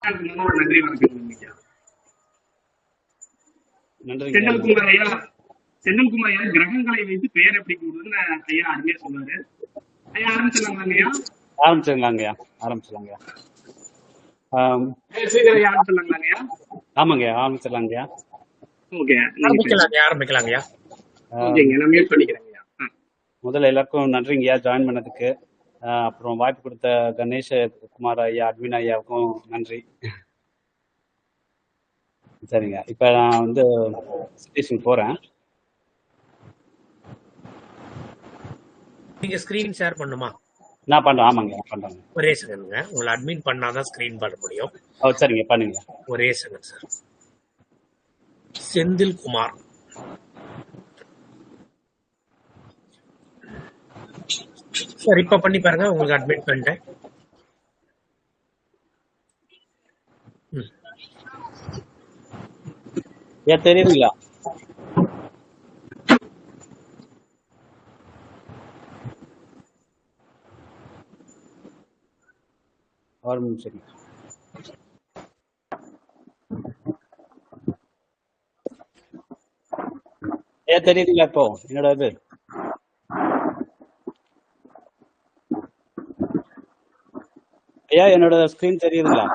ஒரு நன்றி வணக்கம் ஐயா. நன்றிங்க. செந்தில்குமார் ஐயா, செந்தில்குமார் ஐயா கிரகங்களை வைத்து பெயர் எப்படி கூடுதுன்னு ஐயா அருமையா சொன்னாரு. ஐயா ஆரம்பிச்சிடலாங்களா ஐயா? ஆரம்பிச்சிடலாங்கய்யா, ஆரம்பிச்சிடலாங்கய்யா. ஸ்ரீதர் ஐயா ஆரம்பிச்சிடலாங்களா ஐயா? ஆமாங்கய்யா, ஆரம்பிச்சிடலாங்கய்யா. ஓகே, ஆரம்பிக்கலாங்கய்யா. ஓகேங்க, நான் மியூட் பண்ணிக்கிறேங்க ஐயா. முதல்ல எல்லாருக்கும் நன்றிங்கய்யா ஜாயின் பண்ணதுக்கு. அப்புறம் வாய்ப்பு கொடுத்த கணேஷ் குமார் ஐயா, அட்மின் ஐயாவுக்கும் நன்றி. சரிங்க, இப்போ நான் வந்து ஸ்டேஷன் போறேன். நீங்க ஸ்கிரீன் ஷேர் பண்ணுமா? நான் பண்றேன். ஆமாங்க, பண்றேங்க. ஒரே செகண்ட்ங்க, உங்களை அட்மின் பண்ணாதான் ஸ்கிரீன் பண்ண முடியும். சரிங்க, பண்ணுங்க. ஒரே செகண்ட் சார். செந்தில்குமார், சார் இப்ப பண்ணி பாருங்க, உங்களுக்கு அட்மிட் பண்ணிட்டேன். ஏன் தெரியுதுங்களா? ஒரு நிமிஷம். ஏன் தெரியுதுங்களா இப்போ என்னோட இது? ஐயா என்னோட ஸ்கிரீன் தெரியுதுங்களா?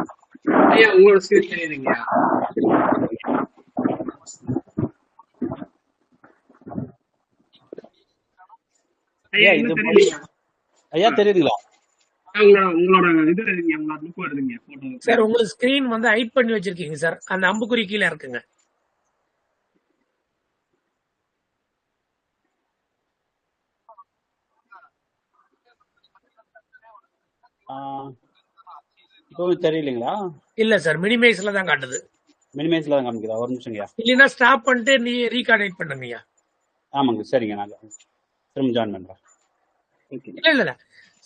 ஐயா உங்களோட ஸ்கிரீன் தெரியுதுங்க ஐயா. இது ஐயா தெரியுதுங்களா? உங்களோட இது வருதுங்க, உங்களோட லுக் வருதுங்க போட்டோ. சார் உங்களுக்கு ஸ்கிரீன் வந்து ஹைட் பண்ணி வச்சிருக்கீங்க சார், அந்த அம்புக்குறி கீழே இருக்குங்க. இப்பவும் தெரியலீங்களா? இல்ல சார், மினிமைஸ்ல தான் காட்டுது. மினிமைஸ்ல தான் காமிக்குதா? ஒரு நிமிஷம்யா. இல்லைன்னா ஸ்டாப் பண்ணிட்டு நீ ரீகார்டேட் பண்ணுங்கய்யா. ஆமாங்க, சரிங்க, நான் திரும்ப ஜாயின் பண்றேன். இல்ல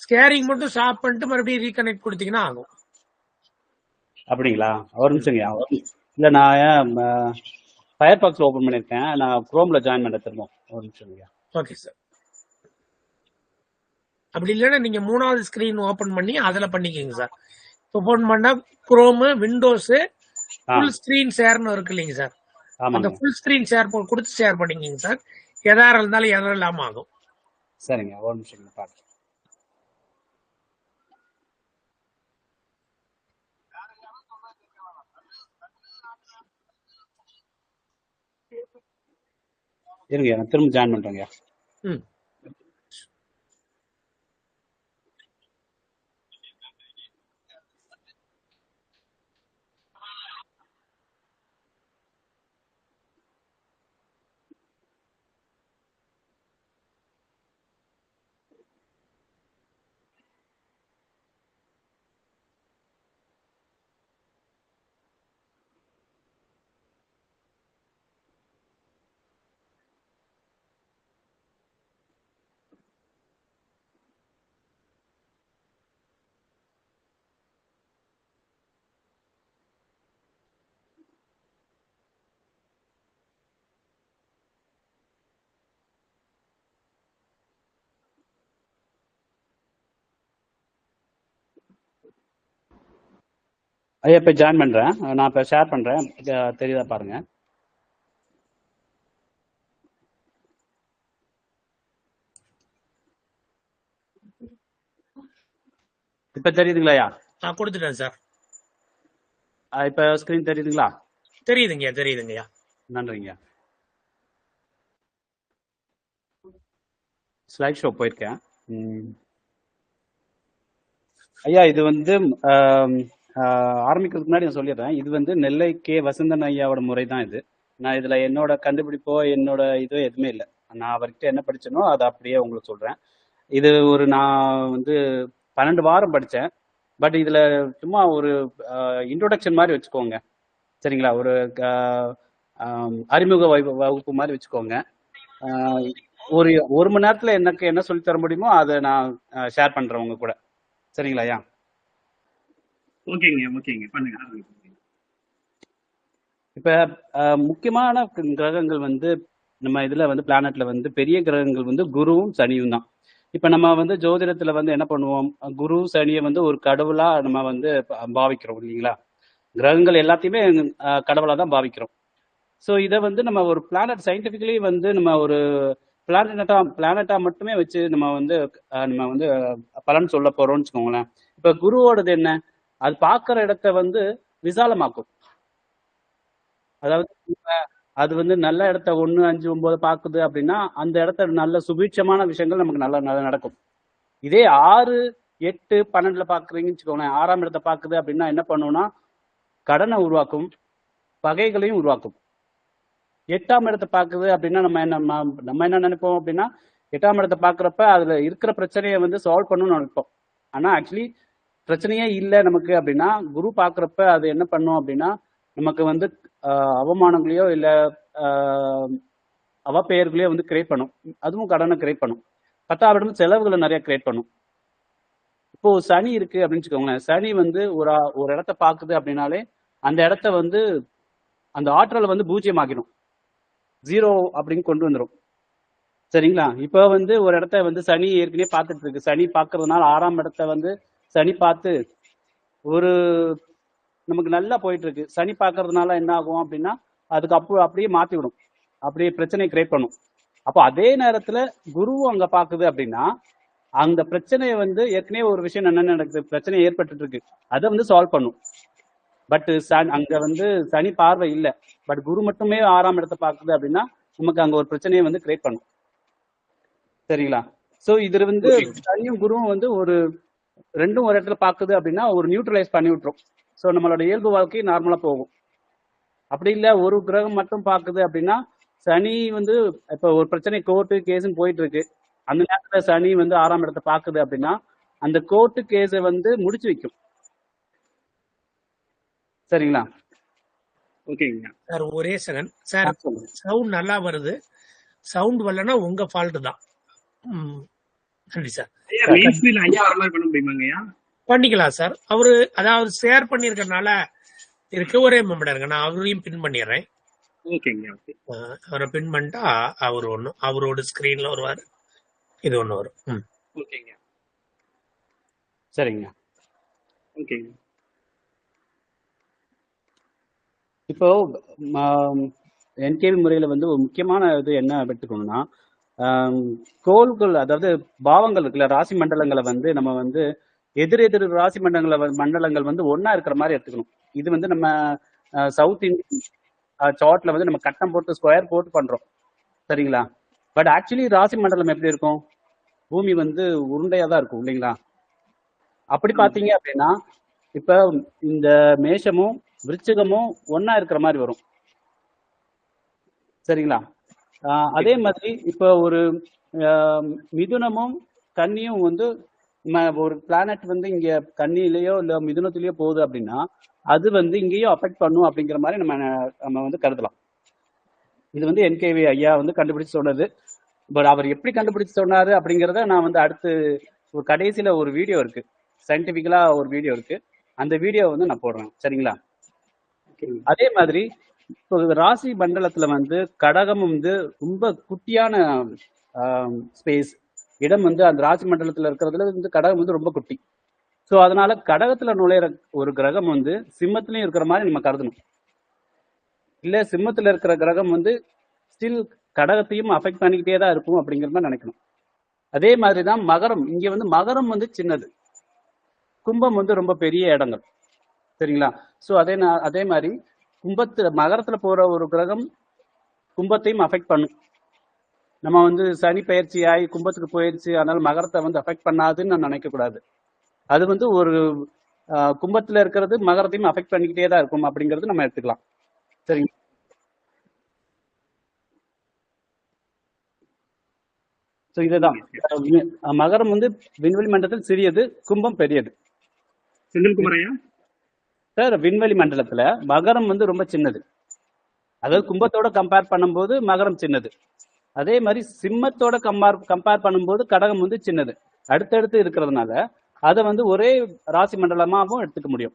ஸ்கேரிங் மட்டும் ஸ்டாப் பண்ணிட்டு மறுபடியும் ரீகனெக்ட் கொடுத்தீங்கன்னா ஆகும். அப்படிங்களா? ஒரு நிமிஷம்யா. இல்ல நான் ஃபயர் பாக்ஸ் ஓபன் பண்ணிருக்கேன், நான் குரோம்ல ஜாயின் பண்ண திரும்ப. ஒரு நிமிஷம்யா. Okay sir. அப்படி இல்லைன்னா நீங்க மூணாவது ஸ்கிரீன் ஓபன் பண்ணி அதுல பண்ணிக்கோங்க சார். ஓபன் பண்ணா குரோம், விண்டோஸ், ஃபுல் ஸ்கிரீன் ஷேர்னு இருக்கு இல்லைங்க சார். அந்த ஃபுல் ஸ்கிரீன் ஷேர் கொடுத்து ஷேர் பண்ணிக்கோங்க சார். எதா இருந்தாலும் எதுவும் இல்லாம ஆகும். சரிங்க, ஒரு நிமிஷம் பாருங்க. இருங்க, நான் திரும்ப ஜாயின் பண்றேங்க. ஐயா இப்ப ஜாயின் பண்றேன், நான் இப்ப ஷேர் பண்றேன், தெரியுதா பாருங்க. இப்ப தெரியுதுங்களா? நான் கொடுத்துட்டேன் சார். இப்ப ஸ்கிரீன் தெரியுதுங்களா? தெரியுதுங்கய்யா. நன்றிங்க. ஸ்லைட் ஷோ போயிருக்கேன். ஐயா இது வந்து ஆரம்பிக்கிறதுக்கு முன்னாடி நான் சொல்லிடுறேன், இது வந்து நெல்லை கே வசந்தன் ஐயாவோட முறை தான் இது. நான் இதுல என்னோட கண்டுபிடிப்போ என்னோட இதோ எதுவுமே இல்லை. நான் அவர்கிட்ட என்ன படிச்சனோ அதை அப்படியே உங்களுக்கு சொல்றேன். இது ஒரு நான் வந்து 12 வாரம் படித்தேன். பட் இதுல சும்மா ஒரு இன்ட்ரோடக்ஷன் மாதிரி வச்சுக்கோங்க, சரிங்களா? ஒரு அறிமுக வகுப்பு மாதிரி வச்சுக்கோங்க. ஒரு மணி நேரத்துல எனக்கு என்ன சொல்லி தர முடியுமோ அதை நான் ஷேர் பண்றேன் உங்க கூட, சரிங்களா ஐயா? ஓகேங்க, பண்ணுங்க. இப்ப முக்கியமான கிரகங்கள் வந்து நம்ம இதுல வந்து பிளானட்ல வந்து பெரிய கிரகங்கள் வந்து குருவும் சனியும் தான். இப்ப நம்ம வந்து ஜோதிடத்துல வந்து என்ன பண்ணுவோம், குரு சனியை வந்து ஒரு கடவுளா நம்ம வந்து பாவிக்கிறோம் இல்லைங்களா? கிரகங்கள் எல்லாத்தையுமே கடவுளா தான் பாவிக்கிறோம். ஸோ இதை வந்து நம்ம ஒரு பிளானட் சயின்டிஃபிக்கலி வந்து நம்ம ஒரு பிளானட்டா மட்டுமே வச்சு நம்ம வந்து பலன் சொல்ல போறோம்னு வச்சுக்கோங்களேன். இப்ப குருவோடது என்ன, அது பார்க்குற இடத்த வந்து விசாலமாக்கும். அதாவது அது வந்து நல்ல இடத்த 1, 5, 9 பார்க்குது அப்படின்னா அந்த இடத்த நல்ல சுபீட்சமான விஷயங்கள் நமக்கு நல்லா நல்லா நடக்கும். இதே 6, 8, 12 பார்க்குறீங்கன்னு வச்சுக்கோங்களேன், 6ஆம் இடத்தை பார்க்குது அப்படின்னா என்ன பண்ணுவோம்னா கடனை உருவாக்கும், பகைகளையும் உருவாக்கும். 8ஆம் இடத்தை பார்க்குது அப்படின்னா நம்ம என்ன நினைப்போம் அப்படின்னா 8ஆம் இடத்தை பார்க்குறப்ப அதுல இருக்கிற பிரச்சனையை வந்து சால்வ் பண்ணணும்னு நினைப்போம். ஆனா ஆக்சுவலி பிரச்சனையே இல்லை நமக்கு அப்படின்னா குரு பார்க்குறப்ப அது என்ன பண்ணும் அப்படின்னா நமக்கு வந்து அவமானங்களையோ இல்லை அவப்பெயர்களையோ வந்து கிரியேட் பண்ணும். அதுவும் கடனை கிரியேட் பண்ணும். 10ஆம் இடம் செலவுகளை நிறைய கிரியேட் பண்ணும். இப்போ சனி இருக்கு அப்படின்னு வச்சுக்கோங்களேன், சனி வந்து ஒரு இடத்த பார்க்குது அப்படின்னாலே அந்த இடத்த வந்து அந்த ஆற்றலை வந்து பூஜ்ஜியமாக்கிடும், 0 அப்படின்னு கொண்டு வந்துடும். சரிங்களா? இப்போ வந்து ஒரு இடத்த வந்து சனி ஏற்கனவே பார்த்துட்டு இருக்கு. சனி பார்க்கறதுனால 6ஆம் இடத்த வந்து சனி பார்த்து ஒரு நமக்கு நல்லா போயிட்டு இருக்கு. சனி பார்க்கறதுனால என்ன ஆகும் அப்படின்னா அதுக்கு அப்படியே மாத்தி விடும், அப்படியே பிரச்சனை கிரியேட் பண்ணும். அப்போ அதே நேரத்துல குருவும் அங்க பாக்குது அப்படின்னா அந்த பிரச்சனையை வந்து ஏற்கனவே ஒரு விஷயம் என்ன நடக்குது, பிரச்சனை ஏற்பட்டு இருக்கு, அதை வந்து சால்வ் பண்ணும். பட் அங்க வந்து சனி பார்வை இல்லை, பட் குரு மட்டுமே 6ஆம் இடத்தை பார்க்குது அப்படின்னா நமக்கு அங்க ஒரு பிரச்சனையை வந்து கிரியேட் பண்ணும். சரிங்களா? சோ இதுல வந்து சனியும் குருவும் வந்து ரெண்டும் ஒரு இடத்துல பார்க்குது அப்படின்னா ஒரு நியூட்ரலைஸ் பண்ணி விட்டுரும். ஸோ நம்மளோட இயல்பு வாழ்க்கை நார்மலா போகும். அப்படி இல்லை ஒரு கிரகம் மட்டும் பார்க்குது அப்படின்னா சனி வந்து இப்போ ஒரு பிரச்சனை கோர்ட்டு கேஸ்ன்னு போயிட்டு இருக்கு, அந்த நேரத்துல சனி வந்து 6ஆம் இடத்தை பார்க்குது அப்படின்னா அந்த கோர்ட்டு கேஸை வந்து முடிச்சு வைக்கும். சரிங்களா? ஓகேங்க சார். ஒரே செகண்ட் சார், சவுண்ட் நல்லா வருது. சவுண்ட் வரலன்னா உங்க ஃபால்ட் தான். நன்றி சார். ஐயா மெயின் ஸ்கிரீன்ல ஐயா வர மாதிரி பண்ண முடியுமாங்கய்யா? பண்ணிக்கலாம் சார். அவரு அதாவது ஷேர் பண்ணிருக்கனால இருக்கு. ஒரே மெம்பர் இருங்க, நான் அவரையும் பின் பண்ணிடுறேன். ஓகேங்க. ஓகே, அவரை பின் பண்ணிட்டா அவர் ஒண்ணு அவரோட ஸ்கிரீன்ல வருவாரு, இது ஒண்ணு வரும். ஓகேங்க. சரிங்க. ஓகேங்க. இப்போ என்கேவி முறையில வந்து ஒரு முக்கியமான இது என்ன எடுத்துக்கணும்னா கோள்கள், அதாவது பாவங்கள் இருக்குல்ல, ராசி மண்டலங்களை வந்து நம்ம வந்து எதிர் ராசி மண்டலங்கள் வந்து ஒன்னா இருக்கிற மாதிரி எடுத்துக்கணும். இது வந்து நம்ம சவுத் இந்தியன் சார்ட்ல வந்து நம்ம கட்டம் போட்டு ஸ்கொயர் போட்டு பண்றோம். சரிங்களா? பட் ஆக்சுவலி ராசி மண்டலம் எப்படி இருக்கும், பூமி வந்து உருண்டையா தான் இருக்கும் இல்லைங்களா? அப்படி பாத்தீங்க அப்படின்னா இப்ப இந்த மேஷமும் விருச்சிகமும் ஒன்னா இருக்கிற மாதிரி வரும். சரிங்களா? அதே மாதிரி இப்ப ஒரு மிதுனமும் கன்னியும் வந்து ஒரு பிளானட் வந்து இங்க கன்னியிலயோ இல்ல மிதுனத்திலயோ போகுது அப்படின்னா அது வந்து இங்கேயும் அஃபெக்ட் பண்ணும் அப்படிங்கிற மாதிரி நம்ம வந்து கருதலாம். இது வந்து என்கேவி ஐயா வந்து கண்டுபிடிச்சு சொன்னது. பட் அவர் எப்படி கண்டுபிடிச்சு சொன்னாரு அப்படிங்கிறத நான் வந்து அடுத்து ஒரு கடைசியில ஒரு வீடியோ இருக்கு, சயின்டிபிக்கலா ஒரு வீடியோ இருக்கு, அந்த வீடியோ வந்து நான் போடுறேன். சரிங்களா? அதே மாதிரி இப்போ ராசி மண்டலத்துல வந்து கடகம் வந்து ரொம்ப குட்டியான ஸ்பேஸ் இடம், வந்து அந்த ராசி மண்டலத்துல இருக்கிறதுல வந்து கடகம் வந்து ரொம்ப குட்டி. ஸோ அதனால கடகத்துல நுழையிற ஒரு கிரகம் வந்து சிம்மத்திலையும் இருக்கிற மாதிரி நம்ம கருதணும். இல்ல சிம்மத்துல இருக்கிற கிரகம் வந்து ஸ்டில் கடகத்தையும் அஃபெக்ட் பண்ணிக்கிட்டே தான் இருக்கும் அப்படிங்கிற மாதிரி நினைக்கணும். அதே மாதிரிதான் மகரம், இங்க வந்து மகரம் வந்து சின்னது, கும்பம் வந்து ரொம்ப பெரிய இடங்கள். சரிங்களா? ஸோ அதே மாதிரி மகரத்துல போற ஒரு கிரகம் கும்பத்தையும் அஃபெக்ட் பண்ணும். நம்ம வந்து சனி பயிற்சி ஆகி கும்பத்துக்கு போயிடுச்சு அதனால மகரத்தை வந்து அஃபெக்ட் பண்ணாதுன்னு நான் நினைக்க கூடாது. அது வந்து ஒரு கும்பத்துல இருக்கிறது மகரத்தையும் அஃபெக்ட் பண்ணிக்கிட்டே தான் இருக்கும் அப்படிங்கிறது நம்ம எடுத்துக்கலாம். சரிங்க? ஸோ இதுதான் மகரம் வந்து விண்வெளி மண்டலத்தில் சிறியது, கும்பம் பெரியது. சார் விண்வெளி மண்டலத்துல மகரம் வந்து ரொம்ப சின்னது, அதாவது கும்பத்தோட கம்பேர் பண்ணும்போது மகரம் சின்னது. அதே மாதிரி சிம்மத்தோட கம்பேர் பண்ணும்போது கடகம் வந்து சின்னது. அடுத்தடுத்து இருக்கிறதுனால அதை வந்து ஒரே ராசி மண்டலமாகவும் எடுத்துக்க முடியும்.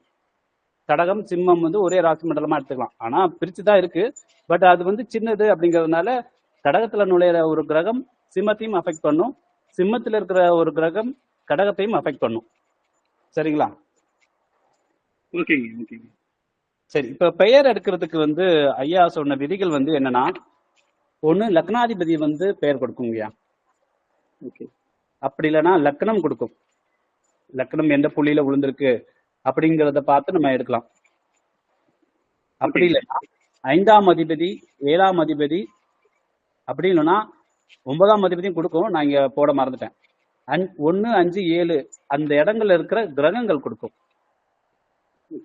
கடகம் சிம்மம் வந்து ஒரே ராசி மண்டலமா எடுத்துக்கலாம், ஆனா பிரிச்சுதான் இருக்கு. பட் அது வந்து சின்னது அப்படிங்கிறதுனால கடகத்துல நுழையிற ஒரு கிரகம் சிம்மத்தையும் அஃபெக்ட் பண்ணும், சிம்மத்துல இருக்கிற ஒரு கிரகம் கடகத்தையும் அஃபெக்ட் பண்ணும். சரிங்களா? ஓகேங்க. ஓகேங்க. சரி, இப்ப பெயர் எடுக்கிறதுக்கு வந்து ஐயா சொன்ன விதிகள் வந்து என்னன்னா, ஒண்ணு லக்னாதிபதி வந்து பெயர் கொடுக்குங்கய்யா. ஓகே அப்படி இல்லைன்னா லக்னம் கொடுக்கும். லக்னம் எந்த புள்ளியில விழுந்திருக்கு அப்படிங்கிறத பார்த்து நம்ம எடுக்கலாம். அப்படி ஓகேங்க இல்லைன்னா 5ஆம் அதிபதி 7ஆம் அதிபதி, அப்படி இல்லைன்னா 9ஆம் அதிபதியும் கொடுக்கும். நான் இங்க போட மறந்துட்டேன். 1, 5, 7 அந்த இடங்கள்ல இருக்கிற கிரகங்கள் கொடுக்கும்.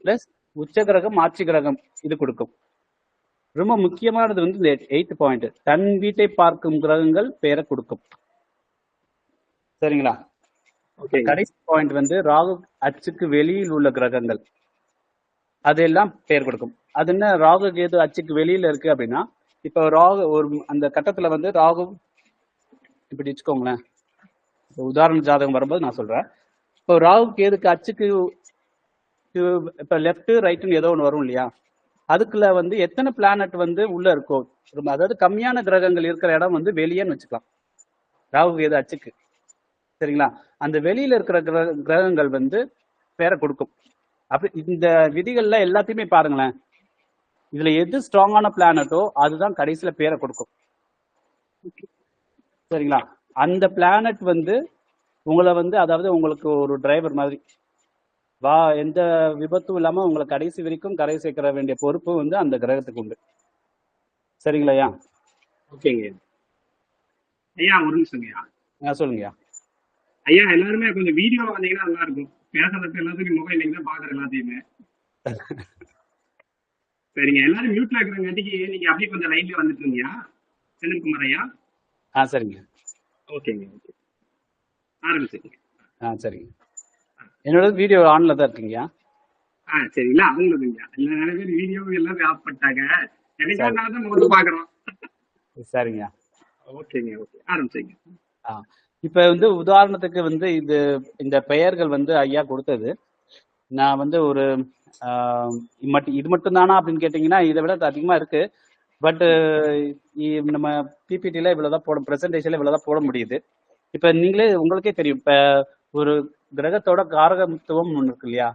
பிளஸ் உச்ச கிரகம் ஆட்சி கிரகம் இது கொடுக்கும். ரொம்ப முக்கியமானது வந்து இந்த 8th பாயிண்ட், தன் வீட்டை பார்க்கும் கிரகங்கள் பெயரை கொடுக்கும். சரிங்களா? ஓகேங்க கடைசி பாயிண்ட் வந்து ராகு அச்சுக்கு வெளியில் உள்ள கிரகங்கள் அதெல்லாம் பெயர் கொடுக்கும். அது என்ன, ராகு கேது அச்சுக்கு வெளியில இருக்கு அப்படின்னா, இப்ப ராகு ஒரு அந்த கட்டத்துல வந்து ராகு இப்படி வச்சுக்கோங்களேன். இப்ப உதாரண ஜாதகம் வரும்போது நான் சொல்றேன். இப்போ ராகு கேதுக்கு அச்சுக்கு இப்ப லெஃப்ட் ரைட்னு ஏதோ ஒன்று வரும் இல்லையா, அதுக்குள்ள வந்து எத்தனை பிளானட் வந்து உள்ள இருக்கும், அதாவது கம்மியான கிரகங்கள் இருக்கிற இடம் வந்து வெளியேன்னு வச்சுக்கலாம் ராகு கேது அச்சுக்கு. சரிங்களா? அந்த வெளியில இருக்கிற கிரகங்கள் வந்து பேரை கொடுக்கும். அப்படி இந்த விதிகள்ல எல்லாத்தையுமே பாருங்களேன், இதுல எது ஸ்ட்ராங்கான பிளானட்டோ அதுதான் கடைசியில பேரை கொடுக்கும். சரிங்களா? அந்த பிளானட் வந்து உங்களை வந்து, அதாவது உங்களுக்கு ஒரு டிரைவர் மாதிரி எந்த விபத்தும் இல்லாம உங்களை கடைசி வரைக்கும் கரை சேர்க்கிற வேண்டிய பொறுப்பு வந்து அந்த கிரகத்துக்கு உண்டு. சரிங்களாயா? ஓகேங்க ஐயா. ஒரு நிமிஷங்கய்யா. சொல்லுங்கய்யா. ஐயா எல்லாருமே கொஞ்சம் வீடியோ வந்தீங்கன்னா நல்லா இருக்கும். பேசுறதுக்கு எல்லாத்துக்கும் முகம் இல்லைங்கன்னா பாக்குற எல்லாத்தையுமே. சரிங்க, எல்லாரும் மியூட்ல இருக்கிறங்காட்டிக்கு நீங்க அப்படியே கொஞ்சம் லைன்ல வந்துட்டு இருங்கய்யா. செந்தில்குமார் ஐயா. சரிங்க. ஓகேங்க, ஓகே, ஆரம்பிச்சுங்க. சரிங்க. என்னோட வீடியோ ஆன்ல தான் இருக்குங்கய்யா. சரி, இல்ல அவங்களுக்குங்க இல்ல, நிறைய பேர் வீடியோ எல்லாரும் ஆஃப் பண்ணிட்டாங்க. எனக்காக முகத்து பாக்குறோம். சரிங்க, ஓகேங்க, ஓகே, ஆரம்பிச்சுங்க. இப்ப வந்து உதாரணத்துக்கு வந்து இந்த பெயர்கள் வந்து ஐயா கொடுத்தது. நான் வந்து ஒரு இது மட்டும் தானா அப்படின்னு கேட்டீங்கன்னா இதை விட அதிகமா இருக்கு. பட் நம்ம பிபிடில இவ்வளவுதான் போட, பிரசன்டேஷன்ல இவ்வளவுதான் போட முடியுது. இப்ப நீங்களே உங்களுக்கே தெரியும், இப்ப ஒரு கிரகத்தோட காரகத்துவம் ஒண்ணு இருக்கு இல்லையா,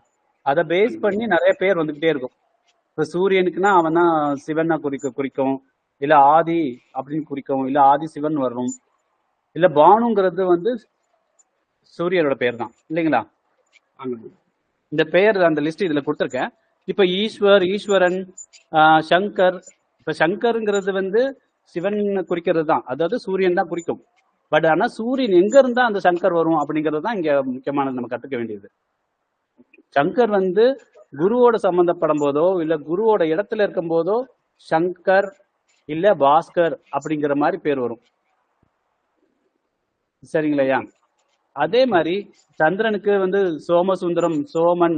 அதை பேஸ் பண்ணி நிறைய பேர் வந்துகிட்டே இருக்கும். இப்ப சூரியனுக்குன்னா அவன் தான் சிவனை குறிக்கும், இல்ல ஆதி அப்படின்னு குறிக்கும், இல்ல ஆதி சிவன் வரும், இல்ல பானுங்கிறது வந்து சூரியனோட பெயர் தான் இல்லைங்களா. இந்த பெயர் அந்த லிஸ்ட் இதுல கொடுத்துருக்கேன். இப்ப ஈஸ்வரன், சங்கர். இப்ப சங்கருங்கிறது வந்து சிவன் குறிக்கிறது தான், அதாவது சூரியன் தான் குறிக்கும். பட் ஆனா சூரியன் எங்க இருந்தா அந்த சங்கர் வரும் அப்படிங்கிறது தான் இங்க முக்கியமானது, நம்ம கத்துக்க வேண்டியது. சங்கர் வந்து குருவோட சம்பந்தப்படும் போதோ இல்ல குருவோட இடத்துல இருக்கும் போதோ சங்கர் இல்ல பாஸ்கர் அப்படிங்கிற மாதிரி பேர் வரும். சரிங்களையா? அதே மாதிரி சந்திரனுக்கு வந்து சோமசுந்தரம், சோமன்,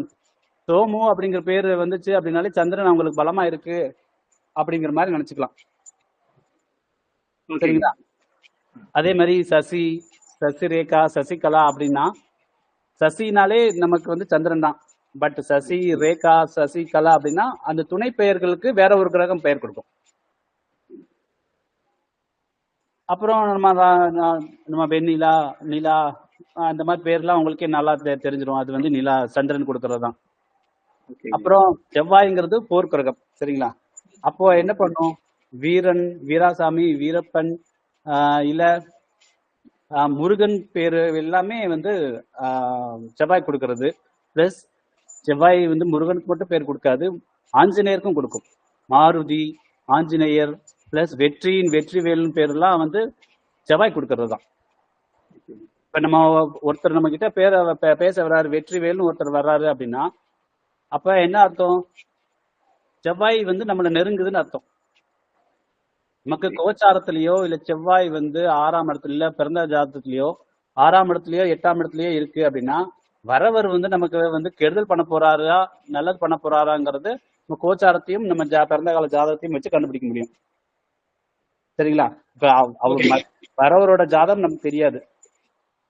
சோமு அப்படிங்கிற பேர் வந்துச்சு அப்படின்னாலே சந்திரன் அவங்களுக்கு பலமா இருக்கு அப்படிங்கிற மாதிரி நினைச்சுக்கலாம். சரிங்களா? அதே மாதிரி சசி, சசிரேகா, சசிகலா அப்படின்னா சசினாலே நமக்கு வந்து சந்திரன் தான். பட் சசி, ரேகா, சசிகலா அப்படின்னா அந்த துணை பெயர்களுக்கு வேற ஒரு கிரகம் பெயர் கொடுக்கும். அப்புறம் நம்ம வெண்ணிலா, நிலா, அந்த மாதிரி பேர்லாம் உங்களுக்கே நல்லா தெரிஞ்சிடும். அது வந்து நிலா, சந்திரன் கொடுக்கறது தான். அப்புறம் செவ்வாய்ங்கிறது போர் கிரகம். சரிங்களா? அப்போ என்ன பண்ணும், வீரன், வீராசாமி, வீரப்பன், இல்ல முருகன் பேரு எல்லாமே வந்து செவ்வாய் கொடுக்கறது. பிளஸ் செவ்வாய் வந்து முருகனுக்கு மட்டும் பேர் கொடுக்காது, ஆஞ்சநேயருக்கும் கொடுக்கும். மாருதி, ஆஞ்சநேயர், பிளஸ் வெற்றிவேலுன்னு பேர்லாம் வந்து செவ்வாய் கொடுக்கறது தான். இப்ப நம்ம ஒருத்தர் நம்ம கிட்ட பேச வர்றாரு, வெற்றிவேல்னு ஒருத்தர் வர்றாரு அப்படின்னா அப்ப என்ன அர்த்தம், செவ்வாய் வந்து நம்மளை நெருங்குதுன்னு அர்த்தம். நமக்கு கோச்சாரத்திலேயோ இல்ல செவ்வாய் வந்து 6ஆம் இடத்துல, இல்ல பிறந்த ஜாதகத்திலேயோ 6ஆம் இடத்துலயோ 8ஆம் இடத்துலயோ இருக்கு அப்படின்னா வரவர் வந்து நமக்கு வந்து கெடுதல் பண்ண போறாரா நல்லது பண்ண போறாராங்கிறது நம்ம கோச்சாரத்தையும் நம்ம பிறந்த கால ஜாதகத்தையும் வச்சு கண்டுபிடிக்க முடியும். சரிங்களா? இப்ப அவர் வரவரோட ஜாதகம் நமக்கு தெரியாது,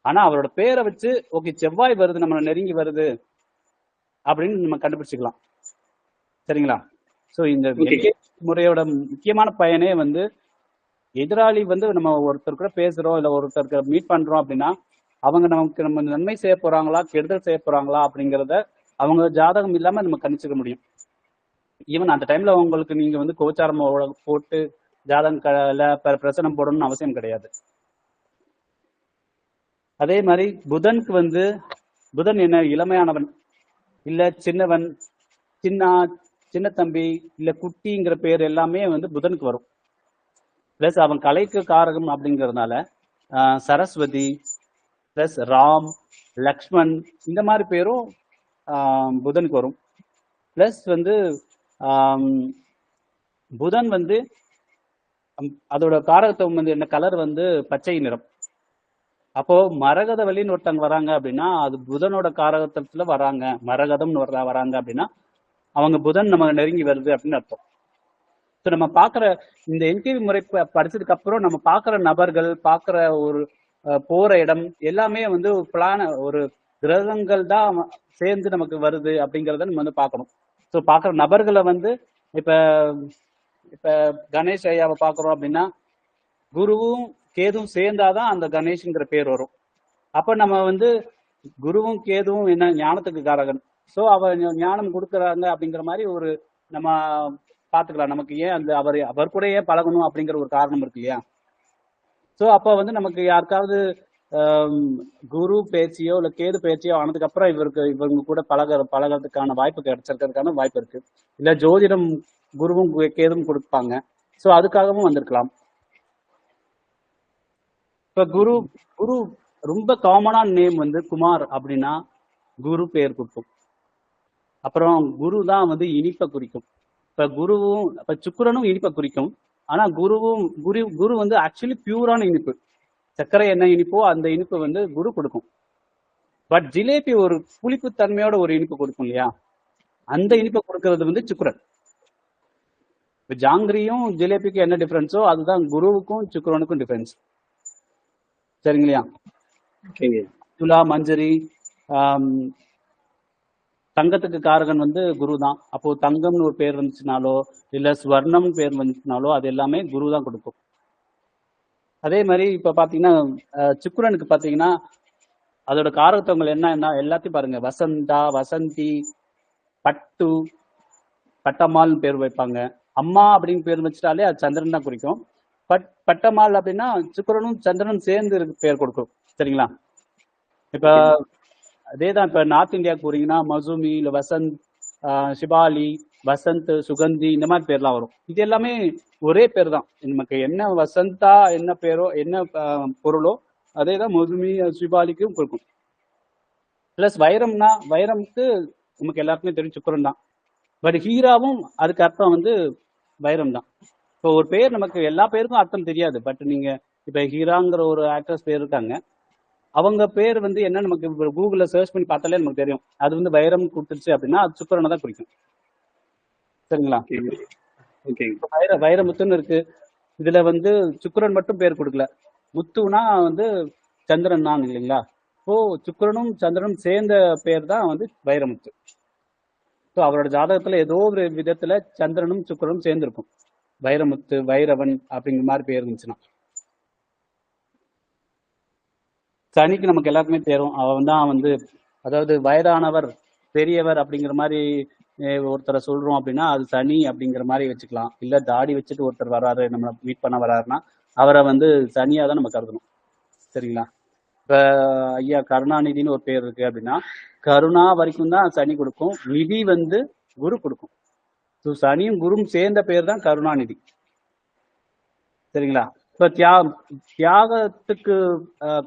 ஆனா அவரோட பேரை வச்சு ஓகே செவ்வாய் வருது, நம்மளை நெருங்கி வருது அப்படின்னு நம்ம கண்டுபிடிச்சிக்கலாம். சரிங்களா? சோ இந்த முறையோட முக்கியமான பயனே வந்து எதிராளி வந்து நம்ம ஒருத்தர் கூட பேசுறோம் இல்ல ஒருத்தருக்கு மீட் பண்றோம் அப்படின்னா அவங்க நம்ம நன்மை செய்ய போறாங்களா கெடுதல் செய்ய போறாங்களா அப்படிங்கிறத அவங்க ஜாதகம் இல்லாம நம்ம கணிச்சுக்க முடியும். ஈவன் அந்த டைம்ல உங்களுக்கு நீங்க வந்து கோச்சாரம் போட்டு ஜாதகம் பிரசனம் போடணும்னு அவசியம் கிடையாது. அதே மாதிரி புதனுக்கு வந்து புதன் என்ன இளமையானவன் இல்ல சின்னவன், சின்ன தம்பி இல்ல குட்டிங்கிற பேர் எல்லாமே வந்து புதனுக்கு வரும். பிளஸ் அவன் கலைக்கு காரகம் அப்படிங்கிறதுனால சரஸ்வதி பிளஸ் ராம், லக்ஷ்மண் இந்த மாதிரி பேரும் புதனுக்கு வரும். பிளஸ் வந்து புதன் வந்து அதோட காரகத்துவம் வந்து என்ன கலர் வந்து பச்சை நிறம். அப்போ மரகத வழின்னு ஒருத்தவங்க வராங்க அப்படின்னா அது புதனோட காரகத்துல வராங்க, மரகதம்னு வராங்க அப்படின்னா அவங்க புதன் நம்ம நெருங்கி வருது அப்படின்னு அர்த்தம். ஸோ நம்ம பார்க்குற இந்த என்கேவி முறை படிச்சதுக்கு அப்புறம் நம்ம பார்க்குற நபர்கள், பார்க்குற ஒரு போற இடம் எல்லாமே வந்து ஒரு கிரகங்கள் தான் சேர்ந்து நமக்கு வருது அப்படிங்கிறத நம்ம வந்து பார்க்கணும். ஸோ பார்க்குற நபர்களை வந்து இப்ப கணேஷ் ஐயாவை பார்க்குறோம் அப்படின்னா குருவும் கேதுவும் சேர்ந்தாதான் அந்த கணேஷ்ங்கிற பேர் வரும். அப்ப நம்ம வந்து குருவும் கேதுவும் என்ன ஞானத்துக்கு காரகன். ஸோ ஞானம் கொடுக்குறாங்க அப்படிங்கிற மாதிரி ஒரு நம்ம பார்த்துக்கலாம். நமக்கு ஏன் அந்த அவர் கூட ஏன் பழகணும் அப்படிங்கிற ஒரு காரணம் இருக்கு இல்லையா. ஸோ அப்போ வந்து நமக்கு யாருக்காவது குரு பேச்சியோ இல்லை கேது பேச்சியோ ஆனதுக்கு அப்புறம் இவங்க கூட பழகிறதுக்கான வாய்ப்பு கிடைச்சிருக்கிறதுக்கான வாய்ப்பு இருக்கு. இல்லை ஜோதிடம் குருவும் கேதும் கொடுப்பாங்க. ஸோ அதுக்காகவும் வந்திருக்கலாம். இப்ப குரு ரொம்ப காமனான நேம் வந்து குமார் அப்படின்னா குரு பேர் கொடுக்கும். அப்புறம் குரு தான் வந்து இனிப்பை குறிக்கும். இப்ப சுக்கிரனும் இனிப்பை குறிக்கும். ஆனா குரு வந்து ஆக்சுவலி பியூரான இனிப்பு. சர்க்கரை என்ன இனிப்போ அந்த இனிப்பு வந்து குரு கொடுக்கும். பட் ஜிலேபி ஒரு புளிப்பு தன்மையோட ஒரு இனிப்பு கொடுக்கும் இல்லையா, அந்த இனிப்பை கொடுக்கறது வந்து சுக்கிரன். இப்ப ஜாங்கிரியும் ஜிலேபிக்கும் என்ன டிஃபரன்ஸோ அதுதான் குருவுக்கும் சுக்கிரனுக்கும் டிஃபரன்ஸ். சரிங்களா. துலா, மஞ்சரி, தங்கத்துக்கு காரகன் வந்து குரு தான். அப்போ தங்கம்னு ஒரு பேர் வந்துச்சுனாலோ இல்ல ஸ்வர்ணம் பேர் வந்துச்சுனாலோ அது எல்லாமே குரு தான் கொடுக்கும். அதே மாதிரி இப்ப பாத்தீங்கன்னா சுக்கிரனுக்கு பாத்தீங்கன்னா அதோட காரகத்துவங்கள் என்ன எல்லாத்தையும் பாருங்க. வசந்தா, வசந்தி, பட்டு, பட்டம்மாள்னு பேர் வைப்பாங்க. அம்மா அப்படின்னு பேர் வச்சுட்டாலே அது சந்திரன் தான் குறிக்கும். பட்டம்மாள் அப்படின்னா சுக்கிரனும் சந்திரனும் சேர்ந்து பேர் கொடுக்கும். சரிங்களா. இப்ப அதேதான் இப்ப நார்த் இந்தியாவுக்கு போறீங்கன்னா மசூமி இல்ல வசந்த், சிபாலி, வசந்த், சுகந்தி இந்த மாதிரி பேர்லாம் வரும். இது எல்லாமே ஒரே பேர் தான். நமக்கு என்ன வசந்தா என்ன பேரோ என்ன பொருளோ அதே தான் மதுமி சிபாலிக்கும் கொடுக்கும். பிளஸ் வைரம்க்கு நமக்கு எல்லாருக்குமே தெரியும் சுக்கிரன் தான். பட் ஹீராவும் அதுக்கு அர்த்தம் வந்து வைரம் தான். இப்போ ஒரு பேர் நமக்கு எல்லா பேருக்கும் அர்த்தம் தெரியாது. பட் நீங்க இப்ப ஹீராங்கிற ஒரு ஆக்ட்ரஸ் பேர் இருக்காங்க, அவங்க பேர் வந்து என்ன நமக்கு கூகுள்ல சர்ச் பண்ணி பார்த்தாலே நமக்கு தெரியும். அது வந்து வைரம் கொடுத்துருச்சு அப்படின்னா அது சுக்கிரனை தான் குறிக்கும். சரிங்களா. வைரமுத்துன்னு இருக்கு. இதுல வந்து சுக்கிரன் மட்டும் பேர் கொடுக்கல, முத்துனா வந்து சந்திரன் தான் இல்லைங்களா. இப்போ சுக்கிரனும் சந்திரனும் சேர்ந்த பேர் தான் வந்து வைரமுத்து. ஸோ அவரோட ஜாதகத்துல ஏதோ ஒரு விதத்துல சந்திரனும் சுக்கிரனும் சேர்ந்திருக்கும். வைரமுத்து, வைரவன் அப்படிங்கிற மாதிரி பேர் இருந்துச்சுன்னா. சனிக்கு நமக்கு எல்லாருக்குமே தெரியும், அவன் தான் வந்து அதாவது வயதானவர், பெரியவர் அப்படிங்கிற மாதிரி ஒருத்தரை சொல்றோம் அப்படின்னா அது சனி அப்படிங்கிற மாதிரி வச்சுக்கலாம். இல்ல தாடி வச்சுட்டு ஒருத்தர் வராரு, நம்ம மீட் பண்ண வராருன்னா அவரை வந்து சனியா தான் நம்ம கருதணும். சரிங்களா. இப்ப ஐயா கருணாநிதினு ஒரு பேர் இருக்கு அப்படின்னா கருணா வரைக்கும் தான் சனி கொடுக்கும், நிதி வந்து குரு கொடுக்கும். ஸோ சனியும் குருவும் சேர்ந்த பேர் தான் கருணாநிதி. சரிங்களா. இப்ப தியாகத்துக்கு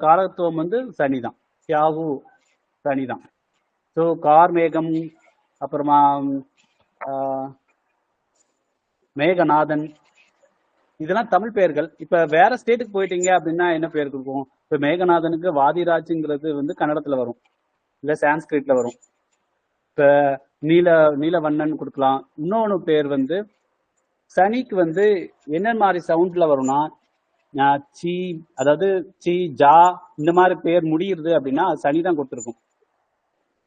காரகத்துவம் வந்து சனிதான், தியாகு சனிதான். ஸோ கார்மேகம், அப்புறமா மேகநாதன், இதெல்லாம் தமிழ் பெயர்கள். இப்ப வேற ஸ்டேட்டுக்கு போயிட்டீங்க அப்படின்னா என்ன பேர் கொடுக்கும். இப்ப மேகநாதனுக்கு வாதிராஜுங்கிறது வந்து கன்னடத்துல வரும், இல்ல சான்ஸ்கிரிட்ல வரும். இப்ப நீலவண்ணன் கொடுக்கலாம். இன்னொன்னு பேர் வந்து சனிக்கு வந்து என்ன மாதிரி சவுண்ட்ல வரும்னா சி, அதாவது சி, ஜா இந்த மாதிரி பேர் முடியுது அப்படின்னா அது சனி தான் கொடுத்துருக்கும்.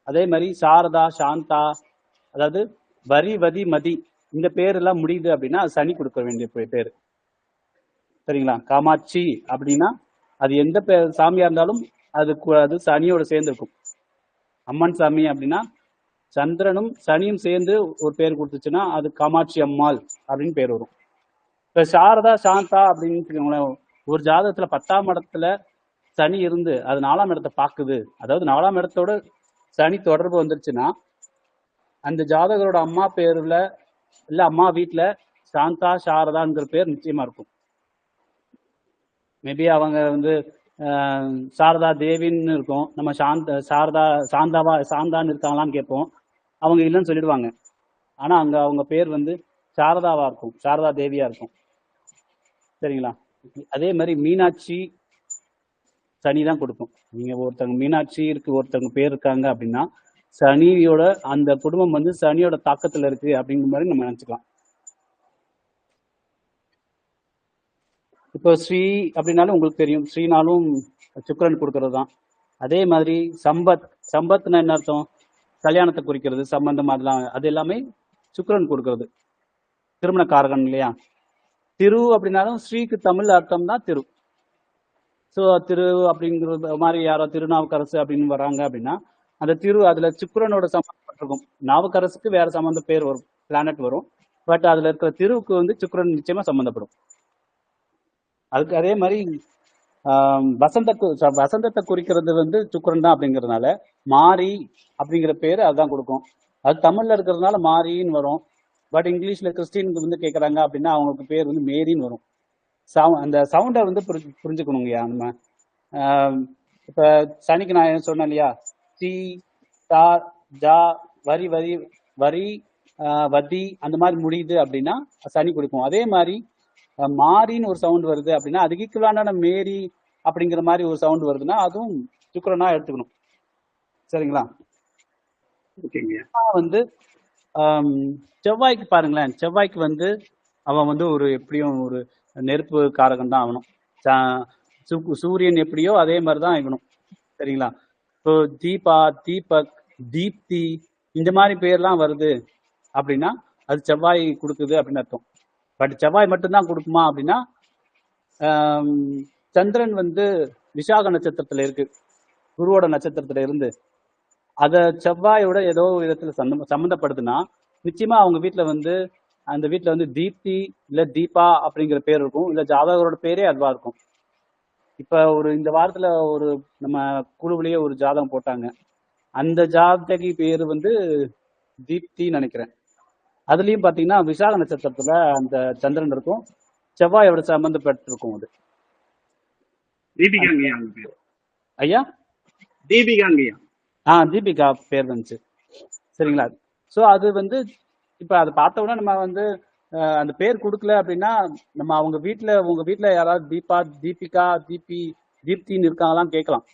அதே மாதிரி சாரதா, சாந்தா, அதாவது வரி, வதி, மதி இந்த பேர் எல்லாம் முடியுது அப்படின்னா அது சனி கொடுக்க வேண்டிய பேரு. சரிங்களா. காமாட்சி அப்படின்னா அது எந்த சாமியா இருந்தாலும் அது சனியோட சேர்ந்து இருக்கும். அம்மன் சாமி அப்படின்னா சந்திரனும் சனியும் சேர்ந்து ஒரு பேர் கொடுத்துச்சுன்னா அது காமாட்சி அம்மாள் அப்படின்னு பேர் வரும். இப்ப சாரதா சாந்தா அப்படின்னு வச்சுக்கோங்களேன், ஒரு ஜாதகத்துல 10ஆம் இடத்துல சனி இருந்து அது 4ஆம் இடத்தை பாக்குது, அதாவது 4ஆம் இடத்தோட சனி தொடர்பு வந்துருச்சுன்னா அந்த ஜாதகரோட அம்மா பேர்ல இல்ல அம்மா வீட்டுல சாந்தா சாரதாங்கிற பேர் நிச்சயமா இருக்கும். மேபி அவங்க வந்து சாரதா தேவின்னு இருக்கும், நம்ம சாரதா சாந்தான்னு இருக்காங்களான்னு கேட்போம், அவங்க இல்லைன்னு சொல்லிடுவாங்க. ஆனா அங்க அவங்க பேர் வந்து சாரதாவா இருக்கும், சாரதா தேவியா இருக்கும். சரிங்களா? அதே மாதிரி மீனாட்சி சனி தான் கொடுக்கும். நீங்க ஒருத்தவங்க மீனாட்சி இருக்கு, ஒருத்தவங்க பேர் இருக்காங்க அப்படின்னா சனியோட அந்த குடும்பம் வந்து சனியோட தாக்கத்துல இருக்கு அப்படிங்கிற மாதிரி நம்ம நினைச்சுக்கலாம். இப்போ ஸ்ரீ அப்படின்னாலும் உங்களுக்கு தெரியும், ஸ்ரீனாலும் சுக்கிரன் கொடுக்கறது தான். அதே மாதிரி சம்பத்னா என்ன அர்த்தம்? கல்யாணத்தை குறிக்கிறது, சம்பந்தம், அதெல்லாம் அது எல்லாமே சுக்கிரன் கொடுக்கறது, திருமண காரகன் இல்லையா? திரு அப்படின்னாலும் ஸ்ரீக்கு தமிழ் அர்த்தம் தான் திரு. ஸோ திரு அப்படிங்கிறது மாதிரி யாரோ திருநாவுக்கரசு அப்படின்னு வராங்க அப்படின்னா அந்த திரு அதுல சுக்கிரனோட சம்பந்தப்பட்டிருக்கும். நாவுக்கரசுக்கு வேற சம்பந்த பேர் வரும், பிளானட் வரும். பட் அதுல இருக்கிற திருவுக்கு வந்து சுக்கிரன் நிச்சயமா சம்பந்தப்படும். அதுக்கு அதே மாதிரி வசந்தத்தை குறிக்கிறது வந்து சுக்கிரன் தான் அப்படிங்கிறதுனால மாரி அப்படிங்கிற பேர் அதுதான் கொடுக்கும். அது தமிழ்ல இருக்கிறதுனால மாரின்னு வரும். பட் இங்கிலீஷ்ல கிறிஸ்டினுக்கு வந்து கேட்கறாங்க அப்படின்னா அவங்களுக்கு பேர் வந்து மேரின்னு வரும். அந்த சவுண்டை வந்து புரிஞ்சுக்கணுங்கய்யா. நம்ம இப்ப சனிக்கு நான் என்ன சொன்னேன் இல்லையா, சி தா ஜா வரி வரி வரி வதி அந்த மாதிரி முடியுது அப்படின்னா சனி கொடுக்கும். அதே மாதிரி மாரின்னு ஒரு சவுண்ட் வருது அப்படின்னா அதுக்கு ஈக்குவலான மேரி அப்படிங்கிற மாதிரி ஒரு சவுண்ட் வருதுன்னா அதுவும் சுக்கிரனா எடுத்துக்கணும். சரிங்களா? வந்து செவ்வாய்க்கு பாருங்களேன், செவ்வாய்க்கு வந்து அவன் வந்து ஒரு எப்படியும் ஒரு நெருப்பு காரகம் தான் ஆகணும். சூரியன் எப்படியோ அதே மாதிரிதான் இவனும். சரிங்களா? இப்போ தீபா, தீபக், தீப்தி இந்த மாதிரி பேர்லாம் வருது அப்படின்னா அது செவ்வாய் கொடுக்குது அப்படின்னு அர்த்தம். பட் செவ்வாய் மட்டும்தான் கொடுக்குமா அப்படின்னா சந்திரன் வந்து விசாக நட்சத்திரத்துல இருக்கு, குருவோட நட்சத்திரத்துல இருந்து அத செவ்வாயோட ஏதோ விதத்துல சம்மந்தப்படுதுன்னா நிச்சயமா அவங்க வீட்டுல வந்து அந்த வீட்டுல வந்து தீப்தி இல்ல தீபா அப்படிங்கிற பேர் இருக்கும், இல்ல ஜாதகரோட பேரே அதுவா இருக்கும். இப்ப இந்த வாரத்துல ஒரு நம்ம குழுவிலேயே ஒரு ஜாதகம் போட்டாங்க, அந்த ஜாதகி பேரு வந்து தீப்தின்னு நினைக்கிறேன். அதுலயும் பாத்தீங்கன்னா விசாக நட்சத்திரத்துல அந்த சந்திரன் இருக்கும், செவ்வாயோட சம்பந்தப்பட்டிருக்கும். அது ஐயா தீபிகா பேர் வந்துச்சு. சரிங்களா? சோ அது வந்து இப்ப அதை பார்த்த உடனே நம்ம வந்து அந்த பேர் கொடுக்கல அப்படின்னா நம்ம அவங்க வீட்டுல உங்க வீட்டுல யாராவது தீபா, தீபிகா, தீப்தின்னு இருக்காங்களான்னு கேட்கலாம்.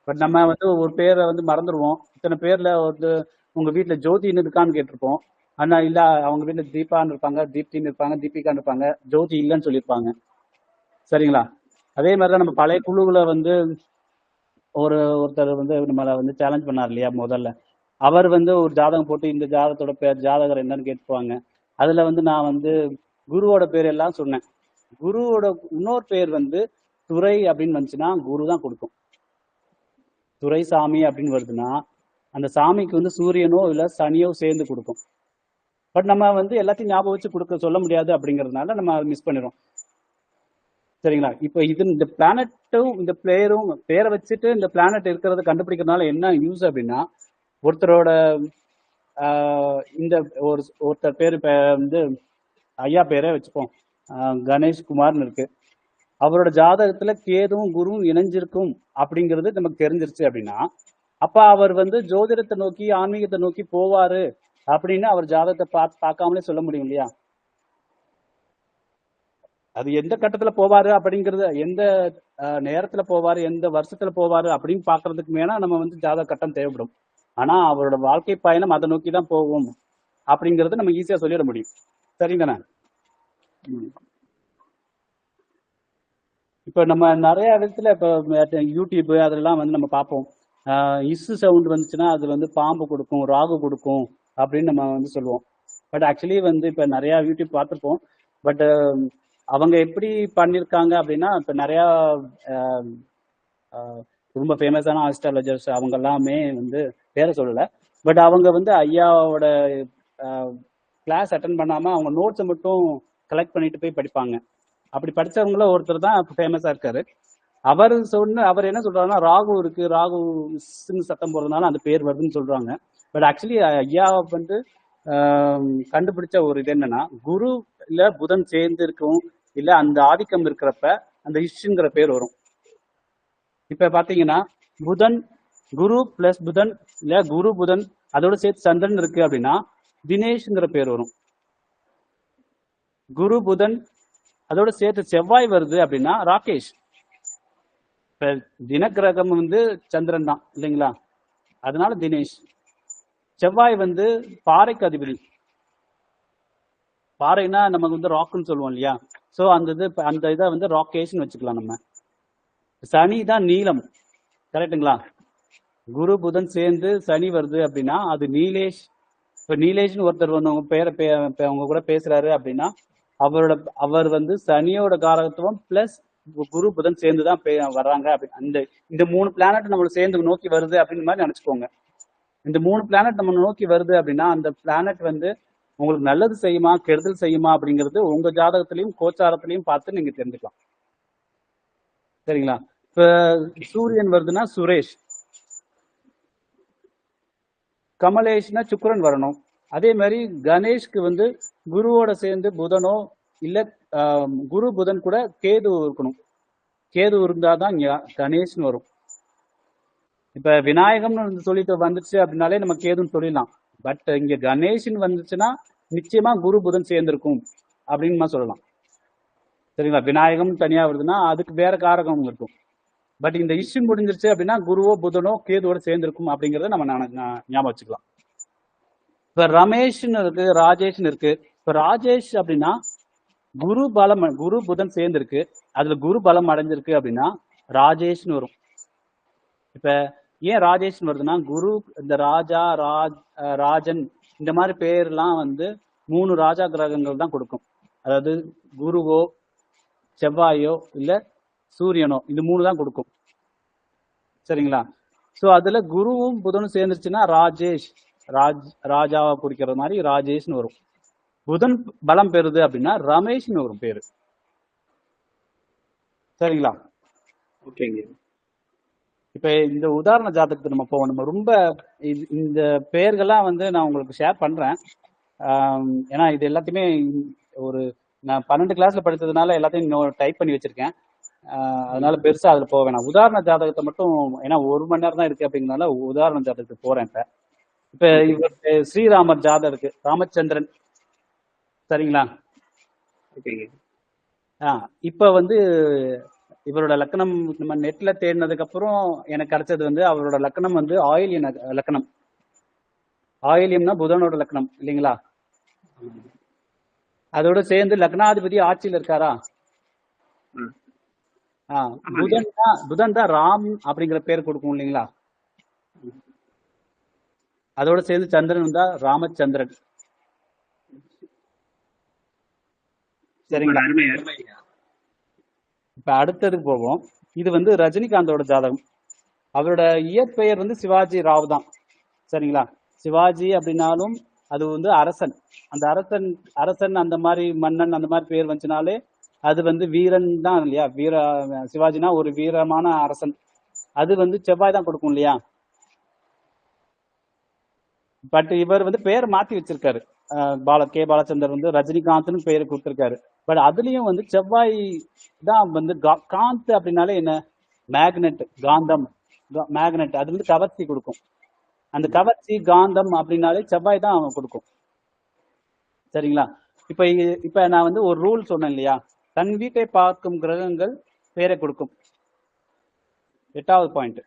பட் நம்ம வந்து ஒரு பேரை வந்து மறந்துடுவோம். இத்தனை பேர்ல வந்து உங்க வீட்டுல ஜோதின்னு இருக்கான்னு கேட்டிருப்போம். ஆனா இல்ல அவங்க வீட்டுல தீபான்னு இருப்பாங்க, தீப்தின்னு இருப்பாங்க, தீபிகான்னு இருப்பாங்க, ஜோதி இல்லைன்னு சொல்லியிருப்பாங்க. சரிங்களா? அதே மாதிரிதான் நம்ம பழைய குழுவுல வந்து ஒருத்தர் வந்து நம்மளை வந்து சேலஞ்ச் பண்ணார் இல்லையா முதல்ல, அவர் வந்து ஒரு ஜாதகம் போட்டு இந்த ஜாதகத்தோட பேர் ஜாதகர் என்னன்னு கேட்டுப்பாங்க. அதுல வந்து நான் வந்து குருவோட பேர் எல்லாம் சொன்னேன். குருவோட இன்னொரு பேர் வந்து துரை அப்படின்னு வந்துச்சுன்னா குரு தான் கொடுக்கும். துரை சாமி அப்படின்னு வருதுன்னா அந்த சாமிக்கு வந்து சூரியனோ இல்ல சனியோ சேர்ந்து கொடுக்கும். பட் நம்ம வந்து எல்லாத்தையும் ஞாபகம் வச்சு சொல்ல முடியாது அப்படிங்கிறதுனால நம்ம மிஸ் பண்ணிடுறோம். சரிங்களா? இப்ப இந்த பிளானட்டும் இந்த பிளேயரும் பேரை வச்சுட்டு இந்த பிளானட் இருக்கிறத கண்டுபிடிக்கிறதுனால என்ன யூஸ் அப்படின்னா, ஒருத்தரோட இந்த ஒருத்தர் பேரு வந்து ஐயா பேரே வச்சுப்போம், கணேஷ்குமார்னு இருக்கு. அவரோட ஜாதகத்துல கேதுவும் குருவும் இணைஞ்சிருக்கும் அப்படிங்கிறது நமக்கு தெரிஞ்சிருச்சு அப்படின்னா அப்ப அவர் வந்து ஜோதிடத்தை நோக்கி ஆன்மீகத்தை நோக்கி போவாரு அப்படின்னு அவர் ஜாதகத்தை பார்க்காமலே சொல்ல முடியும் இல்லையா? அது எந்த கட்டத்துல போவாரு அப்படிங்கறது, எந்த நேரத்துல போவாரு, எந்த வருஷத்துல போவாரு அப்படின்னு பாக்குறதுக்கு மேனா நம்ம வந்து ஜாதக கட்டம் தேவைப்படும். ஆனா அவரோட வாழ்க்கை பயணம் அதை நோக்கி தான் போகும் அப்படிங்கறத நம்ம ஈஸியா சொல்லிட முடியும். சரிங்கண்ணா? இப்ப நம்ம நிறைய விதத்துல இப்ப யூடியூப் அதெல்லாம் வந்து நம்ம பார்ப்போம். இசு சவுண்ட் வந்துச்சுன்னா அது வந்து பாம்பு கொடுக்கும், ராகு கொடுக்கும் அப்படின்னு நம்ம வந்து சொல்லுவோம். பட் ஆக்சுவலி வந்து இப்ப நிறைய யூடியூப் பார்த்துருப்போம். பட் அவங்க எப்படி பண்ணிருக்காங்க அப்படின்னா இப்ப நிறைய ரொம்ப ஃபேமஸான ஆஸ்ட்ராலஜர்ஸ் அவங்க எல்லாமே வந்து பேரை சொல்லல, பட் அவங்க வந்து ஐயாவோட கிளாஸ் அட்டன் பண்ணாம அவங்க நோட்ஸை மட்டும் கலெக்ட் பண்ணிட்டு போய் படிப்பாங்க. அப்படி படிச்சவங்கள ஒருத்தர் தான் ஃபேமஸா இருக்காரு. அவர் என்ன சொல்றாருன்னா, ராகு இருக்கு, ராகு சத்தம் போடுறதுனால அந்த பேர் வருதுன்னு சொல்றாங்க. பட் ஆக்சுவலி ஐயா வந்து கண்டுபிடிச்ச ஒரு இது என்னன்னா, குரு இல்ல புதன் சேர்ந்து இருக்கும், இல்ல அந்த ஆதிக்கம் இருக்கிறப்ப அந்த இஷ்ங்கிற பேர் வரும். இப்ப பாத்தீங்கன்னா புதன், குரு பிளஸ் புதன் இல்ல குரு புதன் அதோட சேர்த்து சந்திரன் இருக்கு அப்படின்னா தினேஷ்ங்கிற பேர் வரும். குரு புதன் அதோட சேர்த்து செவ்வாய் வருது அப்படின்னா ராகேஷ். இப்ப தினக்கிரகம் வந்து சந்திரன் தான் இல்லைங்களா, அதனால தினேஷ். செவ்வாய் வந்து பாறைக்கு அதிபதி. பாறைனா நமக்கு வந்து ராக்குன்னு சொல்லுவோம் இல்லையா, ஸோ அந்த இதை வந்து ராகேஷ்னு வச்சுக்கலாம் நம்ம. சனி தான் நீலம், கரெக்டுங்களா. குரு புதன் சேர்ந்து சனி வருது அப்படின்னா அது நீலேஷ். இப்போ நீலேஷ்னு ஒருத்தர் வந்து உங்க பேரை அவங்க கூட பேசுறாரு அப்படின்னா அவர் வந்து சனியோட காரகத்துவம் பிளஸ் குரு புதன் சேர்ந்து தான் வர்றாங்க. அப்படி இந்த 3 பிளானட் நம்மளை சேர்ந்து நோக்கி வருது அப்படின்னு மாதிரி நினைச்சுக்கோங்க. இந்த 3 பிளானட் நம்ம நோக்கி வருது அப்படின்னா அந்த பிளானட் வந்து உங்களுக்கு நல்லது செய்யுமா கெடுதல் செய்யுமா அப்படிங்கிறது உங்க ஜாதகத்திலையும் கோச்சாரத்திலையும் பார்த்து நீங்க தெரிஞ்சுக்கலாம். சரிங்களா. இப்ப சூரியன் வருதுன்னா சுரேஷ், கமலேஷ்னா சுக்கிரன் வரணும். அதே மாதிரி கணேஷ்க்கு வந்து குருவோட சேர்ந்து புதனோ இல்ல குரு புதன் கூட கேது இருக்கணும். கேது இருந்தாதான் கணேஷ்னு வரும். இப்ப விநாயகம்னு சொல்லிட்டு வந்துச்சு அப்படின்னாலே நம்ம கேதுன்னு சொல்லிடலாம். பட் இங்க கணேஷ்னு வந்துச்சுன்னா நிச்சயமா குரு புதன் சேர்ந்திருக்கும் அப்படின்னு சொல்லலாம். சரிங்களா. விநாயகம் தனியா வருதுன்னா அதுக்கு வேற காரகம் இருக்கும். பட் இந்த இஷ்யூ முடிஞ்சிருச்சு அப்படின்னா குருவோ புதனோ கேதுவோட சேர்ந்திருக்கும் அப்படிங்கிறத நம்ம ஞாபகம் வச்சுக்கலாம். இப்ப ரமேஷ்னு இருக்கு, ராஜேஷ்னு இருக்கு. இப்ப ராஜேஷ் அப்படின்னா குரு புதன் சேர்ந்திருக்கு, அதுல குரு பலம் அடைஞ்சிருக்கு அப்படின்னா ராஜேஷ்னு வரும். இப்ப ஏன் ராஜேஷ்னு வருதுன்னா குரு இந்த ராஜா ராஜன் இந்த மாதிரி பேர்லாம் வந்து 3 ராஜா கிரகங்கள் தான் கொடுக்கும். அதாவது குருவோ செவ்வாயோ இல்ல சூரியனோ இந்த 3 தான் கொடுக்கும். சரிங்களா. ஸோ அதுல குருவும் புதனும் சேர்ந்துருச்சுன்னா ராஜேஷ், ராஜாவை குறிக்கிற மாதிரி ராஜேஷ்னு வரும். புதன் பலம் பெறுது அப்படின்னா ரமேஷ்னு வரும் பேரு. சரிங்களா. ஓகேங்க. இப்ப இந்த உதாரண ஜாதகத்துக்கு நம்ம போவோம். நம்ம ரொம்ப இந்த பெயர்கள்லாம் வந்து நான் உங்களுக்கு ஷேர் பண்றேன். ஏன்னா இது எல்லாத்தையுமே நான் 12 கிளாஸ்ல படித்ததுனால எல்லாத்தையும் டைப் பண்ணி வச்சிருக்கேன். அதனால பெருசா அதுல போக வேணாம். உதாரண ஜாதகத்தை மட்டும், ஏன்னா 1 மணி நேரம் தான் இருக்கு அப்படிங்கிறதுனால உதாரண ஜாதகத்துக்கு போறேன். இப்ப இவருக்கு ஸ்ரீராமர் ஜாதகம் இருக்கு, ராமச்சந்திரன். சரிங்களா. இப்ப வந்து இவரோட லக்னம் நம்ம நெட்ல தேடினதுக்கு அப்புறம் எனக்கு கிடைச்சது வந்து அவரோட லக்னம் வந்து ஆயில்யம் லக்னம். ஆயில்யம்னா புதனோட லக்னம் இல்லைங்களா. அதோட சேர்ந்து லக்னாதிபதி ஆட்சியில் இருக்காரா. புதன் தான் ராம் அப்படிங்கிற பேர் கொடுக்கும் இல்லைங்களா. அதோட சேர்ந்து சந்திரன் தான் ராமச்சந்திரன். சரிங்களா. இப்ப அடுத்ததுக்கு போவோம். இது வந்து ரஜினிகாந்தோட ஜாதகம். அவரோட இயற்பெயர் வந்து சிவாஜி ராவ் தான். சரிங்களா. சிவாஜி அப்படின்னாலும் அது வந்து அரசன். அந்த அரசன் அந்த மாதிரி மன்னன் அந்த மாதிரி பேர் வந்துச்சுனாலே அது வந்து வீரன் தான் இல்லையா. சிவாஜினா ஒரு வீரமான அரசன். அது வந்து செவ்வாய் தான் கொடுக்கும் இல்லையா. பட் இவர் வந்து பேர் மாத்தி வச்சிருக்காரு. கே பாலச்சந்தர் வந்து ரஜினிகாந்த்னு பேரு கொடுத்திருக்காரு. பட் அதுலயும் வந்து செவ்வாய் தான் வந்து காந்த் அப்படின்னாலே என்ன, மேக்னெட், காந்தம், மேக்னெட். அது வந்து கவர்ச்சி கொடுக்கும். அந்த கவர்ச்சி காந்தம் அப்படின்னாலே செவ்வாய் தான் கொடுக்கும். சரிங்களா. இப்ப நான் வந்து ஒரு ரூல் சொன்னேன் இல்லையா, தன் வீட்டை பார்க்கும் கிரகங்கள் பேரை கொடுக்கும். 8வது பாயிண்ட்.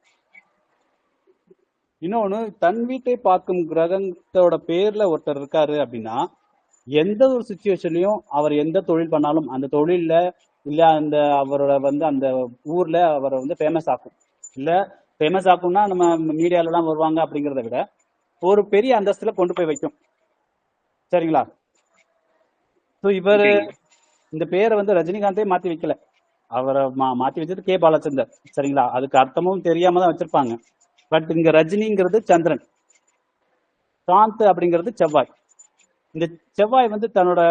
இன்னொன்னு, தன் வீட்டை பார்க்கும் கிரகத்தோட பேர்ல ஒருத்தர் இருக்காரு அப்படின்னா எந்த ஒரு சுச்சுவேஷன்லயும் அவர் எந்த தொழில் பண்ணாலும் அந்த தொழில்ல இல்ல அந்த அவரோட வந்து அந்த ஊர்ல அவரை வந்து ஃபேமஸ் ஆக்கும். இல்ல ஃபேமஸ் ஆக்கும்னா நம்ம மீடியால எல்லாம் வருவாங்க அப்படிங்கிறத விட ஒரு பெரிய அந்தஸ்துல கொண்டு போய் வைக்கும். சரிங்களா. ஸோ இவர் இந்த பேரை வந்து ரஜினிகாந்தே மாத்தி வைக்கல, அவரை மாத்தி வச்சது கே பாலச்சந்தர். சரிங்களா. அதுக்கு அர்த்தமும் தெரியாம தான் வச்சிருப்பாங்க. பட் இங்க ரஜினிங்கிறது சந்திரன். சாந்த் அப்படிங்கிறது செவ்வாய். இந்த செவ்வாய் வந்து தன்னோட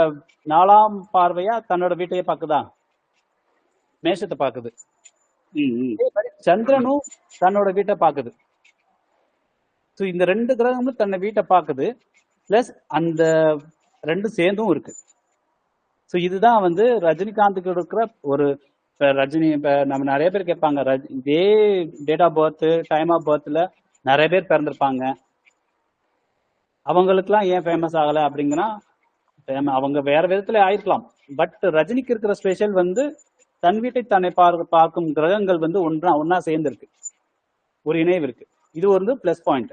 4ஆம் பார்வையா தன்னோட வீட்டையே பாக்குதா, மேஷத்தை பாக்குது. சந்திரனும் தன்னோட வீட்டை பாக்குது. ஸோ இந்த 2 கிரகமும் தன்னை வீட்டை பாக்குது, பிளஸ் அந்த 2 சேர்ந்தும் இருக்கு. ஸோ இதுதான் வந்து ரஜினிகாந்துக்கு இருக்கிற ஒரு ரஜினி. இப்ப நம்ம நிறைய பேர் கேட்பாங்க, இதே date of birth time of பர்த்ல நிறைய பேர் பிறந்திருப்பாங்க, அவங்களுக்குலாம் ஏன் ஃபேமஸ் ஆகலை அப்படிங்கன்னா, அவங்க வேற விதத்துல ஆயிருக்கலாம். பட் ரஜினிக்கு இருக்கிற ஸ்பெஷல் வந்து தன் வீட்டை தன்னை பார்க்கும் கிரகங்கள் வந்து ஒன்னா சேர்ந்து இருக்கு, ஒரு இணைவு இருக்கு. இது ஒரு பிளஸ் பாயிண்ட்.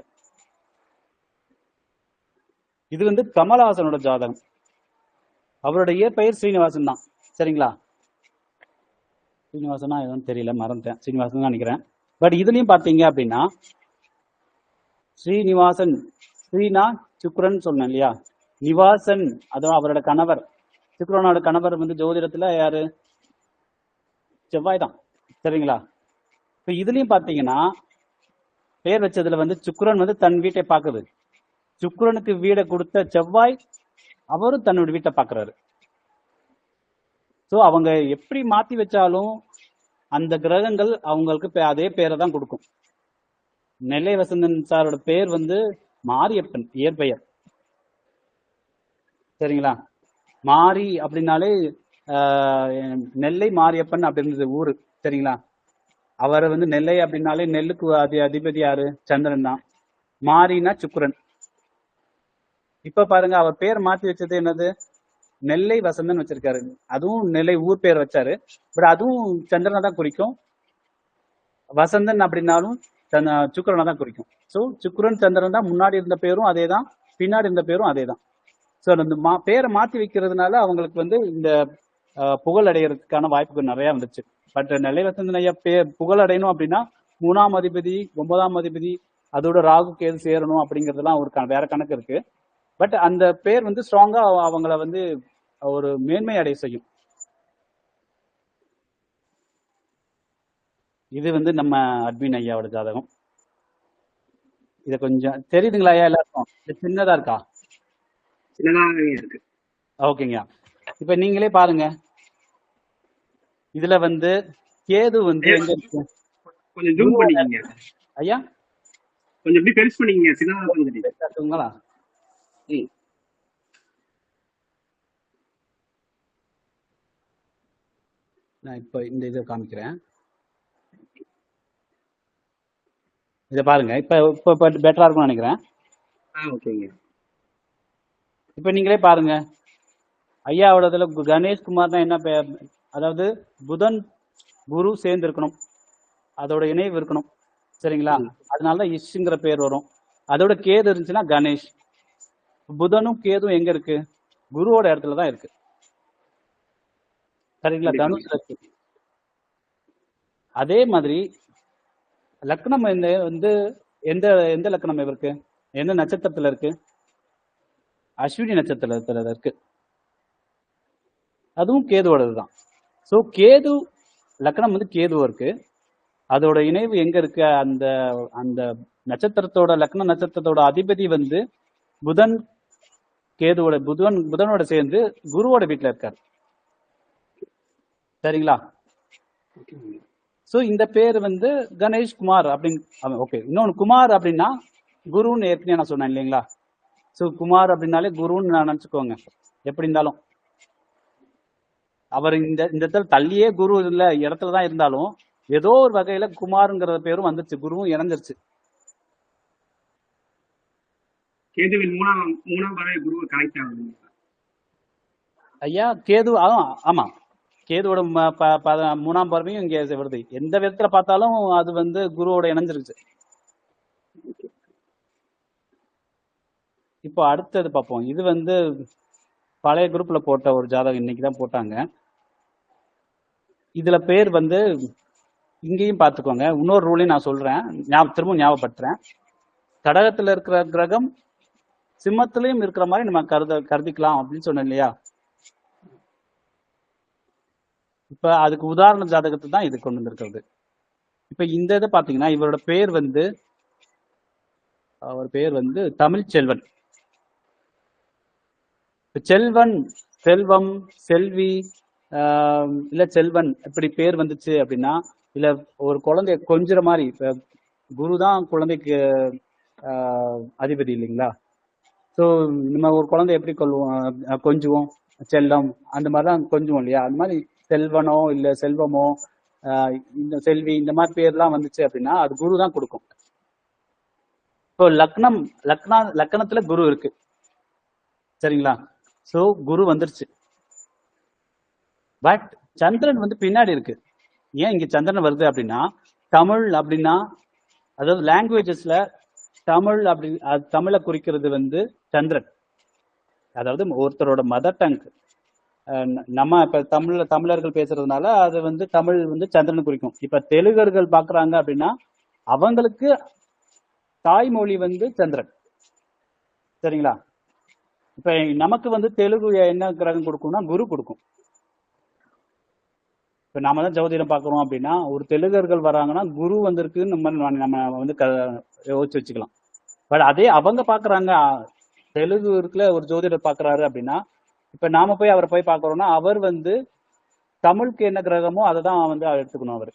இது வந்து கமலஹாசனோட ஜாதகம். அவரோட இயற்பெயர் ஸ்ரீனிவாசன் தான், சரிங்களா? ஸ்ரீனிவாசனா எதுவும் தெரியல, மறந்துட்டேன். ஸ்ரீனிவாசன் தான் நினைக்கிறேன். பட் இதுலயும் பாத்தீங்க அப்படின்னா ஸ்ரீனிவாசன், ஸ்ரீனா சுக்ரன் சொன்னேன் இல்லையா, நிவாசன் அதுவும் அவரோட கணவர். சுக்ரனோட கணவர் வந்து ஜோதிடத்துல யாரு? செவ்வாய் தான், சரிங்களா? இப்ப இதுலயும் பாத்தீங்கன்னா பேர் வச்சதுல வந்து சுக்ரன் வந்து தன் வீட்டை பாக்குது. சுக்ரனுக்கு வீடை கொடுத்த செவ்வாய் அவரும் தன்னோட வீட்டை பாக்குறாரு. ஸோ அவங்க எப்படி மாத்தி வச்சாலும் அந்த கிரகங்கள் அவங்களுக்கு அதே பேரை தான் கொடுக்கும். நெல்லை வசந்தன் சாரோட பேர் வந்து மாரியப்பன் இயற்பெயர், சரிங்களா? மாரி அப்படின்னாலே நெல்லை மாரியப்பன் அப்படின்றது ஊரு, சரிங்களா? அவரை வந்து நெல்லை அப்படின்னாலே நெல்லுக்கு அதிபதி யாரு? சந்திரன் தான். மாரினா சுக்ரன். இப்ப பாருங்க, அவர் பேர் மாத்தி வச்சது என்னது? நெல்லை வசந்தன் வச்சிருக்காரு. அதுவும் நெல்லை ஊர் பேர் வச்சாரு, பட் அதுவும் சந்திரனை தான் குறிக்கும். வசந்தன் அப்படின்னாலும் சுக்கிரனை தான் குறிக்கும். ஸோ சுக்கிரன் சந்திரன் தான். முன்னாடி இருந்த பேரும் அதே தான், பின்னாடி இருந்த பேரும் அதே தான். ஸோ அந்த பேரை மாத்தி வைக்கிறதுனால அவங்களுக்கு வந்து இந்த புகழ் அடைகிறதுக்கான வாய்ப்புகள் நிறைய வந்துச்சு. பட் நெல்லை வசந்தன் ஐயா புகழ் அடையணும் அப்படின்னா 3ஆம் அதிபதி 9ஆம் அதிபதி அதோட ராகு கேது சேரணும் அப்படிங்கிறதுலாம் ஒரு வேற கணக்கு இருக்கு. பட் அந்த பேர் வந்து ஸ்ட்ராங்கா அவங்கள வந்து ஒரு மேன்மை அடைய செய்யும். இது வந்து நம்ம அட்மின் ஐயாவோட ஜாதகம். இத கொஞ்சம் தெரியுதுங்களா ஐயா எல்லாருக்கும்? சின்னதா இருக்கா? சின்னதாக இருக்கு. ஓகேங்க. இப்ப நீங்களே பாருங்க, இதுல வந்து கேது வந்து எங்க இருக்கு? கொஞ்சம் ஜூம் பண்ணிக்கங்க ஐயா, கொஞ்சம் இப்படி பெருசு பண்ணிக்கங்க. சின்னதா இருக்குங்களா? நான் இப்ப இந்த இதை காமிக்கிறேன். இதை பாருங்க. இப்ப பெட்டரா இருக்கும்னு நினைக்கிறேன். ஓகேங்க. இப்ப நீங்களே பாருங்க, ஐயாவோடதுல கணேஷ்குமார்னா என்ன பேர்? அதாவது புதன் குரு சேர்ந்து இருக்கணும், அதோட இணைவு இருக்கணும், சரிங்களா? அதனாலதான் இஷ்ங்கிற பேர் வரும். அதோட கேது இருந்துச்சுன்னா கணேஷ். புதனும் கேதும் எங்க இருக்கு? குருவோட இடத்துலதான் இருக்கு, சரிங்களா? தனுஷ்ல இருக்கு. அதே மாதிரி லக்னம் வந்து எந்த எந்த லக்னம் இருக்கு? எந்த நட்சத்திரத்துல இருக்கு? அஸ்வினி நட்சத்திரத்துல இருக்கு. அதுவும் கேதுவோடதுதான். ஸோ கேது லக்னம் வந்து கேதுவா இருக்கு. அதோட இணைவு எங்க இருக்கு? அந்த அந்த நட்சத்திரத்தோட லக்ன நட்சத்திரத்தோட அதிபதி வந்து புதன் கேதுவோட புதனோட சேர்ந்து குருவோட வீட்டுல இருக்காரு, சரிங்களா? ஸோ இந்த பேர் வந்து கணேஷ் குமார் அப்படின்னு. ஓகே, இன்னொன்று குமார் அப்படின்னா குருன்னு ஏற்கனவே நான் சொன்னேன் இல்லைங்களா? ஸோ குமார் அப்படின்னாலே குருன்னு நான் நினச்சிக்கோங்க. எப்படி இருந்தாலும் அவர் இந்த இடத்துல தள்ளியே குரு இல்ல இடத்துல தான் இருந்தாலும் ஏதோ ஒரு வகையில குமாருங்கிற பேரும் வந்துருச்சு, குருவும் இறந்துருச்சு. கேதுவின் மூணாம் பறவை குருவை கனெக்ட் ஆகுது ஐயா. கேது ஆமா, கேதுவோட 3ஆம் பார்வையும் இங்க வருது. எந்த விதத்துல பார்த்தாலும் அது வந்து குருவோட இணைஞ்சிருச்சு. இப்போ அடுத்தது பார்ப்போம். இது வந்து பழைய குரூப்ல போட்ட ஒரு ஜாதகம், இன்னைக்குதான் போட்டாங்க. இதுல பேர் வந்து இங்கேயும் பார்த்துக்கோங்க. இன்னொரு ரூலையும் நான் சொல்றேன், திரும்ப ஞாபகப்படுத்துறேன். கடகத்துல இருக்கிற கிரகம் சிம்மத்திலையும் இருக்கிற மாதிரி நம்ம கருதிக்கலாம் அப்படின்னு சொன்னேன் இல்லையா? இப்ப அதுக்கு உதாரண ஜாதகத்தை தான் இது கொண்டு வந்திருக்கிறது. இப்ப இந்த இதை பாத்தீங்கன்னா இவரோட பேர் வந்து அவர் பேர் வந்து தமிழ்ச்செல்வன். செல்வன், செல்வம், செல்வி, இல்ல செல்வன் இப்படி பேர் வந்துச்சு அப்படின்னா, இல்ல ஒரு குழந்தைய கொஞ்சுற மாதிரி, இப்ப குரு தான் குழந்தைக்கு அதிபதி இல்லைங்களா? ஸோ நம்ம ஒரு குழந்தை எப்படி கொஞ்சுவோம், செல்லம் அந்த மாதிரிலாம் கொஞ்சுவோம் இல்லையா? அந்த மாதிரி செல்வனோ இல்ல செல்வமோ இந்த செல்வி இந்த மாதிரி பேர்லாம் வந்துச்சு அப்படின்னா அது குரு தான் கொடுக்கும். இப்போ லக்னத்துல குரு இருக்கு, சரிங்களா? ஸோ குரு வந்துருச்சு. பட் சந்திரன் வந்து பின்னாடி இருக்கு. ஏன் இங்க சந்திரன் வருது அப்படின்னா, தமிழ் அப்படின்னா, அதாவது லாங்குவேஜஸ்ல தமிழ் அப்படி தமிழை குறிக்கிறது வந்து சந்திரன். அதாவது ஒருத்தரோட மதர் டங். நம்ம இப்ப தமிழர்கள் பேசுறதுனால அது வந்து தமிழ் வந்து சந்திரன் குறிக்கும். இப்ப தெலுங்கர்கள் பாக்குறாங்க அப்படின்னா அவங்களுக்கு தாய்மொழி வந்து சந்திரன், சரிங்களா? இப்ப நமக்கு வந்து தெலுங்கு என்ன கிரகம் கொடுக்கும்னா குரு கொடுக்கும். இப்ப நாம தான் ஜோதிடம் பாக்குறோம் அப்படின்னா ஒரு தெலுங்கர்கள் வராங்கன்னா குரு வந்திருக்குன்னு நம்ம வந்து யோசிச்சு வச்சுக்கலாம். பட் அதே அவங்க பாக்குறாங்க, தெலுங்கு இருக்குல்ல ஒரு ஜோதிடர் பாக்குறாரு அப்படின்னா, இப்ப நாம போய் அவரை போய் பாக்குறோம்னா அவர் வந்து தமிழுக்கு என்ன கிரகமோ அதை தான் வந்து எடுத்துக்கணும் அவர்,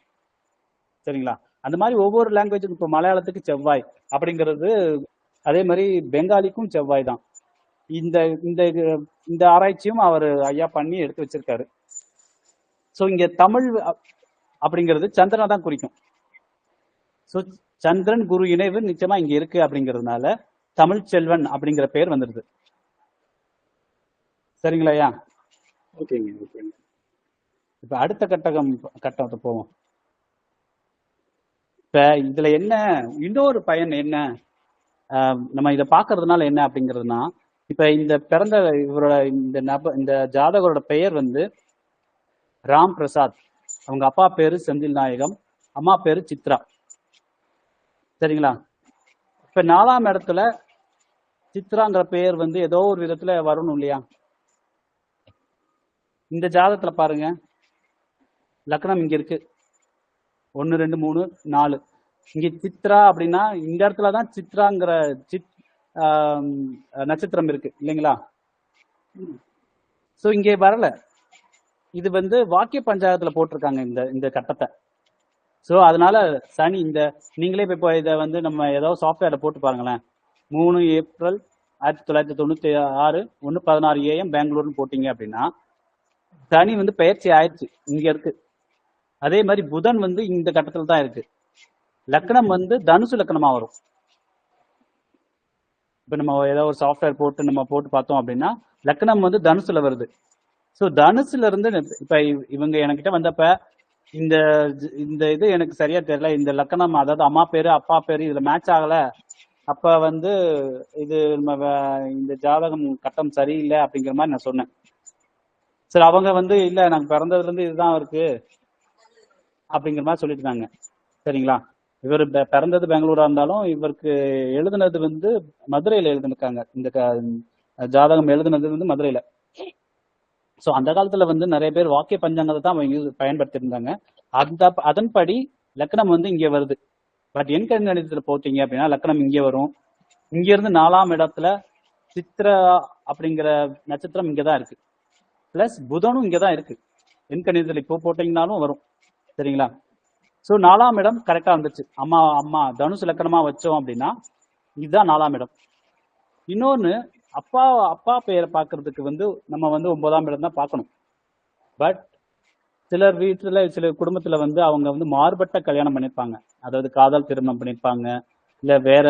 சரிங்களா? அந்த மாதிரி ஒவ்வொரு லாங்குவேஜுக்கும், இப்போ மலையாளத்துக்கு செவ்வாய் அப்படிங்கிறது, அதே மாதிரி பெங்காலிக்கும் செவ்வாய் தான். இந்த இந்த இந்த ஆராய்ச்சியும் அவர் ஐயா பண்ணி எடுத்து வச்சிருக்காரு. ஸோ இங்க தமிழ் அப்படிங்கிறது சந்திரனை தான் குறிக்கும். ஸோ சந்திரன் குரு இணைவு நிச்சயமா இங்க இருக்கு அப்படிங்கிறதுனால தமிழ்ச்செல்வன் அப்படிங்கிற பேர் வந்துடுது. சரிங்களா ஐயா? ஓகேங்க, ஓகேங்க. இப்ப அடுத்த கட்டத்தை போவோம். இப்ப இதுல என்ன இன்னொரு பயன் என்ன, நம்ம இதை பாக்குறதுனால என்ன அப்படிங்கிறதுனா, இப்ப இந்த பிறந்த இவரோட இந்த ஜாதகரோட பெயர் வந்து ராம் பிரசாத். அவங்க அப்பா பேரு செந்தில் நாயகம், அம்மா பேரு சித்ரா, சரிங்களா? இப்ப 4ஆம் இடத்துல சித்ராங்கிற பெயர் வந்து ஏதோ ஒரு விதத்துல வரணும் இல்லையா? இந்த ஜாதகத்துல பாருங்க, லக்னம் இங்க இருக்கு 1 2 3 4. இங்க சித்ரா அப்படின்னா இந்த இடத்துலதான் சித்ராங்கிற நட்சத்திரம் இருக்கு இல்லைங்களா? சோ இங்கே வரல. இது வந்து வாக்கிய பஞ்சாங்கத்துல போட்டிருக்காங்க இந்த கட்டத்தை. ஸோ அதனால சனி நீங்களே இப்போ இதை வந்து நம்ம ஏதாவது சாஃப்ட்வேர்ல போட்டு பாருங்களேன். 3 ஏப்ரல் 1996 1:16 AM பெங்களூர்னு போட்டீங்க அப்படின்னா சனி வந்து பயிற்சி ஆயிடுச்சு, இங்க இருக்கு. அதே மாதிரி புதன் வந்து இந்த கட்டத்துல தான் இருக்கு. லக்னம் வந்து தனுசு லக்னமா வரும். இப்ப நம்ம ஏதாவது ஒரு சாஃப்ட்வேர் போட்டு நம்ம போட்டு பார்த்தோம் அப்படின்னா லக்னம் வந்து தனுசுல வருது. ஸோ தனுசுல இருந்து இப்ப இவங்க என்கிட்ட வந்தப்ப இந்த இது எனக்கு சரியா தெரியல, இந்த லக்னம் அதாவது அம்மா பேரு அப்பா பேரு இதுல மேட்ச் ஆகல, அப்ப வந்து இது இந்த ஜாதகம் கட்டம் சரியில்லை அப்படிங்கிற மாதிரி நான் சொன்னேன். சரி, அவங்க வந்து இல்ல நாங்க பிறந்ததுல இருந்து இதுதான் இருக்கு அப்படிங்கிற மாதிரி சொல்லிட்டு இருந்தாங்க, சரிங்களா? இவர் பிறந்தது பெங்களூரா இருந்தாலும் இவருக்கு எழுதுனது வந்து மதுரையில எழுதிருக்காங்க. இந்த ஜாதகம் எழுதுனது வந்து மதுரையில. ஸோ அந்த காலத்துல வந்து நிறைய பேர் வாக்கிய பஞ்சாங்கத்தை தான் அவங்க பயன்படுத்தி இருந்தாங்க. அதன்படி லக்னம் வந்து இங்க வருது. பட் என் கணிதத்துல போட்டீங்க அப்படின்னா லக்னம் இங்க வரும். இங்க இருந்து 4ஆம் இடத்துல சித்ரா அப்படிங்கிற நட்சத்திரம் இங்கதான் இருக்கு. பிளஸ் புதனும் இங்கதான் இருக்கு. என் கணிதத்துல இப்போ போட்டீங்கன்னாலும் வரும், சரிங்களா? ஸோ 4ஆம் இடம் கரெக்டா வந்துச்சு. அம்மா தனுசு லக்கணமா வச்சோம் அப்படின்னா இதுதான் 4ஆம் இடம். இன்னொன்னு, அப்பா பெயரை பார்க்கறதுக்கு வந்து நம்ம வந்து 9ஆம் இடம் தான் பார்க்கணும். பட் சிலர் வீட்டுல சில குடும்பத்துல வந்து அவங்க வந்து மாறுபட்ட கல்யாணம் பண்ணிருப்பாங்க. அதாவது காதல் திருமணம் பண்ணிருப்பாங்க, இல்ல வேற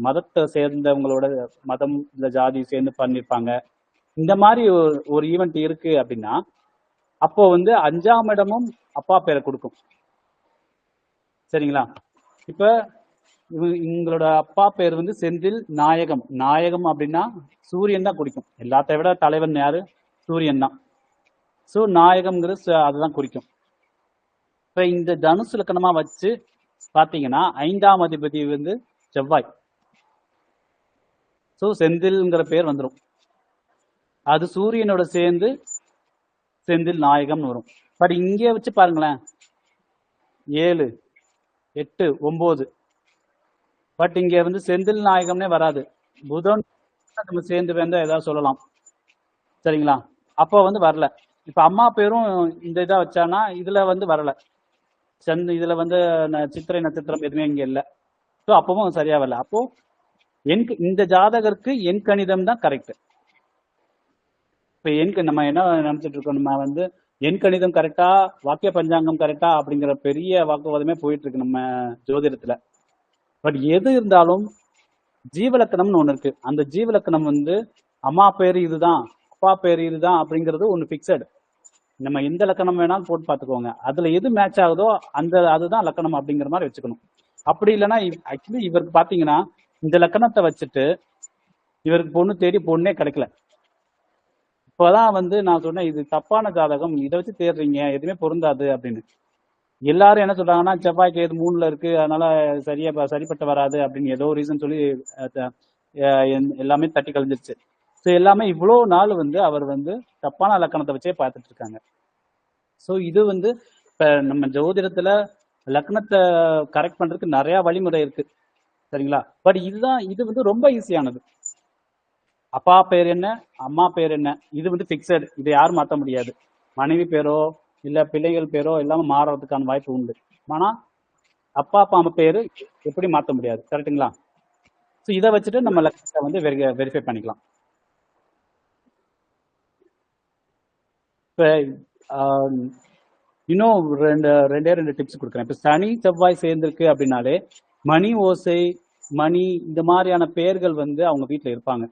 மதத்தை சேர்ந்தவங்களோட மதம் இல்ல ஜாதி சேர்ந்து பண்ணிருப்பாங்க. இந்த மாதிரி ஒரு ஈவெண்ட் இருக்கு அப்படின்னா அப்போ வந்து 5ஆம் இடமும் அப்பா பேரை கொடுக்கும், சரிங்களா? இப்ப இவங்களோட அப்பா பேர் வந்து செந்தில் நாயகம். நாயகம் அப்படின்னா சூரியன் தான் குறிக்கும். எல்லாத்த விட தலைவன் யாரு? சூரியன் தான். ஸோ நாயகம்ங்கிறது அதுதான் குறிக்கும். இப்ப இந்த தனுசு லக்கணமா வச்சு பாத்தீங்கன்னா 5ஆம் அதிபதி வந்து செவ்வாய். ஸோ செந்தில்ங்கிற பேர் வந்துடும். அது சூரியனோட சேர்ந்து செந்தில் நாயகம் வரும். பட் இங்கே வச்சு பாருங்களேன், 7 8 9 பட் இங்க வந்து செந்தில் நாயகம்னே வராது. புதன் நம்ம சேர்ந்து வந்தா ஏதாவது சொல்லலாம். சரிங்களா? அப்போ வந்து வரல. இப்ப அம்மா பேரும் இந்த இதா வச்சானா இதுல வந்து வரல. இதுல வந்து சித்திரை நட்சத்திரம் எதுவுமே இங்க இல்லை. ஸோ அப்பவும் சரியா வரல. அப்போ இந்த ஜாதகருக்கு எண் கணிதம் தான் கரெக்ட். இப்ப நம்ம என்ன நினைச்சிட்டு இருக்கோம், நம்ம வந்து எண் கணிதம் கரெக்டா, வாக்கிய பஞ்சாங்கம் கரெக்டா அப்படிங்கிற பெரிய வாக்குவாதமே போயிட்டு இருக்கு நம்ம ஜோதிடத்துல. பட் எது இருந்தாலும் ஜீவலக்கணம்னு ஒண்ணு இருக்கு. அந்த ஜீவலக்கணம் வந்து அம்மா பேரு இதுதான், அப்பா பேரு இதுதான் அப்படிங்கிறது ஒண்ணு பிக்சடு. நம்ம எந்த லக்கணம் வேணாலும் போட்டு பார்த்துக்கோங்க, அதுல எது மேட்ச் ஆகுதோ அதுதான் லக்கணம் அப்படிங்கிற மாதிரி வச்சுக்கணும். அப்படி இல்லைன்னா ஆக்சுவலி இவருக்கு பாத்தீங்கன்னா இந்த லக்கணத்தை வச்சுட்டு இவருக்கு பொண்ணு தேடி பொண்ணே கிடைக்கல. இப்போதான் வந்து நான் சொன்னேன் இது தப்பான ஜாதகம், இதை வச்சு தேடுறீங்க, எதுவுமே பொருந்தாது அப்படின்னு. எல்லாரும் என்ன சொல்றாங்கன்னா செவ்வாய் கேது 3ல இருக்கு, அதனால சரிப்பட்டு வராது அப்படின்னு ஏதோ ரீசன் சொல்லி எல்லாமே தட்டி கழிஞ்சிருச்சு. ஸோ எல்லாமே இவ்வளோ நாள் வந்து அவர் வந்து தப்பான லக்கணத்தை வச்சே பார்த்துட்டு இருக்காங்க. ஸோ இது வந்து இப்போ நம்ம ஜோதிடத்துல லக்னத்தை கரெக்ட் பண்றதுக்கு நிறைய வழிமுறை இருக்கு, சரிங்களா? பட் இது வந்து ரொம்ப ஈஸியானது. அப்பா பேர் என்ன, அம்மா பேர் என்ன, இது வந்து பிக்சடு, இதை யாரும் மாற்ற முடியாது. மனைவி பேரோ இல்ல பிள்ளைகள் பேரோ எல்லாமே மாறுறதுக்கான வாய்ப்பு உண்டு. ஆனா அப்பா அம்மா பேரு எப்படி மாற்ற முடியாது, கரெக்டுங்களா? ஸோ இதை வச்சுட்டு நம்ம லக்னத்தை வந்து வெரிஃபை பண்ணிக்கலாம். இப்போ இன்னும் ரெண்டு டிப்ஸ் கொடுக்குறேன். இப்போ சனி செவ்வாய் சேர்ந்திருக்கு அப்படின்னாலே மணி ஓசை, மணி, இந்த மாதிரியான பெயர்கள் வந்து அவங்க வீட்டில் இருப்பாங்க,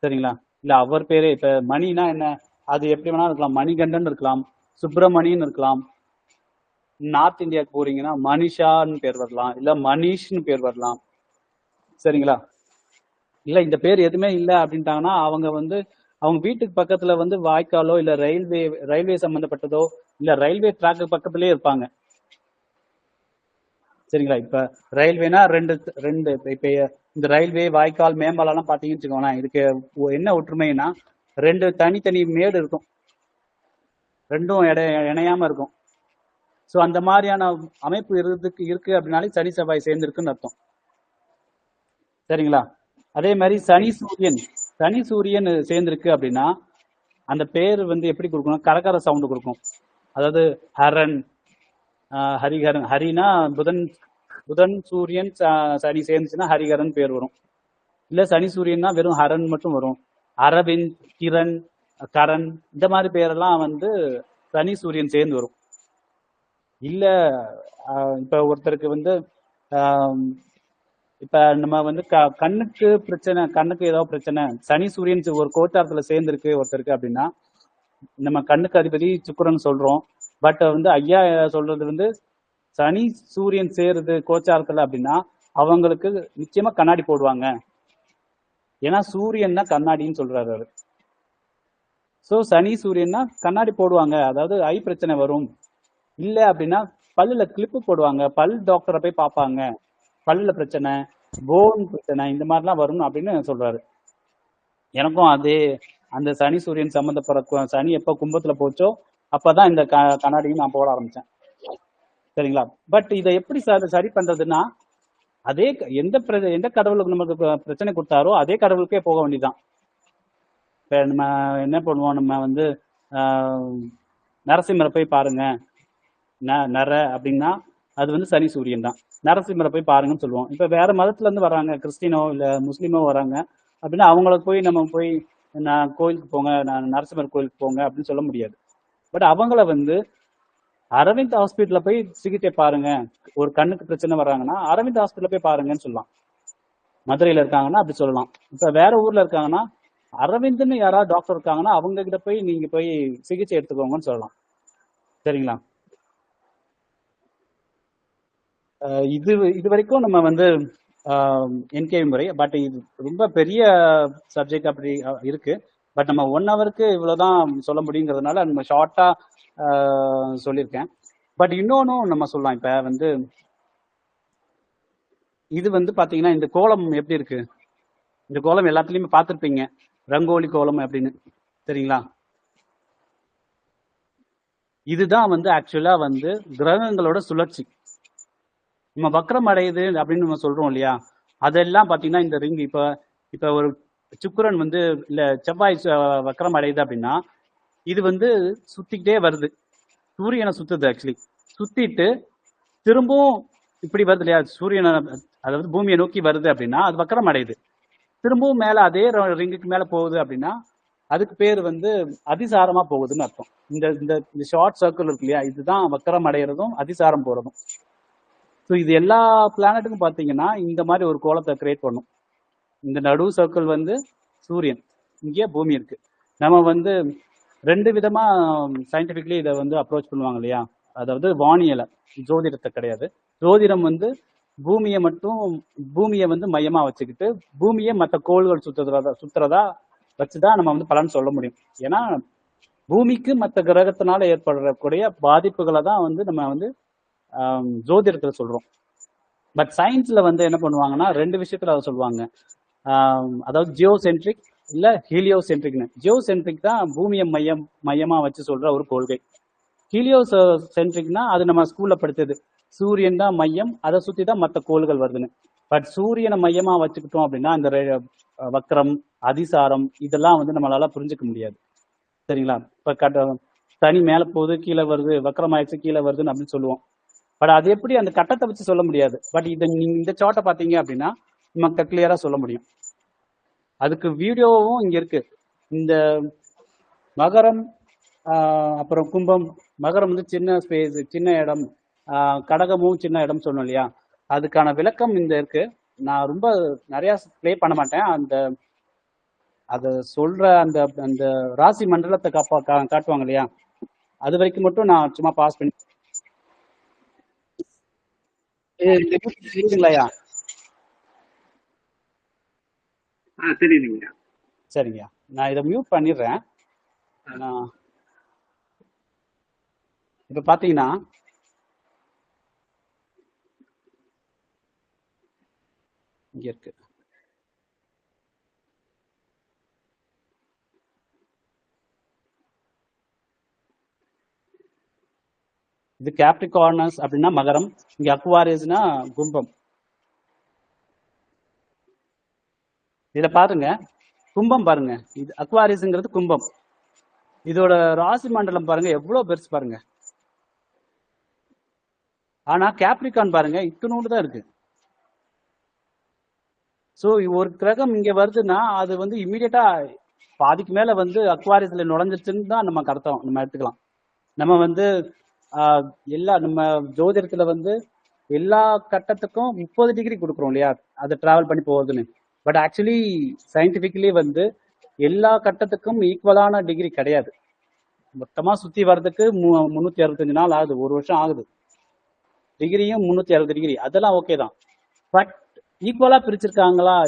சரிங்களா? இல்லை அவர் பேரே இப்போ மணினா என்ன, அது எப்படி வேணாலும் இருக்கலாம். மணிகண்டன் இருக்கலாம், சுப்பிரமணியன் இருக்கலாம். நார்த் இந்தியாவுக்கு போறீங்கன்னா மனிஷான்னு பேர் வரலாம், இல்லை மனிஷ்னு பேர் வரலாம், சரிங்களா? இல்லை இந்த பேர் எதுவுமே இல்லை அப்படின்ட்டாங்கன்னா அவங்க வந்து அவங்க வீட்டுக்கு பக்கத்துல வந்து வாய்க்காலோ இல்ல ரயில்வே சம்பந்தப்பட்டதோ இல்ல ரயில்வே ட்ராக்கு பக்கத்துலயே இருப்பாங்க, சரிங்களா? இப்ப ரயில்வேனா ரெண்டு இப்ப இந்த ரயில்வே வாய்க்கால் மேம்பாலம் பாத்தீங்கன்னு வச்சுக்கோங்களேன், இதுக்கு என்ன ஒற்றுமைன்னா ரெண்டு தனித்தனி மேடு இருக்கும், ரெண்டும் இணையாம இருக்கும். ஸோ அந்த மாதிரியான அமைப்பு இருக்கு அப்படின்னாலே சனி செவ்வாய் சேர்ந்துருக்குன்னு அர்த்தம், சரிங்களா? அதே மாதிரி சனி சூரியன் சேர்ந்திருக்கு அப்படின்னா அந்த பேர் வந்து எப்படி கொடுக்கணும், கரகர சவுண்டு கொடுக்கும். அதாவது ஹரன், ஹரிஹரன். ஹரினா புதன் சூரியன் சனி சேர்ந்துச்சுன்னா ஹரிஹரன் பேர் வரும். இல்ல சனி சூரியன்னா வெறும் ஹரன் மட்டும் வரும். அரவிந்த், கிரண், கரண், இந்த மாதிரி பேரெல்லாம் வந்து சனி சூரியன் சேர்ந்து வரும். இல்ல இப்ப ஒருத்தருக்கு வந்து இப்ப நம்ம வந்து கண்ணுக்கு பிரச்சனை, கண்ணுக்கு ஏதாவது பிரச்சனை, சனி சூரியன் ஒரு கோச்சாரத்துல சேர்ந்திருக்கு ஒருத்தருக்கு அப்படின்னா நம்ம கண்ணுக்கு அதிபதி சுக்கிரன் சொல்றோம். பட் வந்து ஐயா சொல்றது வந்து சனி சூரியன் சேருது கோச்சாரத்துல அப்படின்னா அவங்களுக்கு நிச்சயமா கண்ணாடி போடுவாங்க, ஏன்னா சூரியன் தான் கண்ணாடின்னு சொல்றாரு அவரு. ஸோ சனி சூரியன்னா கண்ணாடி போடுவாங்க, அதாவது ஐ பிரச்சனை வரும். இல்ல அப்படின்னா பல்லுல கிளிப்பு போடுவாங்க, பல் டாக்டரை போய் பார்ப்பாங்க, பல்லுல பிரச்சனை, போன் பிரச்சனை, இந்த மாதிரிலாம் வரும் அப்படின்னு சொல்றாரு. எனக்கும் அதே அந்த சனி சூரியன் சம்மந்தப்படுற சனி எப்போ கும்பத்துல போச்சோ அப்பதான் இந்த கண்ணாடியும் நான் போட ஆரம்பிச்சேன், சரிங்களா? பட் இதை எப்படி சரி பண்றதுன்னா அதே எந்த கடவுளுக்கு நமக்கு பிரச்சனை கொடுத்தாரோ அதே கடவுளுக்கே போக வேண்டியதுதான். இப்ப நம்ம என்ன பண்ணுவோம், நம்ம வந்து நரசிம்மரை போய் பாருங்க, நர அப்படின்னா அது வந்து சனி சூரியன் தான், நரசிம்மரை போய் பாருங்கன்னு சொல்லுவோம். இப்ப வேற மதத்துல இருந்து வராங்க, கிறிஸ்டினோ இல்ல முஸ்லீமோ வராங்க அப்படின்னா அவங்களுக்கு போய் நம்ம போய் நான் கோயிலுக்கு போங்க, நான் நரசிம்மர் கோயிலுக்கு போங்க அப்படின்னு சொல்ல முடியாது. பட் அவங்கள வந்து அரவிந்த் ஹாஸ்பிட்டல்ல போய் சிகிச்சை பாருங்க, ஒரு கண்ணுக்கு பிரச்சனை வர்றாங்கன்னா அரவிந்த் ஹாஸ்பிட்டல்ல போய் பாருங்கன்னு சொல்லலாம். மதுரையில இருக்காங்கன்னா அப்படி சொல்லலாம். இப்ப வேற ஊர்ல இருக்காங்கன்னா அரவிந்த்னு யாராவது டாக்டர் இருக்காங்கன்னா அவங்க கிட்ட போய் நீங்க போய் சிகிச்சை எடுத்துக்கோங்கன்னு சொல்லலாம், சரிங்களா? இது வரைக்கும் நம்ம வந்து என்கேவி முறை. பட் இது ரொம்ப பெரிய சப்ஜெக்ட் அப்படி இருக்கு. பட் நம்ம 1 ஹவருக்கு இவ்வளவுதான் சொல்ல முடியுங்கிறதுனால நம்ம ஷார்ட்டா சொல்லியிருக்கேன். பட் இன்னொன்னும் நம்ம சொல்லலாம். இப்ப வந்து இது வந்து பாத்தீங்கன்னா இந்த கோலம் எப்படி இருக்கு, இந்த கோலம் எல்லாத்துலயுமே பார்த்துருப்பீங்க, ரங்கோலி கோலம் அப்படின்னு, சரிங்களா? இதுதான் வந்து ஆக்சுவலா வந்து கிரகங்களோட சுழற்சி. நம்ம வக்ரம் அடையுது அப்படின்னு நம்ம சொல்றோம் இல்லையா, அதெல்லாம் பார்த்தீங்கன்னா இந்த ரிங் இப்போ இப்போ ஒரு சுக்கிரன் வந்து இல்லை செவ்வாய் வக்கரம் அடையுது அப்படின்னா இது வந்து சுத்திக்கிட்டே வருது, சூரியனை சுத்துது ஆக்சுவலி, சுத்திட்டு திரும்பவும் இப்படி வருது இல்லையா சூரியனை, அதாவது பூமியை நோக்கி வருது அப்படின்னா அது வக்கரம் அடையுது, திரும்பவும் மேல அதே ரிங்குக்கு மேல போகுது அப்படின்னா அதுக்கு பேர் வந்து அதிசாரமா போகுதுன்னு அர்த்தம். இந்த இந்த ஷார்ட் சர்க்கிள் இருக்கு இல்லையா, இதுதான் வக்கரம் அடைகிறதும் அதிசாரம் போறதும். ஸோ இது எல்லா பிளானட்டுக்கும் பார்த்தீங்கன்னா இந்த மாதிரி ஒரு கோலத்தை கிரியேட் பண்ணும். இந்த நடு சர்க்கிள் வந்து சூரியன், இங்கே பூமி இருக்கு. நம்ம வந்து 2 விதமா சயின்டிஃபிக்லி இதை வந்து அப்ரோச் பண்ணுவாங்க இல்லையா, அதாவது வானியலை, ஜோதிடத்தை கிடையாது. ஜோதிடம் வந்து பூமியை வந்து மையமா வச்சுக்கிட்டு பூமியை மற்ற கோள்கள் சுத்துறதா வச்சுதான் நம்ம வந்து பலன் சொல்ல முடியும். ஏன்னா பூமிக்கு மற்ற கிரகத்தினால ஏற்படக்கூடிய பாதிப்புகளை தான் வந்து நம்ம வந்து ஜோதிடத்துல சொல்றோம். பட் சயின்ஸ்ல வந்து என்ன பண்ணுவாங்கன்னா 2 விஷயத்துல அதை சொல்லுவாங்க. அதாவது ஜியோசென்ட்ரிக் இல்ல ஹீலியோசென்ட்ரிக்னு. ஜியோசென்ட்ரிக் தான் பூமியை மையமா வச்சு சொல்ற ஒரு கொள்கை. ஹீலியோசென்ட்ரிக்னா அது நம்ம ஸ்கூல்ல படித்தது, சூரியன் தான் மையம், அதை சுத்தி தான் மற்ற கோள்கள் வருதுன்னு. பட் சூரியனை மையமா வச்சுக்கிட்டோம் அப்படின்னா இந்த வக்ரம் அதிசாரம் இதெல்லாம் வந்து நம்மளால புரிஞ்சுக்க முடியாது. சரிங்களா? இப்ப தனி மேல போகுது கீழே வருது, வக்ரம் ஆயிடுச்சு கீழே வருதுன்னு அப்படின்னு சொல்லுவோம். பட் அது எப்படி அந்த கட்டத்தை வச்சு சொல்ல முடியாது. பட் நீங்க இந்த சார்ட்டை பார்த்தீங்க அப்படின்னா நமக்கு கிளியரா சொல்ல முடியும். அதுக்கு வீடியோவும் இங்க இருக்கு. இந்த மகரம் அப்புறம் கும்பம், மகரம் வந்து சின்ன ஸ்பேஸ், சின்ன இடம், கடகமும் சின்ன இடம் சொன்னோம் இல்லையா, அதுக்கான விளக்கம் இந்த இருக்கு. நான் ரொம்ப நிறைய ப்ளே பண்ண மாட்டேன். அதை சொல்ற அந்த அந்த ராசி மண்டலத்தை காட்டுவாங்க இல்லையா, அது வரைக்கும் மட்டும் நான் சும்மா பாஸ் பண்ணி சரிங்களா? சரிங்க, நான் இதை மியூட் பண்ணிடுறேன். இப்ப பாத்தீங்கன்னா இங்க இருக்கு. இது கேப்ரிகார்னஸ் அப்படின்னா மகரம், இங்க அக்வாரியஸ்னா கும்பம். இத பாருங்க, கும்பம் பாருங்க, இது அக்வாரியஸ்ங்கிறது கும்பம். இதோட ராசி மண்டலம் பாருங்க எவ்வளவு பெருசு பாருங்க. ஆனா கேப்ரிகான் பாருங்க இத்தனோடு தான் இருக்கு. ஸோ ஒரு கிரகம் இங்க வருதுன்னா அது வந்து இமீடியட்டா பாதிக்கு மேல வந்து அக்வாரியஸ்ல நுழைஞ்சிருச்சுன்னு தான் நமக்கு அர்த்தம். நம்ம எடுத்துக்கலாம். நம்ம வந்து நம்ம ஜோதிடத்துல வந்து எல்லா கட்டத்துக்கும் 30 டிகிரி கொடுக்குறோம் இல்லையா, அதை டிராவல் பண்ணி போகுதுன்னு. பட் ஆக்சுவலி சயின்டிபிக்கலி வந்து எல்லா கட்டத்துக்கும் ஈக்குவலான டிகிரி கிடையாது. மொத்தமா சுத்தி வர்றதுக்கு 365 நாள் ஆகுது, 1 வருஷம் ஆகுது. டிகிரியும் 360 டிகிரி, அதெல்லாம் ஓகே தான். பட் ஈக்குவலா பிரிச்சிருக்காங்களா,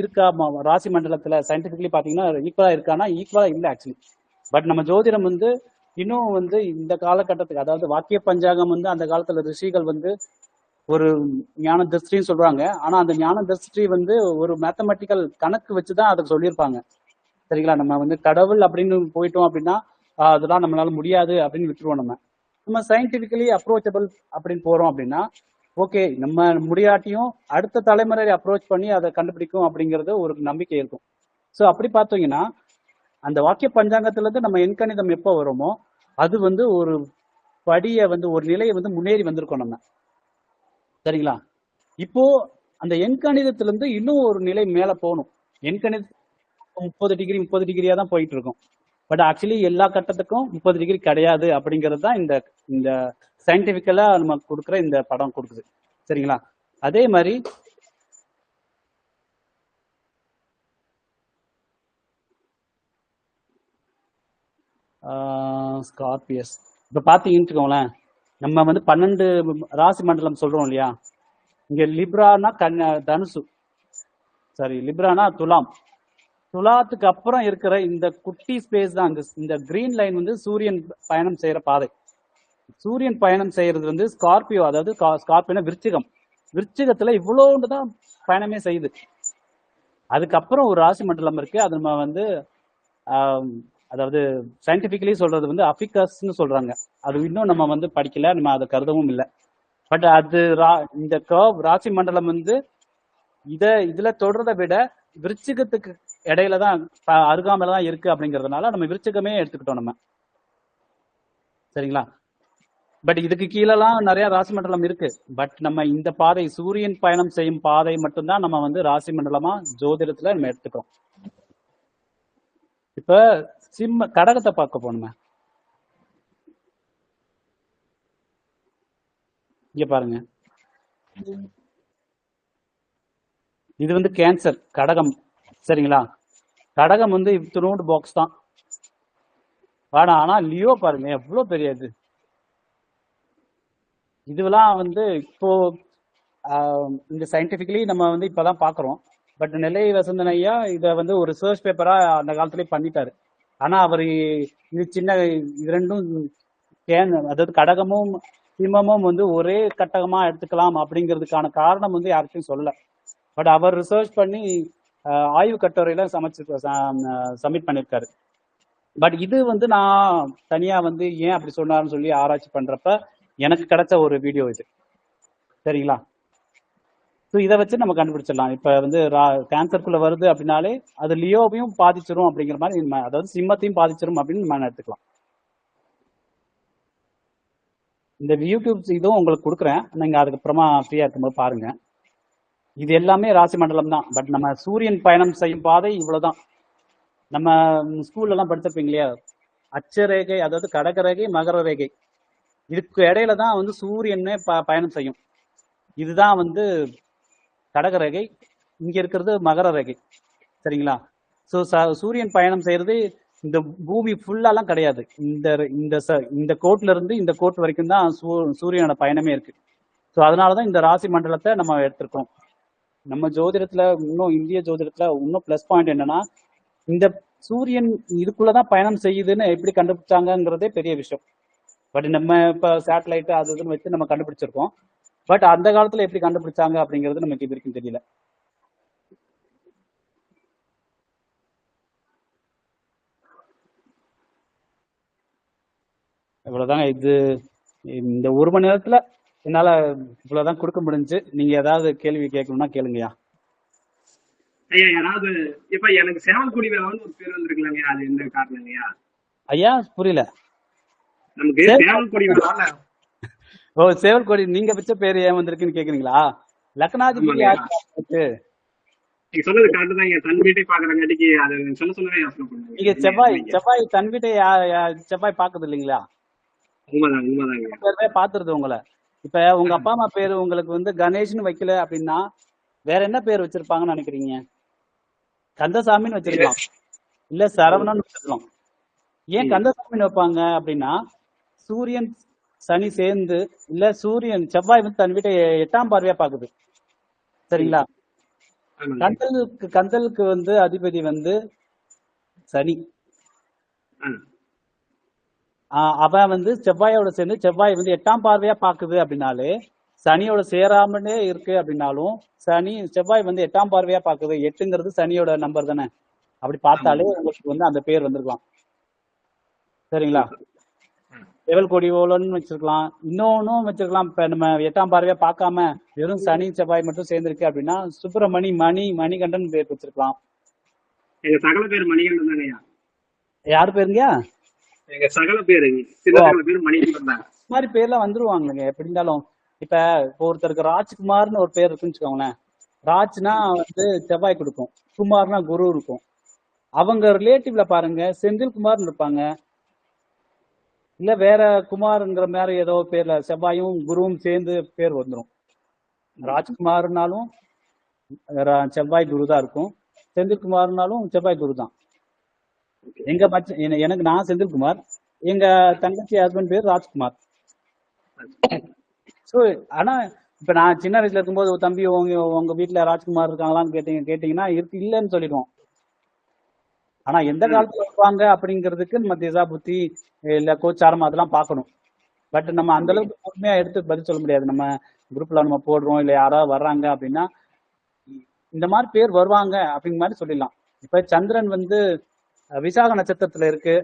இருக்கா ராசி மண்டலத்துல சயின்டிபிக்கலி பாத்தீங்கன்னா ஈக்குவலா இருக்கானா, ஈக்குவலா இல்லை ஆக்சுவலி. பட் நம்ம ஜோதிடம் வந்து இன்னும் வந்து இந்த காலகட்டத்துக்கு, அதாவது வாக்கிய பஞ்சாங்கம் வந்து அந்த காலத்துல ரிஷிகள் வந்து ஒரு ஞான திருஷ்டின்னு சொல்றாங்க. ஆனா அந்த ஞான திருஷ்டி வந்து ஒரு மேத்தமெட்டிக்கல் கணக்கு வச்சுதான் அதை சொல்லியிருப்பாங்க. சரிங்களா? நம்ம வந்து கடவுள் அப்படின்னு போயிட்டோம் அப்படின்னா அதெல்லாம் நம்மளால முடியாது அப்படின்னு விட்டுருவோம். நம்ம சயின்டிபிக்கலி அப்ரோச்சபிள் அப்படின்னு போறோம் அப்படின்னா ஓகே, நம்ம முடியாட்டியும் அடுத்த தலைமுறை அப்ரோச் பண்ணி அதை கண்டுபிடிக்கும் அப்படிங்கிறது ஒரு நம்பிக்கை இருக்கும். ஸோ அப்படி பார்த்தீங்கன்னா அந்த வாக்கிய பஞ்சாங்கத்துல இருந்து நம்ம எண்கணிதம் எப்போ வருமோ அது வந்து ஒரு படியை வந்து ஒரு நிலையை வந்து முன்னேறி வந்திருக்கோம் நம்ம. சரிங்களா? இப்போ அந்த எண்கணிதத்துல இருந்து இன்னும் ஒரு நிலை மேல போகணும். எண்கணிதம் 30 டிகிரியா தான் போயிட்டு இருக்கும். பட் ஆக்சுவலி எல்லா கட்டத்துக்கும் 30 டிகிரி கிடையாது அப்படிங்கிறது தான் இந்த சயின்டிபிக்கலா நம்ம கொடுக்குற இந்த படம் கொடுக்குது. சரிங்களா? அதே மாதிரி ஸ்கார்பியஸ் இப்ப பாத்தீங்கன்னு வச்சுக்கோங்களேன், நம்ம வந்து 12 ராசி மண்டலம் சொல்றோம் இல்லையா. இங்க லிப்ரானா தனுசு, சாரி லிப்ரானா துலாம். துலாத்துக்கு அப்புறம் இருக்கிற இந்த குட்டி ஸ்பேஸ் தான் இந்த கிரீன் லைன் வந்து சூரியன் பயணம் செய்யற பாதை. சூரியன் பயணம் செய்யறது வந்து ஸ்கார்பியோ, அதாவது ஸ்கார்பியோனா விருச்சிகம். விருச்சிகத்துல இவ்வளோண்டு தான் பயணமே செய்யுது. அதுக்கப்புறம் ஒரு ராசி மண்டலம் இருக்கு, அது நம்ம வந்து அதாவது சயின்டிபிக்கலி சொல்றது வந்து அபிகஸ்ன்னு சொல்றாங்க. அது இன்னும் நம்ம வந்து படிக்கல, நம்ம அதை கருதவும் இல்லை. பட் அது இந்த கர்வ் ராசி மண்டலம் வந்து இதுல தொடர்றதை விட விருச்சிகத்துக்கு இடையில தான் அருகாமையில தான் இருக்கு அப்படிங்கறதுனால நம்ம விருச்சிகமே எடுத்துக்கிட்டோம் நம்ம. சரிங்களா? பட் இதுக்கு கீழெல்லாம் நிறைய ராசி மண்டலம் இருக்கு. பட் நம்ம இந்த பாதை சூரியன் பயணம் செய்யும் பாதை மட்டும்தான் நம்ம வந்து ராசி மண்டலமா ஜோதிடத்துல நம்ம எடுத்துக்கிறோம். இப்ப கடகத்தை பார்க்க போனோமே, இங்க பாருங்க, இது வந்து கேன்சர் கடகம். சரிங்களா? கடகம் வந்து இத்தினோண்டு பாக்ஸ் தான். ஆனா லியோ பாருங்க எவ்வளவு பெரிய இது. இதுவெல்லாம் வந்து இப்போ இந்த சயின்டிபிக்கலி நம்ம வந்து இப்பதான் பாக்குறோம். பட் நெல்லை வசந்தன் ஐயா இதை வந்து ஒரு ரிசர்ச் பேப்பரா அந்த காலத்திலேயே பண்ணிட்டாரு. ஆனா அவர் இது சின்ன இது ரெண்டும் அதாவது கடகமும் சிம்மமும் வந்து ஒரே கட்டகமா எடுத்துக்கலாம் அப்படிங்கிறதுக்கான காரணம் வந்து யாருக்கும் சொல்லல. பட் அவர் ரிசர்ச் பண்ணி ஆய்வு கட்டுரையில சப்மிட் பண்ணியிருக்காரு. பட் இது வந்து நான் தனியா வந்து ஏன் அப்படி சொன்னாருன்னு சொல்லி ஆராய்ச்சி பண்றப்ப எனக்கு கிடைச்ச ஒரு வீடியோ இது. சரிங்களா? ஸோ இதை வச்சு நம்ம கண்டுபிடிச்சிடலாம். இப்ப வந்து கேன்சருக்குள்ள வருது அப்படின்னாலே அது லியோவையும் பாதிச்சிரும் அப்படிங்கிற மாதிரி, அதாவது சிம்மத்தையும் பாதிச்சிரும் அப்படின்னு நம்ம எடுத்துக்கலாம். இந்த யூடியூப் இதுவும் உங்களுக்கு கொடுக்குறேன், நீங்க அதுக்கப்புறமா ஃப்ரீயா இருக்கும்போது பாருங்க. இது எல்லாமே ராசி மண்டலம் தான். பட் நம்ம சூரியன் பயணம் செய்யும் பாதை இவ்வளவுதான். நம்ம ஸ்கூல்ல எல்லாம் படிச்சிருப்பீங்க இல்லையா, அச்சரேகை, அதாவது கடகரேகை, மகர ரேகை, இதுக்கு இடையில தான் வந்து சூரியனே பயணம் செய்யும். இதுதான் வந்து கடகரேகை, இங்க இருக்கிறது மகர ரேகை. சரிங்களா? ஸோ சூரியன் பயணம் செய்யறது இந்த பூமி ஃபுல்லாலாம் கிடையாது. இந்த கோட்ல இருந்து இந்த கோட் வரைக்கும் தான் சூரியனோட பயணமே இருக்கு. ஸோ அதனாலதான் இந்த ராசி மண்டலத்தை நம்ம எடுத்திருக்கோம். நம்ம ஜோதிடத்துல இன்னும் இந்திய ஜோதிடத்துல இன்னும் பிளஸ் பாயிண்ட் என்னன்னா, இந்த சூரியன் இதுக்குள்ளதான் பயணம் செய்யுதுன்னு எப்படி கண்டுபிடிச்சாங்கிறதே பெரிய விஷயம். பட் நம்ம இப்ப சேட்டலைட் அது இதுன்னு வச்சு நம்ம கண்டுபிடிச்சிருக்கோம். பட் அந்த காலத்துல எப்படி கண்டுபிடிச்சாங்க அப்படிங்கிறது நமக்கு இது வரைக்கும் தெரியல. இவ்வளவுதாங்க. இது இந்த ஒரு மணி நேரத்துல என்னால இவ்வளவுதான் கொடுக்க முடிஞ்சு. நீங்க ஏதாவது கேள்வி கேட்கணும்னா கேளுங்கய்யா. ஐயா யாராவது இப்ப எனக்கு சேவல்குடி வேளான்னு ஒரு பேர் வந்திருக்கலாங்க, அது என்ன காரணங்கய்யா? ஐயா புரியல. நமக்கு சேவல்குடி வேளால. ஓ, சேவல்கொடி நீங்க வச்ச பேரு ஏன் வந்திருக்குன்னு கேக்குறீங்களா? லக்னாதிபதி நீங்க சொன்னது கரெக்ட் தான். தன் வீட்டை பாக்குறங்காட்டிக்கு அது சொல்லவே யோசனை பண்ணுங்க. நீங்க செவ்வாய் தன் வீட்டை செவ்வாய் பாக்குது இல்லைங்களா? உண்மைதான் உண்மைதாங்க. பாத்துருது உங்களை. இப்ப உங்க அப்பா அம்மா பேரு உங்களுக்கு வந்து கணேஷ்னு வைக்கல அப்படின்னா வேற என்ன பேர் வச்சிருப்பாங்கன்னு நினைக்கிறீங்க? கந்தசாமின்னு வச்சிருக்கலாம், இல்ல சரவணன் வச்சிருக்கலாம். ஏன் கந்தசாமின்னு வைப்பாங்க அப்படின்னா, சூரியன் சனி சேர்ந்து, இல்ல சூரியன் செவ்வாய் வந்து தன் வீட்டை 8ஆம் பார்வையா பாக்குது. சரிங்களா? கந்தலுக்கு வந்து அதிபதி வந்து சனி. அவன் வந்து செவ்வாயோட சேர்ந்து செவ்வாய் வந்து 8ஆம் பார்வையா பாக்குது அப்படின்னாலே, சனியோட சேராமலே இருக்கு அப்படின்னாலும் செவ்வாய் வந்து 8ஆம் பார்வையா பாக்குது. 8ங்கிறது சனியோட நம்பர் தானே. அப்படி பார்த்தாலே உங்களுக்கு வந்து அந்த பேர் வந்திருக்கலாம். சரிங்களா? சேவல்கொடி ஓலன்னு வச்சிருக்கலாம், இன்னொன்னும் வச்சிருக்கலாம். இப்ப நம்ம 8ஆம் பார்வையா பார்க்காம வெறும் சனி செவ்வாய் மட்டும் சேர்ந்திருக்கு அப்படின்னா சுப்பிரமணி மணிகண்டன் பேர் வச்சிருக்கலாம். எங்க சகல பேர் மணிகண்டன் தானேயா? யாரு பேருங்க? எங்க சகல பேரு மணிகண்டன் தான். இந்த மாதிரி பேர்லாம் வந்துருவாங்க எப்படி இருந்தாலும். இப்ப ஒருத்தருக்கு ராஜ்குமார்னு ஒரு பேர் இருக்குன்னு வச்சுக்கோங்களேன். ராஜ்னா வந்து செவ்வாய் கொடுக்கும், குமார்னா குரு இருக்கும். அவங்க ரிலேட்டிவ்ல பாருங்க செந்தில்குமார்னு இருப்பாங்க, இல்ல வேற குமார்ங்கிற மாதிரி ஏதோ பேர்ல செவ்வாயும் குருவும் சேர்ந்து பேர் வந்துடும். ராஜ்குமார்னாலும் செவ்வாய் குரு தான் இருக்கும், செந்தில்குமார்னாலும் செவ்வாய் குரு தான். எனக்கு நான் செந்தில்குமார், எங்க தங்கச்சி ஹஸ்பண்ட் பேர் ராஜ்குமார். ஸோ ஆனா இப்ப நான் சின்ன வயசுல இருக்கும்போது தம்பி உங்க வீட்டுல ராஜ்குமார் இருக்காங்களான்னு கேட்டீங்கன்னா இல்லைன்னு சொல்லிடுவோம். ஆனா எந்த காலத்துல இருப்பாங்க அப்படிங்கிறதுக்கு நம்ம திசா புத்தி இல்ல கோச்சாரம் அதெல்லாம் பார்க்கணும். பட் நம்ம அந்த அளவுக்கு பொறுமையா எடுத்து பதில் சொல்ல முடியாது. நம்ம குரூப்ல நம்ம போடுறோம், இல்ல யாராவது வர்றாங்க அப்படின்னா இந்த மாதிரி பேர் வருவாங்க அப்படிங்கிற மாதிரி சொல்லிடலாம். இப்ப சந்திரன் வந்து விசாக நட்சத்திரத்துல இருக்கு,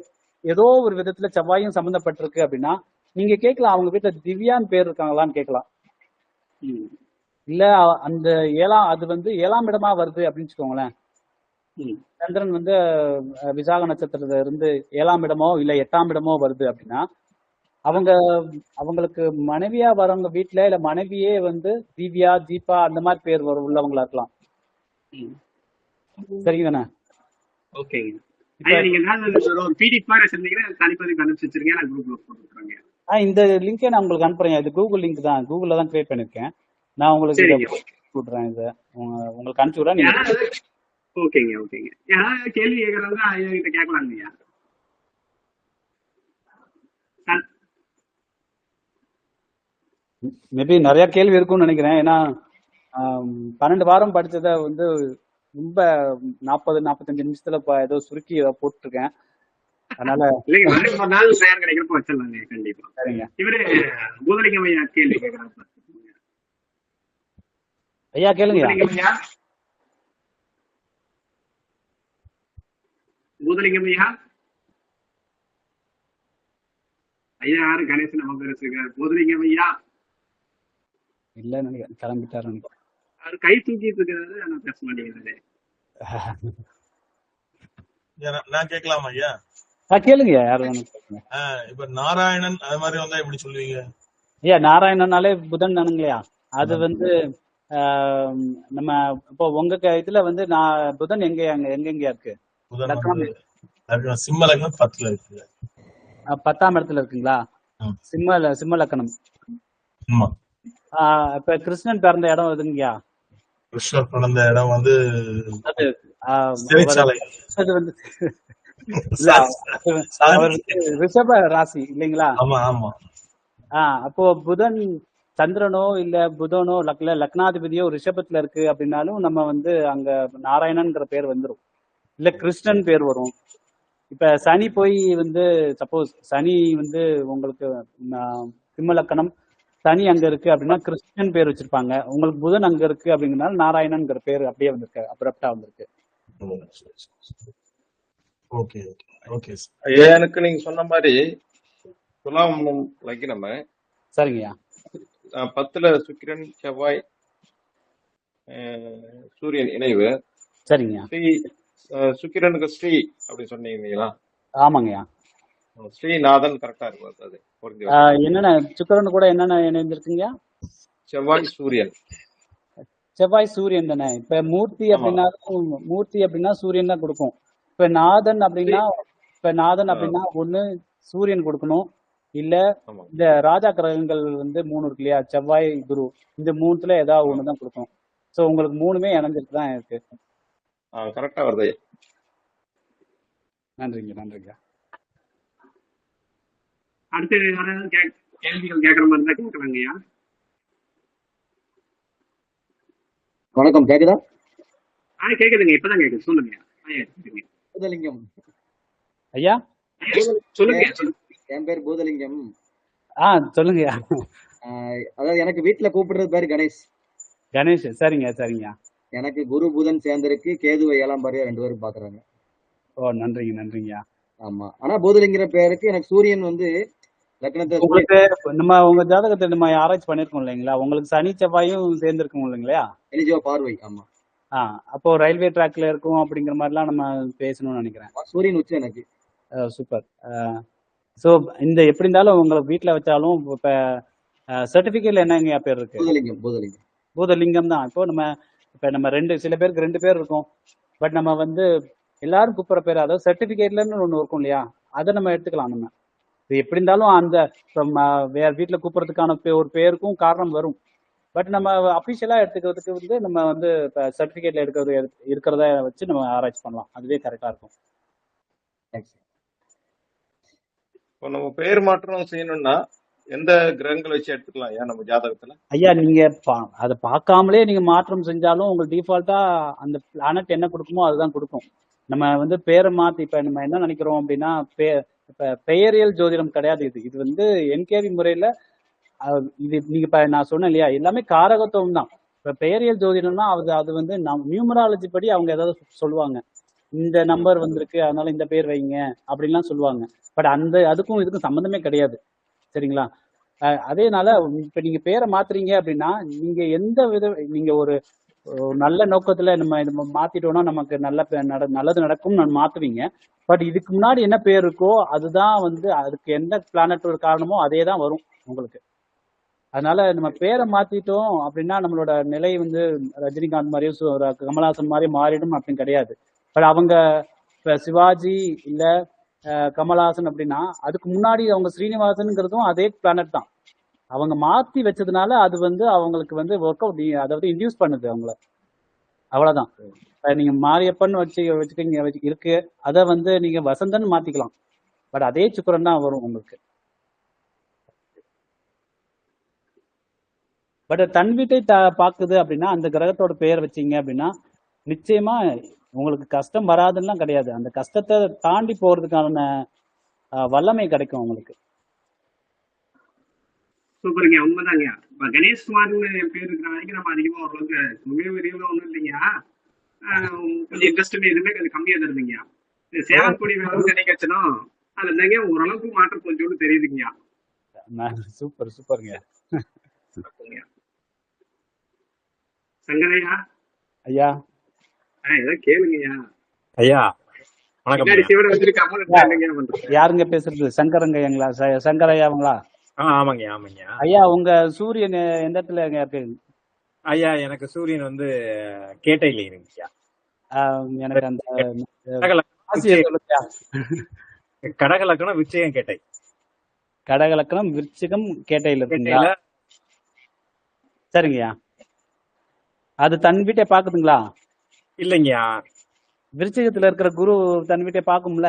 ஏதோ ஒரு விதத்துல செவ்வாயும் சம்பந்தப்பட்டிருக்கு அப்படின்னா நீங்க கேட்கலாம் அவங்க வீட்டுல திவ்யான்னு பேர் இருக்காங்களான்னு கேட்கலாம். இல்ல அந்த அது வந்து 7ஆம் இடமா வருது அப்படின்னு வச்சுக்கோங்களேன். சந்திரன் வந்து விசாக நட்சத்திரத்துல இருந்து 7ஆம் இடமோ இல்ல 8ஆம் இடமோ வருது அப்படின்னா அவங்களுக்கு மனைவியா வரவங்க வீட்டுல இல்ல மனைவியே வந்து திவ்யா, தீபா அந்த மாதிரி பேர் உள்ளவங்களா இருக்கலாம். சரிங்கண்ணா? ஓகேங்க. இந்த லிங்கை நான் உங்களுக்கு அனுப்புறேன். இது கூகுள் லிங்க் தான், கூகுள்ல தான் கிரியேட் பண்ணிருக்கேன். நான் உங்களுக்கு விடுறேன். இதை உங்களுக்கு அனுப்பிச்சு விடுறேன். ஓகேங்க ஓகேங்க. யாராவது கேள்வி கேட்கறதா ஐயா கிட்ட கேட்கலாம் இல்லையா? மேபி நிறைய கேள்வி இருக்கும்னு நினைக்கிறேன். ஏன்னா 12 வாரம் படிச்சதை வந்து ரொம்ப 40-45 நிமிஷத்துல ஏதோ சுருக்கி போட்டுருக்கேன். அதனால கண்டிப்பா. சரிங்க. இவரு பூதலிங்கம் ஐயா கேள்வி கேட்கறாங்க. ஐயா கேளுங்க. பூதலிங்கம் ஐயா. ஐயா யாரு? கணேசன் நமக்கு பூதலிங்கம் ஐயா இல்ல நினைக்கிறேன், கிளம்பிட்டாரு. அவர் கை தூக்கிட்டு இருக்கிறது, ஆனா பேச மாட்டேங்கிறது. நான் கேட்கலாம் ஐயா? கேளுங்க. யாரும் இப்ப நாராயணன் அது மாதிரி வந்தா எப்படி சொல்லுவீங்க? ஐயா நாராயணனாலே புதன் தானுங்களையா? அது வந்து நம்ம இப்போ உங்க இதுல வந்து புதன் எங்கெங்கயா இருக்கு? சிம்ம லக்னம் 10ல இருக்கு. 10ஆம் இடத்துல இருக்குங்களா? சிம்ம லக்னம். இப்ப கிருஷ்ணன் பிறந்த இடம் எதுங்கயா? கிருஷ்ணர் பிறந்த இடம் வந்து ரிஷப ராசி இல்லைங்களா? ஆமா ஆமா. அப்போ புதன் சந்திரனோ இல்ல புதனோ லக்னாதிபதியோ ரிஷபத்துல இருக்கு அப்படின்னாலும் நம்ம வந்து அங்க நாராயணன்ங்கிற பேர் வந்துடும், இல்ல கிருஷ்ணன் பேர் வரும். இப்ப சனி போய் வந்து சப்போஸ் சனி வந்து உங்களுக்கு சிம்ம லக்கணம், சனி அங்க இருக்கு அப்படின்னா கிருஷ்ணன் பேர் வச்சிருப்பாங்க. உங்களுக்கு புதன் அங்க இருக்கு அப்படிங்கறதுனால நாராயணன்ங்கிற பேர் அப்படியே வந்திருக்கு, அப்ரப்டா வந்திருக்கு. Okay okay. எனக்கு நீங்க சொன்ன மாதிரி துலாம் லக்னம். சரிங்கய்யா. 10ல சுக்கிரன், செவ்வாய், சூரியன் இணைவு. சரிங்க. சுக்கிரனுக்கு ஸ்ரீ அப்படி சொன்னீங்களா? ஆமாங்கய்யா. ஸ்ரீநாதன் கரெக்டா இருக்கும். அது என்னென்ன சுக்கிரன் கூட என்னென்ன இணைந்திருக்குங்க? செவ்வாய் சூரியன். செவ்வாய் சூரியன் தானே. இப்ப மூர்த்தி அப்படின்னா சூரியன் தான் கொடுக்கும். இப்ப நாதன் அப்படின்னா ஒண்ணு சூரியன் கொடுக்கணும், இல்ல இந்த ராஜா கிரகங்கள் வந்து 3 இருக்கு இல்லையா, செவ்வாய், குரு, இந்த 3த்துல ஏதாவது ஒண்ணுதான் கொடுக்கணும். சோ உங்களுக்கு 3மே இணைஞ்சிட்டு தான் இருக்கு. கரெக்டா வருது. நன்றிங்க. அடுத்து யாராவது கேள்விகள் கேட்கற மாதிரி இருந்தா கேட்கலாங்கய்யா. வணக்கம், கேக்குதா? கேக்குதுங்க, இப்பதான் கேக்குது. சொல்லுங்க பூதலிங்கம் ஐயா. சொல்லுங்க. என் பேர் பூதலிங்கம். சொல்லுங்க. அதாவது எனக்கு வீட்டுல கூப்பிடுறது பேரு கணேஷ். சரிங்க. எனக்கு குரு புதன் சேர்ந்திருக்கு, கேதுவை 7ஆம் பார்வையா 2 பேரும் பாக்குறாங்க. ஓ நன்றிங்க. ஆமா, ஆனா பூதலிங்கிற பேருக்கு எனக்கு சூரியன் வந்து லக்னத்தை உங்களுக்கு உங்க ஜாதகத்தை நம்ம ஆராய்ச்சி பண்ணிருக்கோம் இல்லைங்களா? உங்களுக்கு சனி செவ்வாயும் சேர்ந்திருக்கும் இல்லைங்களா? எலிஜோ பார்வை. ஆமா. அப்போ ரயில்வே ட்ராக்ல இருக்கும் அப்படிங்கிற மாதிரிலாம் நம்ம பேசணும்னு நினைக்கிறேன். சூரியன் உச்சம் எனக்கு. சூப்பர். சோ இந்த எப்படி இருந்தாலும் உங்களை வீட்டுல வச்சாலும் இப்ப சர்டிபிகேட்ல என்னங்க பேர் இருக்கு? பூதலிங்கம் தான். இப்போ நம்ம சில பேருக்கு 2 பேர் இருக்கும். பட் நம்ம வந்து எல்லாரும் கூப்பிடுற பேர், அதாவது சர்டிபிகேட்லன்னு ஒண்ணு இருக்கும் இல்லையா, அதை நம்ம எடுத்துக்கலாம். நம்ம எப்படி இருந்தாலும் அந்த வேற வீட்டுல கூப்பிடுறதுக்கான ஒரு பேருக்கும் காரணம் வரும். பட் நம்ம அபிஷியலா எடுத்துக்கிறதுக்கு வந்து நம்ம வந்து சர்டிபிகேட்ல இருக்கிறத வச்சு நம்ம ஆராய்ச்சி பண்ணலாம். அதுவே கரெக்டா இருக்கும். இப்போ நம்ம பேர் மாற்றம் செய்யணும்னா எந்த கிரகங்கள் வச்சு எடுத்துக்கலாம் ஐயா நம்ம ஜாதகத்துல? ஐயா நீங்க அதை பார்க்காமலே நீங்க மாற்றம் செஞ்சாலும் உங்களுக்கு டிஃபால்ட்டா அந்த பிளானட் என்ன கொடுக்குமோ அதுதான் கொடுக்கும். நம்ம வந்து பேரை மாத்தி இப்ப நம்ம என்ன நினைக்கிறோம் அப்படின்னா, இப்ப பெயரியல் ஜோதிடம் கிடையாது. இது வந்து என்கேவி முறையில இது நீங்க நான் சொன்னேன் இல்லையா, எல்லாமே காரகத்துவம் தான். இப்ப பெயரியல் ஜோதிடம்னா அது வந்து நியூமராலஜி படி அவங்க ஏதாவது சொல்லுவாங்க, இந்த நம்பர் வந்திருக்கு அதனால இந்த பேர் வைங்க அப்படின்லாம் சொல்லுவாங்க. பட் அதுக்கும் இதுக்கும் சம்மந்தமே கிடையாது. சரிங்களா? அதேனால இப்ப நீங்க பேரை மாத்துறீங்க அப்படின்னா நீங்க எந்த வித நீங்க ஒரு நல்ல நோக்கத்துல நம்ம மாத்திட்டோம்னா நமக்கு நல்லது நடக்கும் நான் மாத்துவீங்க. பட் இதுக்கு முன்னாடி என்ன பேர் இருக்கோ அதுதான் வந்து அதுக்கு எந்த பிளானட் ஒரு காரணமோ அதே தான் வரும் உங்களுக்கு. அதனால நம்ம பேரை மாத்திட்டோம் அப்படின்னா நம்மளோட நிலை வந்து ரஜினிகாந்த் மாதிரியும் கமல்ஹாசன் மாதிரியும் மாறிடும் அப்படின்னு கிடையாது. பட் அவங்க இப்ப சிவாஜி இல்ல கமல்ஹாசன் அப்படின்னா அதுக்கு முன்னாடி அவங்க ஸ்ரீனிவாசன்ங்கிறதும் அதே பிளானட் தான். அவங்க மாத்தி வச்சதுனால அது வந்து அவங்களுக்கு வந்து ஒர்க் அவுட், அதாவது இன்டியூஸ் பண்ணுது அவங்கள, அவ்வளவுதான். நீங்க மாரியப்பன் வச்சுக்கீங்க இருக்கு, அதை வந்து நீங்க வசந்தன் மாத்திக்கலாம். பட் அதே சுக்கரன் தான் வரும் உங்களுக்கு. பட் தன் வீட்டை பாக்குது அப்படின்னா அந்த கிரகத்தோட பெயர் வச்சீங்க அப்படின்னா நிச்சயமா உங்களுக்கு கஷ்டம் வராதுன்னா கிடையாது. அந்த கஷ்டத்தை தாண்டி போறதுக்கான வல்லமை கிடைக்கும் உங்களுக்கு. சூப்பருங்க, உண்மைதாங்க. இப்ப கணேஷ்குமார்னு என் பேர் இருக்கிற வரைக்கும் நம்ம அதிகமா ஓரளவுக்கு சுமைய விரிவுல ஒண்ணும் இல்லைங்க. கொஞ்சம் இன்ட்ரெஸ்ட் எதுவுமே கொஞ்சம் கம்மியா தருதுங்க. சேவற்கொடி வேலை கிடைக்கச்சுன்னா அதுல இருந்தாங்க ஓரளவுக்கு மாற்றம் கொஞ்சோண்டு தெரியுதுங்க. சூப்பர் சூப்பருங்க. சங்கரையா ஐயா ஏதோ கேளுங்கய்யா. ஐயா வணக்கம். சிவனை வச்சிருக்காங்க. யாருங்க பேசுறது? சங்கரங்கய்யாங்களா? சங்கரையாங்களா? ஆமாங்க ஆமாங்க. ஐயா உங்க சூரியன் எந்த இடத்துல இருக்கு? ஐயா எனக்கு சூரியன் வந்து கேட்டையில இருக்குங்கய்யா. எனக்கு அந்த கடகலக்கணம் விருச்சிகம் கேட்டை. கடகலக்கணம் விருச்சிகம் கேட்டையில இருக்குங்களா? சரிங்கய்யா. அது தன் வீட்டை பாக்குதுங்களா? இல்லைங்கய்யா. விருச்சிகத்துல இருக்கிற குரு தன் வீட்டை பாக்கும்ல?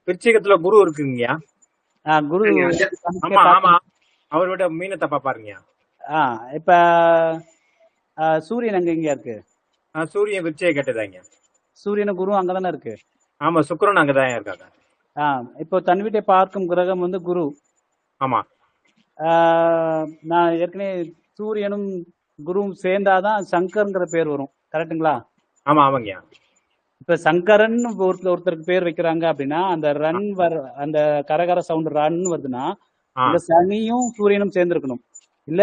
விருச்சிகத்துல குரு இருக்குங்கய்யா. குரு ஆமா ஆமா, அவர் விட மீனத்தை பாப்பாருங்கய்யா. இப்ப சூரியன் அங்க எங்க இருக்கு? சூரியன் விருச்சிக கேட்டதாங்க. சூரியனும் குரு அங்கதானே இருக்கு. ஆமா, சுக்கிரன் அங்கதான் இருக்காங்க. இப்போ தன் வீட்டை பார்க்கும் கிரகம் வந்து குரு. ஆமா. நான் ஏற்கனவே சூரியனும் குருவும் சேர்ந்தாதான் சங்கர்ங்கிற பேர் வரும், கரெக்டுங்களா? ஆமா ஆமாங்கய்யா. இப்ப சங்கரன் ஒருத்தருக்கு பேர் வைக்கிறாங்க அப்படின்னா அந்த ரன் அந்த கரகர சவுண்ட் ரன் வருதுன்னா இந்த சனியும் சூரியனும் சேர்ந்திருக்கணும். இல்ல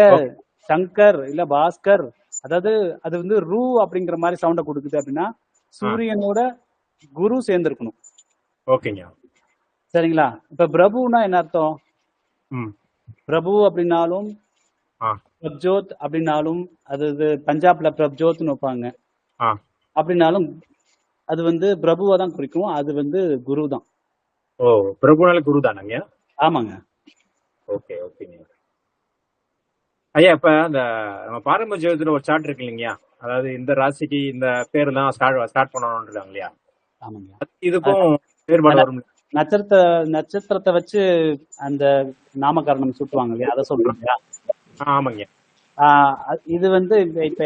சங்கர் இல்ல பாஸ்கர், அதாவது அது வந்து ரூ அப்படிங்கிற மாதிரி சவுண்ட கொடுக்குது அப்படின்னா சூரியனோட குரு சேர்ந்திருக்கணும். ஓகேங்க. சரிங்களா? இப்ப பிரபுனா என்ன அர்த்தம்? பிரபு அப்படின்னாலும் பிரப்ஜோத் அப்படின்னாலும் அது பஞ்சாப்ல பிரப்ஜோத்னு வைப்பாங்க. அப்படின்னாலும் அது வந்து பிரபுவை தான் குறிக்கும். அது வந்து குரு தான். ஓ, பிரபுனால குரு தானங்க? ஆமாங்க. ஓகே ஓகேங்க ஐயா. இப்ப அந்த நம்ம பாரம்பரிய ஜோதிடத்துல ஒரு சார்ட் இருக்கு இல்லைங்கயா, அதாவது இந்த ராசிக்கு இந்த பேர் தான் ஸ்டார்ட் பண்ணணும்னு இருக்காங்க இல்லையா? ஆமாங்க. இதுக்கும் வேறுபாடு வரும். நட்சத்திரத்தை வச்சு அந்த நாமகரணம் சுட்டுவாங்க இல்லையா, அதை சொல்றீங்க? ஆமாங்க. இது வந்து இப்ப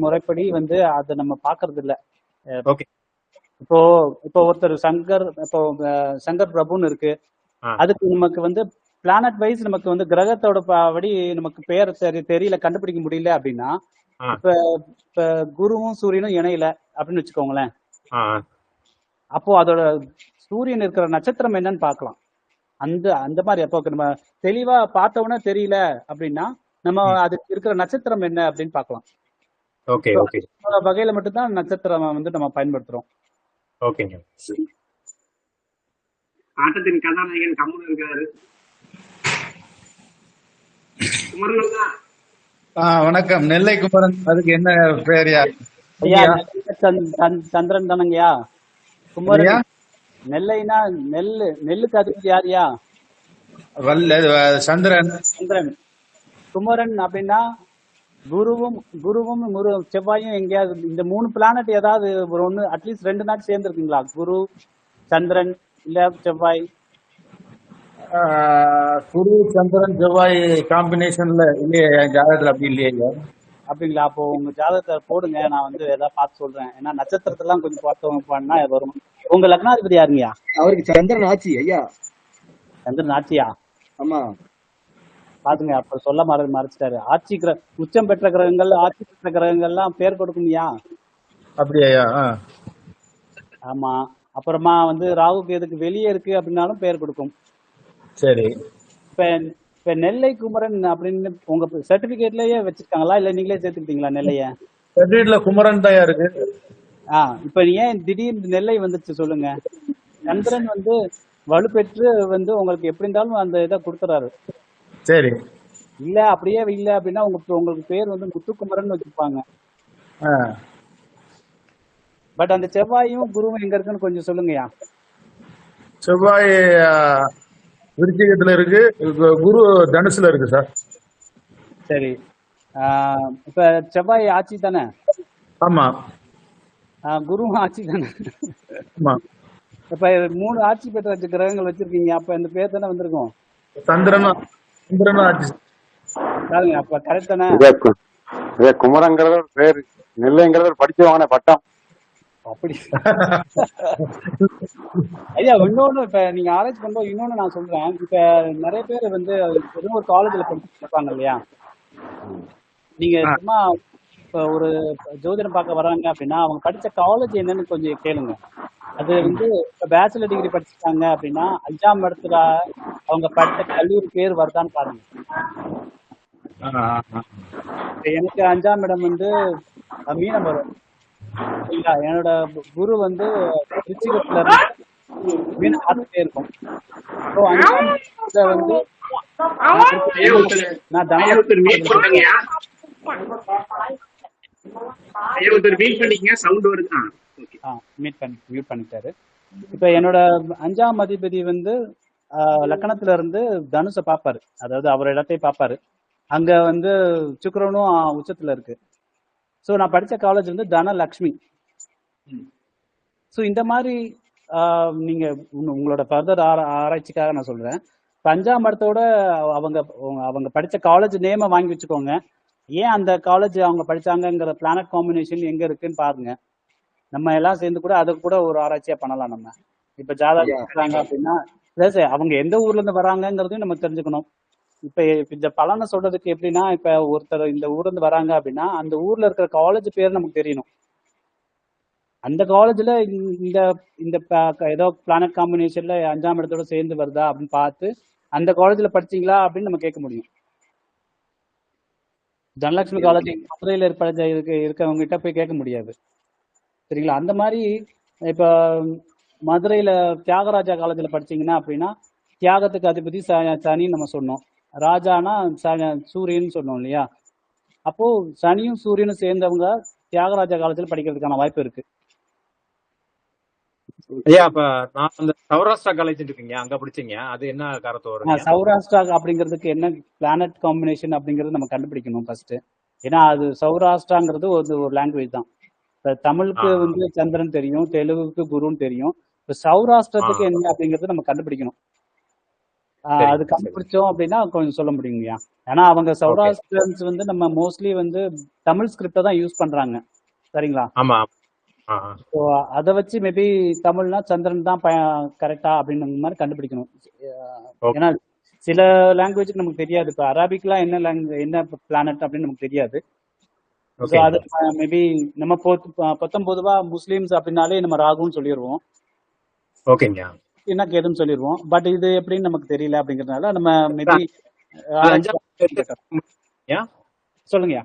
முறைப்படி வந்து அதை நம்ம பாக்குறது இல்ல. இப்போ ஒருத்தர் சங்கர் பிரபுன்னு இருக்கு. அதுக்கு நமக்கு வந்து பிளானட் வைஸ் நமக்கு வந்து கிரகத்தோட படி நமக்கு பேர் தெரியல, கண்டுபிடிக்க முடியல அப்படின்னா இப்ப குருவும் சூரியனும் இணையில அப்படின்னு வச்சுக்கோங்களேன். அப்போ அதோட சூரியன் இருக்கிற நட்சத்திரம் என்னன்னு பாக்கலாம். அந்த மாதிரி அப்போ நம்ம தெளிவா பார்த்தோம்னா தெரியல அப்படின்னா நம்ம அதுக்கு இருக்கிற நட்சத்திரம் என்ன அப்படின்னு பாக்கலாம். வகையில மட்டும்தான் நட்சத்திரம் வந்து நம்ம பயன்படுத்துறோம். ஓகேங்க. ஆட்டத்தின் கதாநாயகன் கம்முன்னு இருக்காரு. வணக்கம். நெல்லை குமரன். அதுக்கு என்ன பேர்? சந்திரன் தானங்கய்யா. குமரன் நெல்லைனா நெல்லுக்கு அதிபதி யாரியா? சந்திரன். குமரன் அப்படின்னா குருவும் செவ்வாயும் எங்கேயாவது இந்த 3 பிளானட் ஏதாவது ஒரு ஒண்ணு அட்லீஸ்ட் 2 நாள் சேர்ந்து இருக்குங்களா? குரு சந்திரன் இல்ல செவ்வாய்? குரு சந்திரன் செவ்வாய் காம்பினேஷன்ல இல்லையா என் ஜாதகத்துல? அப்படி இல்லையா? அப்படிங்களா? அப்போ உங்க ஜாதகத்தை போடுங்க, நான் வந்து ஏதாவது பார்த்து சொல்றேன். ஏன்னா நட்சத்திரத்தெல்லாம் கொஞ்சம் பார்த்தோம்னா வரும். உங்க லக்னாதிபதி யாருங்கய்யா? அவருக்கு சந்திரன் ஆட்சி ஐயா. சந்திரன் ஆட்சியா? ஆமா பாத்துங்க, அப்ப சொல்ல மறைச்சிட்டாரு. உச்சம் பெற்ற கிரகங்கள் ஆட்சி பெற்ற கிரகங்கள்லாம் பேர் கொடுக்கும்யா. அப்படியா? ஆமா. அப்புறமா வந்து ராகுக்கு எதுக்கு வெளியே இருக்கு அப்படின்னாலும் பேர் கொடுக்கும். சரி. இப்ப இப்ப நெல்லை குமரன் அப்படின்னு உங்க சர்டிபிகேட்லயே வச்சிருக்காங்களா இல்ல நீங்களே சேர்த்துக்கிட்டீங்களா நெல்லைய? சர்டிஃபிகேட்ல குமரன் தான் இருக்கு. இப்ப ஏன் திடீர்னு நெல்லை வந்துச்சு சொல்லுங்க? சந்திரன் வந்து வலுப்பெற்று வந்து உங்களுக்கு எப்படி இருந்தாலும் அந்த இதை கொடுத்துறாரு. சரி. இல்ல அப்படியே இல்ல அப்படின்னா உங்களுக்கு பேர் வந்து முத்துக்குமரன் வச்சிருப்பாங்க. பட் அந்த செவ்வாயும் குருவும் எங்க இருக்குன்னு கொஞ்சம் சொல்லுங்கயா. செவ்வாய் விருச்சிகத்துல இருக்கு, குரு தனுசுல இருக்கு சார். சரி. இப்ப செவ்வாய் ஆட்சி தானே? ஆமா. குருவும் ஆட்சி தானே? ஆமா. இப்ப 3 ஆட்சி பெற்ற கிரகங்கள் வச்சிருக்கீங்க. அப்ப இந்த பேர் தானே வந்திருக்கும். சந்திரனும் ஆட்சி. பாருங்க அப்ப கரெக்ட் தானே? குமரங்கிறது ஒரு பேரு, நெல்லைங்கிறது ஒரு படிச்சவங்க பட்டம். அப்படி ஐயா இன்னொன்னு இப்ப நீங்க ஆராய்ச்சி பண்ணும்போது இன்னொன்னு நான் சொல்றேன். இப்ப நிறைய பேர் வந்து ஏதோ ஒரு காலேஜ்ல படிச்சிருப்பாங்க இல்லையா? நீங்க சும்மா இப்ப ஒரு ஜோதிடம் பார்க்க வராங்க அப்படின்னா அவங்க படிச்ச காலேஜ் என்னன்னு கொஞ்சம் கேளுங்க. அது வந்து இப்ப பேச்சுலர் டிகிரி படிச்சிருக்காங்க அப்படின்னா 5ஆம் இடத்துல அவங்க படித்த கல்லூரி பேர் வருதான்னு பாருங்க. எனக்கு 5ஆம் இடம் வந்து மீனம் வரும் இல்ல, என்னோட குரு வந்து திருச்சிகத்துல மீன் பார்த்துட்டே இருக்கும். வந்து நான் மியூட் பண்ணிட்டாரு. இப்ப என்னோட 5ஆம் அதிபதி வந்து லக்கணத்துல இருந்து தனுஷ பாப்பாரு, அதாவது அவர் இடத்தையும் பாப்பாரு. அங்க வந்து சுக்கிரனும் உச்சத்துல இருக்கு. ஸோ நான் படித்த காலேஜ் வந்து தனலக்ஷ்மி. ஸோ இந்த மாதிரி நீங்கள் உங்களோட ஃபர்தர் ஆராய்ச்சிக்காக நான் சொல்கிறேன். 5ஆம் இடத்தோட அவங்க படித்த காலேஜ் நேமை வாங்கி வச்சுக்கோங்க. ஏன் அந்த காலேஜ் அவங்க படித்தாங்கங்கிற பிளானட் காம்பினேஷன் எங்கே இருக்குன்னு பாருங்க. நம்ம எல்லாம் சேர்ந்து கூட அதை கூட ஒரு ஆராய்ச்சியாக பண்ணலாம். நம்ம இப்போ ஜாதகம் இருக்கிறாங்க அப்படின்னா அவங்க எந்த ஊர்லேருந்து வராங்கங்கிறதையும் நம்ம தெரிஞ்சுக்கணும். இப்ப இந்த பலனை சொல்றதுக்கு எப்படின்னா, இப்ப ஒருத்தர் இந்த ஊர்ல இருந்து வராங்க அப்படின்னா அந்த ஊர்ல இருக்கிற காலேஜ் பேர் நமக்கு தெரியணும். அந்த காலேஜ்ல இந்த இந்த ஏதோ பிளானட் காம்பினேஷன்ல 5ஆம் இடத்தோட சேர்ந்து வருதா அப்படின்னு பார்த்து அந்த காலேஜ்ல படிச்சீங்களா அப்படின்னு நம்ம கேட்க முடியும். தனலட்சுமி காலேஜ் மதுரையில இருக்கவங்க கிட்ட போய் கேட்க முடியாது. சரிங்களா? அந்த மாதிரி இப்ப மதுரையில தியாகராஜா காலேஜ்ல படிச்சீங்கன்னா அப்படின்னா தியாகத்துக்கு அதிபதி சனின்னு நம்ம சொன்னோம். ராஜானா சூரியன் சொன்னோம் இல்லையா? அப்போ சனியும் சூரியனும் சேர்ந்தவங்க தியாகராஜா காலேஜ்ல படிக்கிறதுக்கான வாய்ப்பு இருக்கு. ஐயா அப்ப நான் அந்த சௌராஷ்டிரா காலேஜ் இருக்குங்க, அங்க படிச்சீங்க. அது என்ன காரணத்தோட வருங்க? சௌராஷ்டிரா அப்படிங்கிறதுக்கு என்ன பிளானட் காம்பினேஷன் அப்படிங்கறது நம்ம கண்டுபிடிக்கணும் ஃபர்ஸ்ட். ஏன்னா அது சௌராஷ்டிராங்கிறது ஒரு லாங்குவேஜ் தான். இப்ப தமிழுக்கு வந்து சந்திரன் தெரியும், தெலுங்குக்கு குருன்னு தெரியும். இப்ப சௌராஷ்டிரத்துக்கு என்ன அப்படிங்கறது நம்ம கண்டுபிடிக்கணும். அது கண்டுபிடிச்சோம் அப்படின்னா கொஞ்சம் சொல்ல முடியுங்கய்யா. ஏன்னா அவங்க சௌராஷ்டிரன்ஸ் வந்து நம்ம மோஸ்ட்லி வந்து தமிழ் ஸ்கிரிப்ட தான் யூஸ் பண்றாங்க. சரிங்களா? ஆமா. ஸோ அதை வச்சு மேபி தமிழ்னா சந்திரன் தான் கரெக்டா அப்படின்னு மாதிரி கண்டுபிடிக்கணும். ஏன்னா சில லாங்குவேஜுக்கு நமக்கு தெரியாது. இப்போ அரபிக்லாம் என்ன பிளானட் அப்படின்னு நமக்கு தெரியாது. ஸோ அது மேபி நம்ம பொதுவா முஸ்லீம்ஸ் அப்படின்னாலே நம்ம ராகுன்னு சொல்லிடுவோம். ஓகேங்க. என்ன கேதுன்னு சொல்லிடுவோம். பட் இது எப்படின்னு நமக்கு தெரியல அப்படிங்கறதுனால நம்ம மேபி சொல்லுங்கய்யா.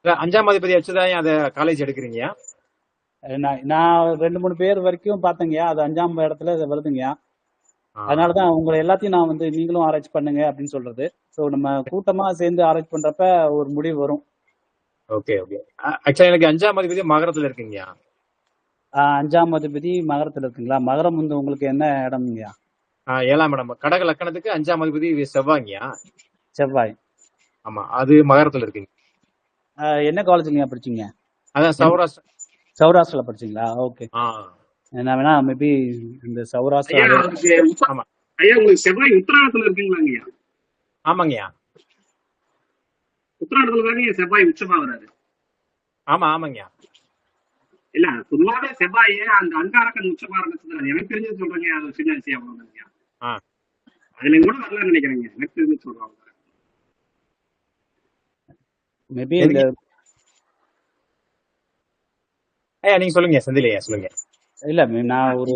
5ஆம் அதிபதி வச்சுதான் அதை காலேஜ் எடுக்கிறீங்க? நான் 2-3 பேர் வரைக்கும் பார்த்தேங்கய்யா. அது 5ஆம் இடத்துல வருதுங்கய்யா. அதனாலதான் உங்களை எல்லாத்தையும் நான் வந்து நீங்களும் ஆராய்ச்சி பண்ணுங்க அப்படின்னு சொல்றது. ஸோ நம்ம கூட்டமா சேர்ந்து ஆராய்ச்சி பண்றப்ப ஒரு முடிவு வரும். Okay okay. ஆக்சுவலா எனக்கு 5ஆம் அதிபதி மகரத்துல இருக்குங்கய்யா. 5ஆம் அதிபதி மகரத்துல இருக்குங்களா? மகரம் வந்து உங்களுக்கு என்ன இடம்ங்கய்யா? 7ஆம் இடம். கடக லக்கணத்துக்கு 5ஆம் அதிபதி செவ்வாய்ங்கய்யா. செவ்வாய். ஆமா, அது மகரத்துல இருக்குங்க. என்ன காலேஜ்லயா படிச்சீங்க? அதான் சௌராஷ்டிரால படிச்சீங்களா? ஓகே. என்ன வேணா மேபி இந்த சௌராஷ்டிரா. ஆமா ஐயா, உங்களுக்கு செவ்வாய் உத்தராயணத்துல இருக்குங்களாங்கய்யா? ஆமாங்கய்யா, உத்தராயணத்துல தாங்க செவ்வாய் உச்சமா வராது. ஆமா ஆமாங்கய்யா. இல்ல பொதுவாவே செவ்வாய் அந்த அங்காரக்கன் உச்சமா இருந்துச்சு. எனக்கு தெரிஞ்சது சொல்றேங்க, அது சின்ன விஷயம் அவ்வளவுதாங்க. அதுல கூட வரலாம்னு நினைக்கிறேங்க. எனக்கு தெரிஞ்சு சொல்றாங்க. மேபி இந்த நீங்க சொல்லுங்க செந்திலையா, சொல்லுங்க. இல்ல நான் ஒரு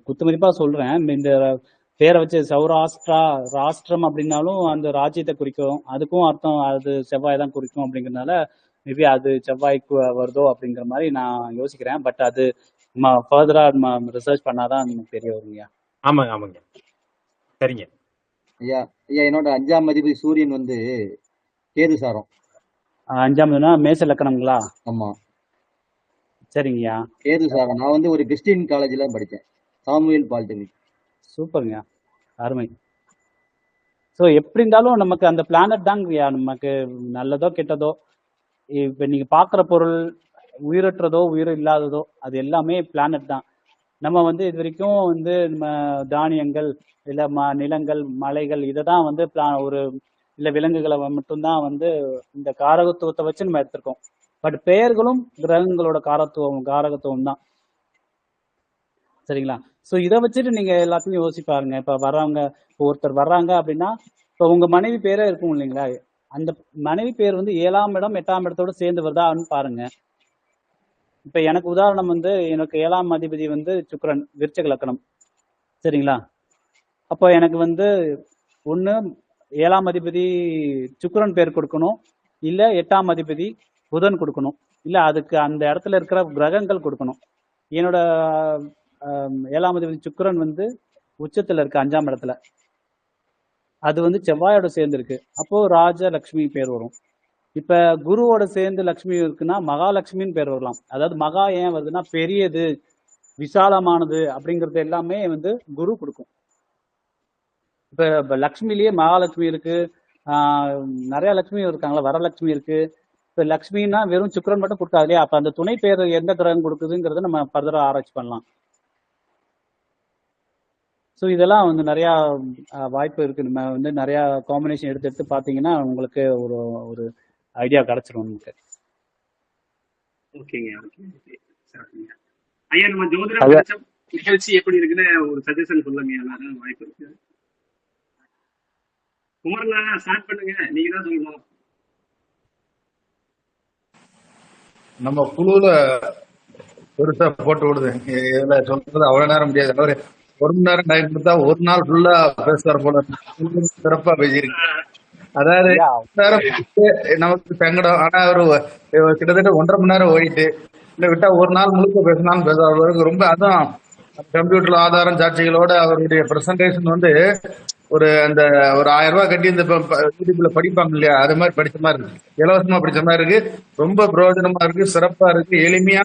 குத்துமதிப்பா சொல்றேன். இந்த பேரை வச்சு சௌராஷ்டிரா ராஷ்டிரம் அப்படின்னாலும் அந்த ராஜ்யத்தை குறிக்கும், அதுக்கும் அர்த்தம் அது செவ்வாய் தான் குறிக்கும். அப்படிங்கறதுனால மேபி அது செவ்வாய்க்கு வருதோ அப்படிங்கிற மாதிரி நான் யோசிக்கிறேன். பட் அது ஃபர்தரா ரிசர்ச் பண்ணாதான் நமக்கு தெரிய வருங்கய்யா. ஆமாங்க ஆமாங்க. சரிங்க ஐயா ஐயா என்னோட 5ஆம் அதிபதி சூரியன் வந்து கேது சாரம். 5ஆவதுனா மேச லக்கணங்களா? ஆமா, சரிங்கய்யா. கேது சாரம். நான் வந்து ஒரு கிறிஸ்டின் காலேஜ்ல படித்தேன், சாமுவேல் பாலிடெக்னிக். சூப்பருங்க, அருமை. ஸோ எப்படி இருந்தாலும் நமக்கு அந்த பிளானட் தாங்கய்யா நமக்கு நல்லதோ கெட்டதோ. இப்ப நீங்க பாக்குற பொருள் உயிரற்றதோ உயிர் இல்லாததோ அது எல்லாமே பிளானட் தான். நம்ம வந்து இது வரைக்கும் வந்து நம்ம தானியங்கள் இல்ல நிலங்கள் மலைகள் இதை தான் வந்து ஒரு இல்ல விலங்குகளை மட்டும்தான் வந்து இந்த காரகத்துவத்தை வச்சு நம்ம எடுத்திருக்கோம். பட் பெயர்களும் கிரகங்களோட காரகத்துவம் தான். சரிங்களா? ஸோ இதை வச்சுட்டு நீங்க எல்லாத்தையும் யோசிப்பாருங்க. இப்ப வர்றவங்க ஒருத்தர் வர்றாங்க அப்படின்னா இப்ப உங்க மனைவி பேரே இருக்கும் இல்லைங்களா? அந்த மனைவி பேர் வந்து 7ஆம் இடம் 8ஆம் இடத்தோட சேர்ந்து வருதான்னு பாருங்க. இப்ப எனக்கு உதாரணம் வந்து எனக்கு 7ஆம் அதிபதி வந்து சுக்கிரன், விருச்சிக லக்னம். சரிங்களா? அப்போ எனக்கு வந்து ஒண்ணு 7ஆம் அதிபதி சுக்கிரன் பேர் கொடுக்கணும், இல்ல 8ஆம் அதிபதி புதன் கொடுக்கணும், இல்ல அதுக்கு அந்த இடத்துல இருக்கிற கிரகங்கள் கொடுக்கணும். என்னோட 7ஆம் அதிபதி சுக்கிரன் வந்து உச்சத்துல இருக்கு 5ஆம் இடத்துல, அது வந்து செவ்வாயோட சேர்ந்து இருக்கு. அப்போ ராஜலட்சுமி பேர் வரும். இப்ப குருவோட சேர்ந்து லட்சுமி இருக்குன்னா மகாலட்சுமின்னு பேர் வரலாம். அதாவது மகா ஏன் வருதுன்னா பெரியது விசாலமானது அப்படிங்கறது எல்லாமே வந்து குரு கொடுக்கும். இப்ப லக்ஷ்மிலேயே மகாலட்சுமி இருக்கு, நிறைய லட்சுமி இருக்காங்களா, வரலட்சுமி இருக்கு. இப்ப லக்ஷ்மின்னா வெறும் சுக்கிரன் மட்டும் கொடுக்காது இல்லையா? அப்ப அந்த துணை பேர் எந்த கிரகம் கொடுக்குதுங்கிறத நம்ம ஃபர்தரா ஆராய்ச்சி பண்ணலாம். ஸோ இதெல்லாம் வந்து நிறைய வாய்ப்பு இருக்கு. நம்ம வந்து நிறைய காம்பினேஷன் எடுத்து எடுத்து பார்த்தீங்கன்னா உங்களுக்கு ஒரு ஒரு ஐடியா கிடைச்சிரும் நமக்கு. ஓகேங்க, ஓகே, ஓகே, சரிங்க. ஐயா நம்ம ஜோதிடம் படிச்ச நிகழ்ச்சி எப்படி இருக்குன்னு ஒரு சஜஷன் சொல்லுங்க. எல்லாரும் வாய்ப்பு இருக்கு. குமரனா ஸ்டார்ட் பண்ணுங்க, நீங்க தான் சொல்லணும். நம்ம குழுல பெருசா போட்டு விடுது, இதுல சொல்றது அவ்வளவு நேரம் முடியாது. அவரு 1 மணி நேரம் டைம் கொடுத்தா 1 நாள் ஃபுல்லா பேசுவார் போல. சிறப்பா பேசியிருக்கு. அதாவது நமக்கு சங்கடம். ஆனா ஒரு கிட்டத்தட்ட 1.5 மணி நேரம் ஓடிட்டு இல்ல விட்டா 1 நாள் முழுக்க பேசினாலும் பேசுவார். ரொம்ப அதான் கம்ப்யூட்டர்ல ஆதாரம் சாட்சிகளோட அவருடைய பிரசன்டேஷன் வந்து ஒரு அந்த ஒரு 1000 ரூபாய் கட்டி இந்த யூடியூப்ல படிப்பாங்க இல்லையா, அது மாதிரி படிச்ச மாதிரி இருக்கு, இலவசமா படிச்ச மாதிரி இருக்கு. ரொம்ப பிரயோஜனமா இருக்கு, சிறப்பா இருக்கு, எளிமையா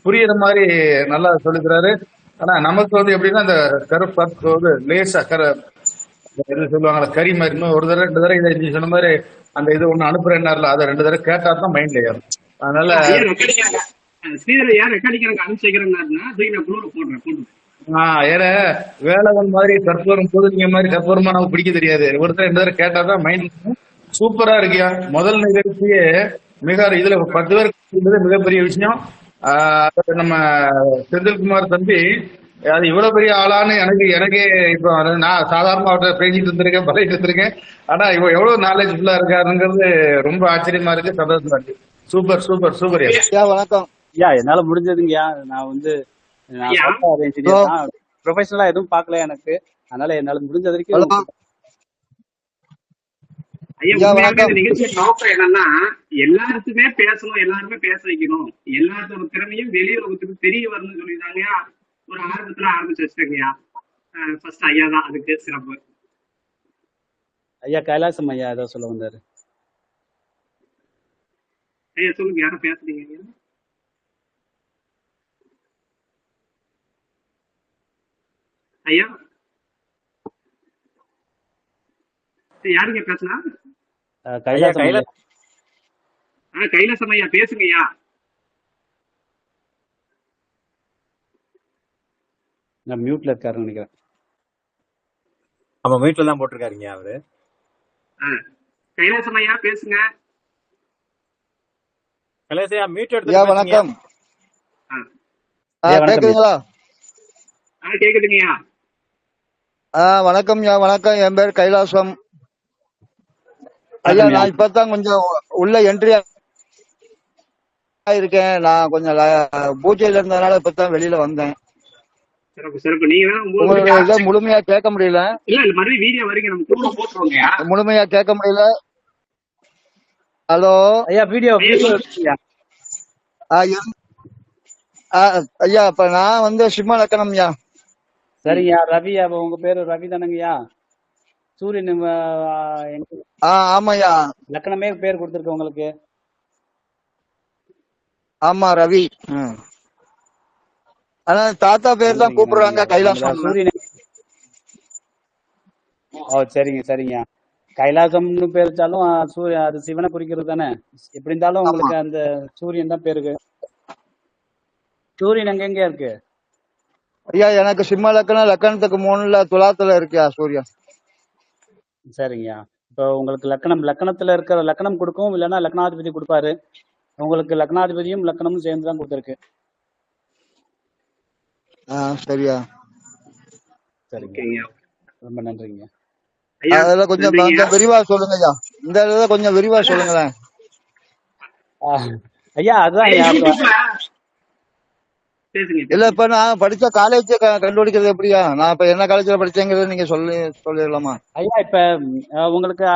புரியுற மாதிரி நல்லா சொல்லிக்கிறாரு. ஆனா நமக்கு வந்து எப்படின்னா அந்த கருப்பு வந்து லேசா எது சொல்லுவாங்களா கறி மாதிரி, இன்னும் ஒரு தடவை 2 தடவை இதை நீ சொன்ன மாதிரி அந்த இது ஒண்ணு அனுப்புறேன்னாருல அதை 2 தடவை கேட்டா தான் மைண்ட்ல ஏறும். அதனால ஏன்னா வேலவன் மாதிரி கற்பூரம் பொதுங்க மாதிரி கற்பூரமா நமக்கு பிடிக்க தெரியாது. ஒருத்தர் 2 தடவை கேட்டாதான் மைண்ட். சூப்பரா இருக்கியா. முதல் நிகழ்ச்சியே மிக இதுல 10 பேர் மிகப்பெரிய விஷயம். நம்ம செந்தில்குமார் தம்பி அது இவ்வளவு பெரிய ஆளான்னு எனக்கே இப்போ நான் சாதாரண அவர்கிட்ட பேசிட்டு இருந்திருக்கேன், பழகிட்டு இருந்திருக்கேன். ஆனா இவ எவ்வளவு நாலேஜ் ஃபுல்லா இருக்காருங்கிறது ரொம்ப ஆச்சரியமா இருக்கு, சந்தோஷமா இருக்கு. Super super super. வணக்கம். என்னால முடிஞ்சதுங்கய்யா. நான் வந்து ப்ரொஃபஷனலா எதுவும் பார்க்கல எனக்கு, அதனால என்னால முடிஞ்ச வரைக்கும். நிகழ்ச்சி நோக்கம் என்னன்னா எல்லாருக்குமே பேசணும், எல்லாருமே பேச வைக்கணும், எல்லாத்தோட திறமையும் வெளியுறவுக்கு தெரிய வரணும்னு சொல்லிட்டாங்க. ஒரு ஆரம்பத்துல ஆரம்பிச்சு வச்சிருக்கீங்க. ஃபர்ஸ்ட் ஐயா தான் அதுக்கு சிறப்பு. ஐயா கைலாசம் ஐயா ஏதோ சொல்ல வந்தாரு. ஐயா சொல்லுங்க, யாரும் பேசுறீங்க? ஐயா யாருங்க பேசுனா? கைலாசம் ஐயா பேசுங்க ஐயா. நான் மியூட்ல இருக்காருன்னு நினைக்கிறேன். ஆமா மியூட்ல தான் போட்டிருக்காருங்க அவரு. கைலாசம் ஐயா பேசுங்க. கைலாசையா மியூட் எடுத்து. வணக்கம். கேக்குதுங்களா? கேக்குதுங்கய்யா. வணக்கம் யா, வணக்கம். என் பேர் கைலாசம் ஐயா. நான் இப்பதான் கொஞ்சம் உள்ள என்ட்ரி இருக்கேன். நான் கொஞ்சம் பூஜையில இருந்ததுனால இப்பதான் வெளியில வந்தேன். சிறப்பு சிறப்பு. நீங்க தான் 9 மணிக்கு உங்களுடைய இதை ஆரம்பிச்சீங்க. முழுமையா கேட்க முடியல, இல்ல இல்ல மறுபடியும் வீடியோ வரைக்கும் நம்ம குழுல போட்டுருவோங்கய்யா. முழுமையா கேட்க முடியல. ஹலோ ஐயா வீடியோ ஐயா வீடியோ சொல்லுங்க. இருக்குங்கய்யா. ஆ, எம்- ஆ, ஐயா இப்ப நான் வந்து சிம்ம லக்கணம்யா. சரிங்கய்யா. ரவி, அப்ப உங்க பேரு ரவி தானங்கய்யா? சூரியன் எங்க ஆமாய்யா. லக்கணமே பேர் கொடுத்துருக்கு உங்களுக்கு. ஆமா ரவி. ம். ஆனா தாத்தா பேர் தான் நன்றிங்க கூப்பிடுறாங்க நன்றிங்க. கைலாசம். சூரியன். ஓ சரிங்க சரிங்க. கைலாசம்னு பேர் வச்சாலும் அது சிவனை குறிக்கிறது தானே. எப்படி இருந்தாலும் ஆமா உங்களுக்கு அந்த சூரியன் தான் பேருக்கு. சூரியன் எங்க இருக்கு? ஐயா, எனக்கு சிம்ம லக்கணம், லக்கணத்துக்கு 3ல துலாத்துல இருக்கியா சூரியன். சரிங்கய்யா. இப்போ உங்களுக்கு லக்கணத்துல இருக்கிற லக்கணம் கொடுக்கும், இல்லைன்னா லக்னாதிபதி கொடுப்பாரு. உங்களுக்கு லக்னாதிபதியும் லக்கணமும் சேர்ந்து தான் கொடுத்துருக்கு. சரியா. சரிங்க, ஓகேங்கய்யா. ரொம்ப நன்றிங்க. ஐயா அதெல்லாம் கொஞ்சம் நன்றிங்கய்யா. விரிவா சொல்லுங்க ஐயா. இந்த இதை கொஞ்சம் விரிவா சொல்லுங்களேன். ஐயா அதுதான் ஐயா ஐயா. இப்ப யூடியூப்ல பேசுங்க இல்ல பேசுங்க. இப்ப நான் படிச்ச காலேஜ் கண்டுபிடிக்கிறது எப்படியா? நான் இப்ப என்ன காலேஜ்ல படிச்சேங்கிறது நீங்க சொல்லிடலாமா? ஐயா இப்ப உங்களுக்கு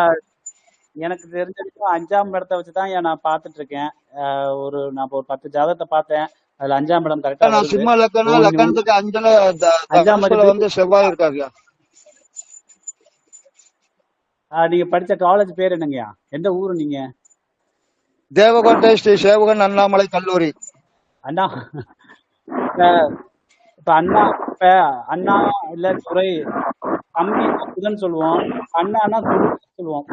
எனக்கு தெரிஞ்ச வரைக்கும் 5ஆம் இடத்தை வச்சுதான் நான் பார்த்துட்டு இருக்கேன். நான் ஒரு 10 ஜாதகத்தை பார்த்தேன். அதுல 5ஆம் இடம் கரெக்டா நான் வருது. சிம்ம லக்கணம், லக்கணத்துக்கு 5ல 5ஆம் தனுசுல அதிபதி. வந்து செவ்வாய் இருக்காருயா. நீங்க படிச்ச காலேஜ் பேர் என்னங்கய்யா? எந்த ஊரு நீங்க? தேவகோட்டை ஸ்ரீ சேவகன் அண்ணாமலை கல்லூரி. அண்ணா. இப்ப அண்ணா இல்ல துறை. தம்பி புதன் சொல்லுவோம், அண்ணானா குரு சொல்லுவோம்.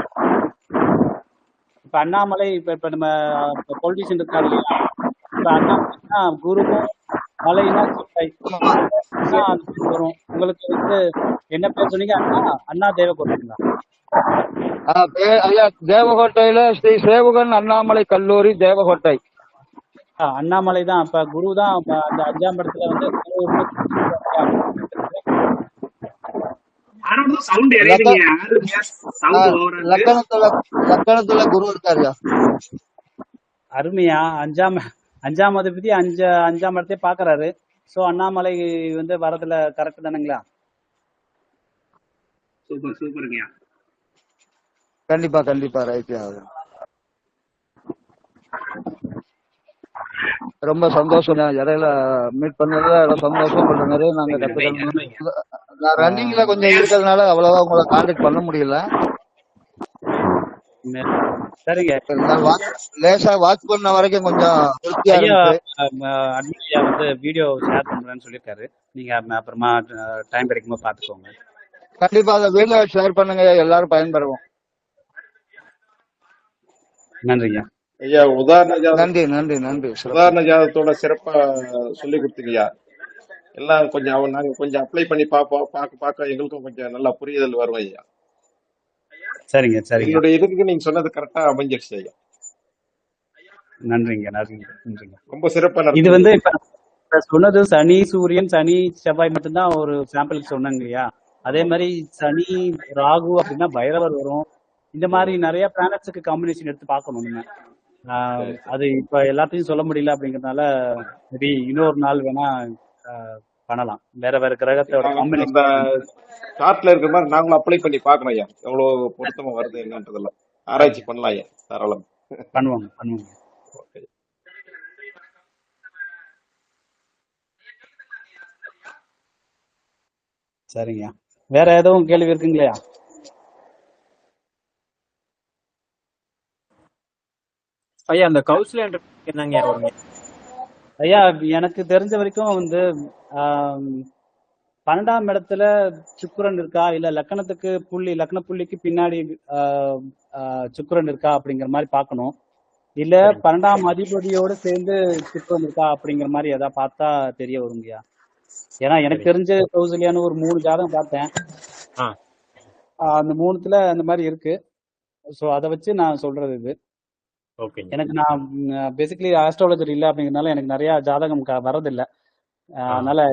இப்ப அண்ணாமலை இப்ப நம்ம பொலிட்டிஷியன் இருக்காரு இல்லையா? இப்ப அண்ணாமலைனா குருவும், மலைனா செவ்வாய். வரும். உங்களுக்கு வந்து என்ன பேர் சொன்னீங்க? அண்ணா தேவகோட்டைங்களா? ஐயா தேவகோட்டையில ஸ்ரீ சேவகன் அண்ணாமலை கல்லூரி தேவகோட்டை. அண்ணாமலை தான். அப்ப குரு தான் அந்த 5ஆம் இடத்துல வந்து சவுண்ட் இறையுதுங்க. சவுண்ட் ஓவரா இருக்கு. லக்கணத்துல குரு இருக்காருயா. அருமையா. 5ஆம் அதிபதி 5ஆம் இடத்தை பாக்குறாரு. சோ அண்ணாமலை வந்து வரதுல கரெக்ட் தானுங்களா? சூப்பர் சூப்பருங்கய்யா. கண்டிப்பா கண்டிப்பா ரைட்யா. ரொம்ப சந்தோஷம். இடையில மீட் பண்ணதுல சந்தோஷம். கொஞ்சம் நிறைய நாங்க கத்துக்கணும். நான் ரன்னிங்ல கொஞ்சம் இருக்கிறதுனால அவ்வளவா உங்களை கான்டாக்ட் பண்ண முடியல. சரிங்க. லேசா வாட்ச் பண்ண வரைக்கும் கொஞ்சம் திருப்தியா இருந்துச்சு. அட்மின்யா வந்து வீடியோ ஷேர் பண்றேன்னு சொல்லியிருக்காரு. நீங்க அப்புறமா டைம் கிடைக்கும்போது பாத்துக்கோங்க. கண்டிப்பா அதை வீடியோ ஷேர் பண்ணுங்க, எல்லாரும் பயன்பெறுவோம். நன்றிங்க ஐயா. நன்றி நன்றி நன்றி. உதாரண ஜாதகத்தோட சிறப்பா சொல்லி கொடுத்தீங்கய்யா. எல்லாம் கொஞ்சம் நாங்க கொஞ்சம் அப்ளை பண்ணி பார்க்க எங்களுக்கும் கொஞ்சம் நல்லா புரிதல் வரும் ஐயா. சரிங்க சரிங்க. என்னுடைய இதுக்கு நீங்க சொன்னது கரெக்டா அமைஞ்சிருச்சு ஐயா. நன்றிங்க நன்றிங்க நன்றிங்க. ரொம்ப சிறப்பா. இது வந்து இப்ப சொன்னது சனி சூரியன் சனி செவ்வாய் மட்டும்தான் ஒரு சாம்பிளுக்கு சொன்னாங்க இல்லையா? அதே மாதிரி சனி ராகு அப்படின்னா பைரவர் வரும். இந்த மாதிரி நிறைய பிளானட்ஸுக்கு காம்பினேஷன் எடுத்து பார்க்கணும் நம்ம. அது இப்ப எல்லாத்தையும் சொல்ல முடியல அப்படிங்கறதுனால மேபி இன்னொரு நாள் வேணா பண்ணலாம். வேற வேற கிரகத்தோட காம்பினேஷன் சார்ட்ல இருக்கிற மாதிரி நாங்களும் அப்ளை பண்ணி பார்க்கணும் ஐயா. எவ்வளவு பொருத்தமா வருது என்னன்றதெல்லாம் ஆராய்ச்சி பண்ணலாம் ஐயா. தாராளம் பண்ணுவாங்க. சரிங்க. வேற எதுவும் கேள்வி இருக்குங்களா? ஐயா அந்த கௌசல்யா என்னங்க வருங்க? ஐயா எனக்கு தெரிஞ்ச வரைக்கும் வந்து 12ஆம் இடத்துல சுக்கிரன் இருக்கா, இல்ல லக்ன புள்ளிக்கு பின்னாடி சுக்கிரன் இருக்கா அப்படிங்கிற மாதிரி பார்க்கணும். இல்ல 12ஆம் அதிபதியோட சேர்ந்து சுக்கிரன் இருக்கா அப்படிங்கிற மாதிரி ஏதாவது பார்த்தா தெரிய வருங்கய்யா. ஏன்னா எனக்கு தெரிஞ்ச கௌசல்யான்னு ஒரு 3 ஜாதகம் பார்த்தேன். அந்த 3த்துல அந்த மாதிரி இருக்கு. ஸோ அதை வச்சு நான் சொல்றது இது. எனக்கு நான் பேசிக்கலி ஆஸ்ட்ராலஜர் இல்லை அப்படிங்கிறதுனால எனக்கு நிறைய ஜாதகம் வரதில்லை. அதனால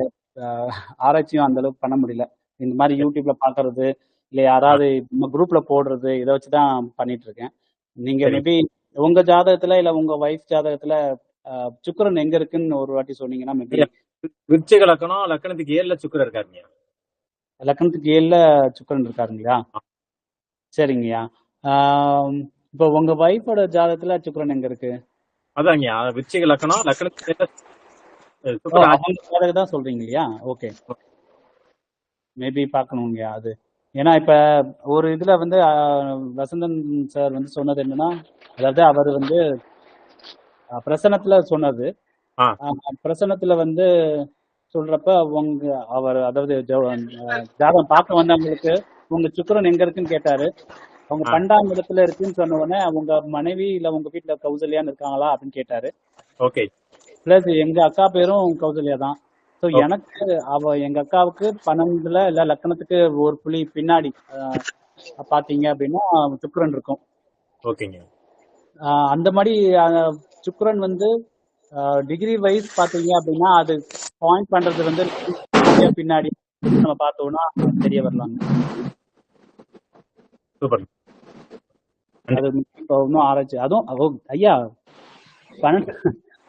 ஆராய்ச்சியும் அந்த அளவுக்கு பண்ண முடியல. இந்த மாதிரி யூடியூப்ல பாக்குறது இல்ல யாராவது குரூப்ல போடுறது இதை வச்சுதான் பண்ணிட்டு இருக்கேன். நீங்க மேபி உங்க ஜாதகத்துல இல்ல உங்க வைஃப் ஜாதகத்துல சுக்கிரன் எங்க இருக்குன்னு ஒரு வாட்டி சொன்னீங்கன்னா மேபி. ஐயா, விருச்சிக லக்கணம், லக்கணத்துக்கு 7ல சுக்கிரன் இருக்காருங்க. லக்னத்துக்கு 7ல சுக்கிரன் இருக்காருங்களா? சரிங்கய்யா. இப்போ உங்க ஒய்ஃபோட ஜாதகத்துல சுக்கிரன் எங்க இருக்கு? அதாங்கய்யா, விருச்சிக லக்கணம், லக்கணத்துக்கு 7ல ஓ, சுக்கிரன் அவங்க ஜாதகம் தான் சொல்றீங்க இல்லையா? ஓகே, மேபி பார்க்கணுங்கய்யா அது. ஏன்னா இப்ப ஒரு இதுல வந்து வசந்தன் சார் வந்து சொன்னது என்னன்னா, அதாவது அவர் வந்து பிரசனத்துல சொன்னது. ஆ, பிரசனத்துல வந்து சொல்றப்ப அவர் அதாவது ஜாதகம் பார்க்க வந்தவங்களுக்கு உங்க சுக்கிரன் எங்க இருக்குன்னு கேட்டாரு. அவங்க ஆ, 12ஆம் இடத்துல இருக்குன்னு சொன்ன உடனே அவங்க மனைவி இல்ல உங்க வீட்டுல கௌசல்யான்னு இருக்காங்களா அப்படின்னு கேட்டாரு. ஓகே, பிளஸ் எங்க அக்கா பேரும் கௌசல்யா தான். ஸோ ஓகே, எனக்கு எங்க அக்காவுக்கு 12ல இல்ல லக்னத்துக்கு ஒரு புள்ளி பின்னாடி பாத்தீங்க அப்படின்னா சுக்கிரன் இருக்கும். ஓகேங்க. அந்த மாதிரி சுக்கிரன் வந்து டிகிரி வைஸ் பாத்தீங்க அப்படின்னா அது பாயிண்ட் பண்றது வந்து பின்னாடி நம்ம பார்த்தோம்னா தெரிய வரலாங்க. சூப்பர். அது இப்போ இன்னும் ஆராய்ச்சி அதுவும் ஐயா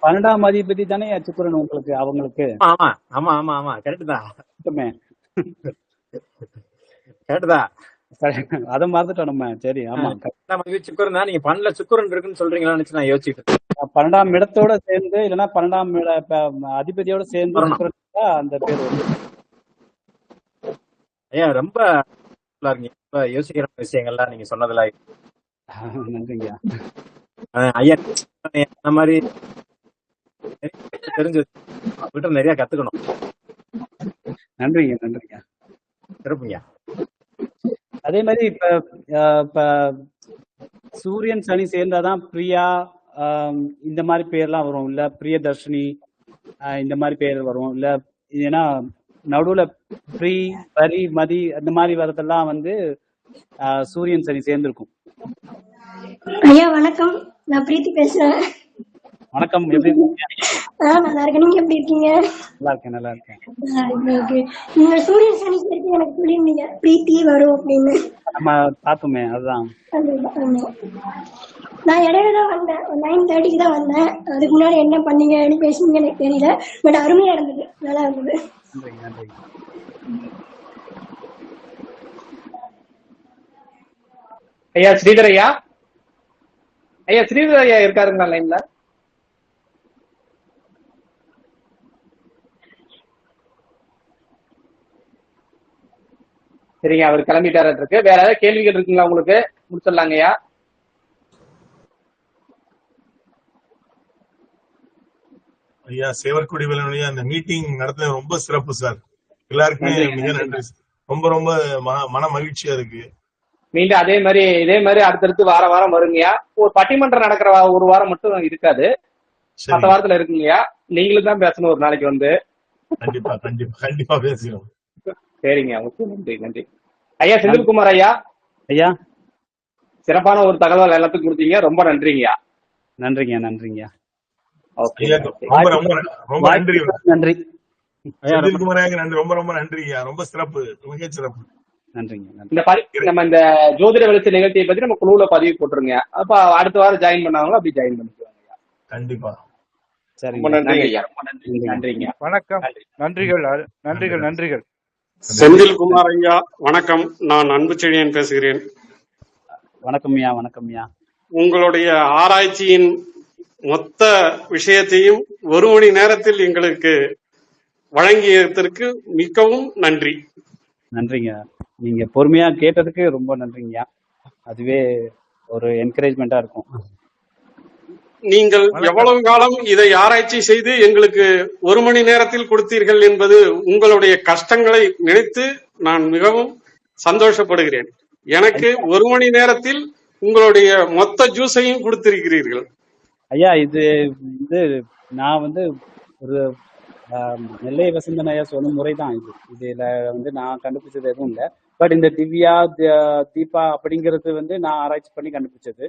12ஆம் அதிபதி தானே சுக்கிரன் உங்களுக்கு அவங்களுக்கு. ஆமா ஆமா ஆமா ஆமா கரெக்ட் தான், சுத்தமே. கரெக்ட் தான். அதை மறந்துட்டோம் நம்ம. சரி, ஆமா. சுக்கிரன் தான். நீங்க 12ல சுக்கிரன் இருக்குன்னு சொல்றீங்களான்னு நான் யோசிச்சுட்டு 12ஆம் இடத்தோட சேர்ந்து இல்லைன்னா 12ஆம் அதிபதியோட சேர்ந்து வரணும். சுக்கிரன் அந்த பேர் வருது. ஐயா, ரொம்ப ரொம்ப யோசிக்கிற விஷயங்கள்லாம் நீங்க சொன்னதுல நன்றிங்கய்யா. ஐயா அந்த மாதிரி தெரிஞ்சு கிட்ட நிறைய கத்துக்கணும். நன்றிங்க, நன்றிங்க. சிறப்புங்க. அதே மாதிரி இப்ப சூரியன் சனி சேர்ந்தாதான் பிரியா இந்த மாதிரி பேர்லாம் வரும், இல்ல பிரியதர்ஷினி இந்த மாதிரி பேர் வரும். இல்ல ஏன்னா நடுவுல பிரி பரி மதி அந்த மாதிரி வரதெல்லாம் வந்து சூரியன் சனி சேர்ந்திருக்கும். ஐயா வணக்கம், நான் பிரீத்தி பேசுறேன். வணக்கம், எப்படி இருக்கீங்க? நல்லா இருக்கேன், நீங்க எப்படி இருக்கீங்க? நல்லா இருக்கேன், நல்லா இருக்கேன். நீங்க சூரியன் சனி சேர்த்து எனக்கு சொல்லிருந்தீங்க பிரீத்தி வரும் அப்படின்னு. நம்ம பார்த்தோமே, அதுதான். நான் இடையில தான் வந்தேன், 9:30க்கு தான் வந்தேன். அதுக்கு முன்னாடி என்ன பண்ணீங்கன்னு பேசுனீங்க எனக்கு தெரியல. பட் அருமையா இருந்தது, நல்லா இருந்தது. நன்றி, நன்றி. ஐயா ஸ்ரீதர் ஐயா, ஐயா ஸ்ரீதர் ஐயா இருக்காருங்களா லைன்ல? சரிங்க, அவர் கிளம்பிட்டாரு இருக்கு. வேற ஏதாவது கேள்விகள் இருக்குங்களா உங்களுக்கு? முடிச்சிடலாங்க ஐயா. ஐயா சேவற்குடி வேலனுடைய அந்த மீட்டிங் நடத்த ரொம்ப சிறப்பு சார். எல்லாருக்குமே மிக நன்றி. ரொம்ப ரொம்ப மன மகிழ்ச்சியா இருக்கு. மீண்டும் இதே மாதிரி அடுத்தடுத்து வாரம் வருங்கய்யா. ஒரு பட்டிமன்றம் நடக்கிற ஒரு வாரம் மட்டும் இருக்காது, மற்ற வாரத்துல இருக்குங்கய்யா. நீங்களும் தான் பேசணும் ஒரு நாளைக்கு வந்து. கண்டிப்பா கண்டிப்பா கண்டிப்பா பேசுறோம். சரிங்க, நன்றி நன்றி. ஐயா செந்தில்குமார் ஐயா, ஐயா சிறப்பான ஒரு தகவல் எல்லாத்துக்கும் கொடுத்தீங்க, ரொம்ப நன்றிங்கய்யா. நன்றிங்க, நன்றிங்க. ரொம்ப ரொம்ப ரொம்ப நன்றி நன்றி செந்தில்குமார் ஐயா, நன்றி, ரொம்ப ரொம்ப நன்றியா. ரொம்ப சிறப்பு, மிக சிறப்பு. நன்றிங்க. நம்ம இந்த ஜோதிட வெளிச்ச நிகழ்ச்சியை பத்தி நம்ம குழுவுல பதிவு போட்டுருங்க. அப்ப அடுத்த வாரம் ஜாயின் பண்ணாங்களோ அப்படி ஜாயின் பண்ணிக்குவாங்க. கண்டிப்பா. ரொம்ப நன்றிங்க ஐயா, ரொம்ப நன்றிங்க. வணக்கம், நன்றிகள் நன்றிகள் நன்றிகள். செந்தில்குமார் ஐயா வணக்கம், நான் அன்பு செழியன் பேசுகிறேன். வணக்கம் ஐயா. வணக்கம் ஐயா. உங்களுடைய ஆராய்ச்சியின் மொத்த விஷயத்தையும் 1 மணி நேரத்தில் எங்களுக்கு வழங்கியதற்கு மிகவும் நன்றி. நன்றிங்க, நீங்க பொறுமையா கேட்டதுக்கு ரொம்ப நன்றிங்கய்யா. அதுவே ஒரு என்கரேஜ்மெண்டா இருக்கும். நீங்கள் எவ்வளவு காலம் இதை ஆராய்ச்சி செய்து எங்களுக்கு 1 மணி நேரத்தில் கொடுத்தீர்கள் என்பது உங்களுடைய கஷ்டங்களை நினைத்து நான் மிகவும் சந்தோஷப்படுகிறேன். எனக்கு 1 மணி நேரத்தில் உங்களுடைய மொத்த ஜூஸையும் கொடுத்திருக்கிறீர்கள். ஐயா, இது நான் ஒரு நெல்லை வசந்தன் ஐயா சொன்ன முறைதான் இது. இதுல நான் கண்டுபிடிச்சது எதுவும் இல்லை. பட் இந்த திவ்யா தீபா அப்படிங்கிறது நான் ஆராய்ச்சி பண்ணி கண்டுபிடிச்சது.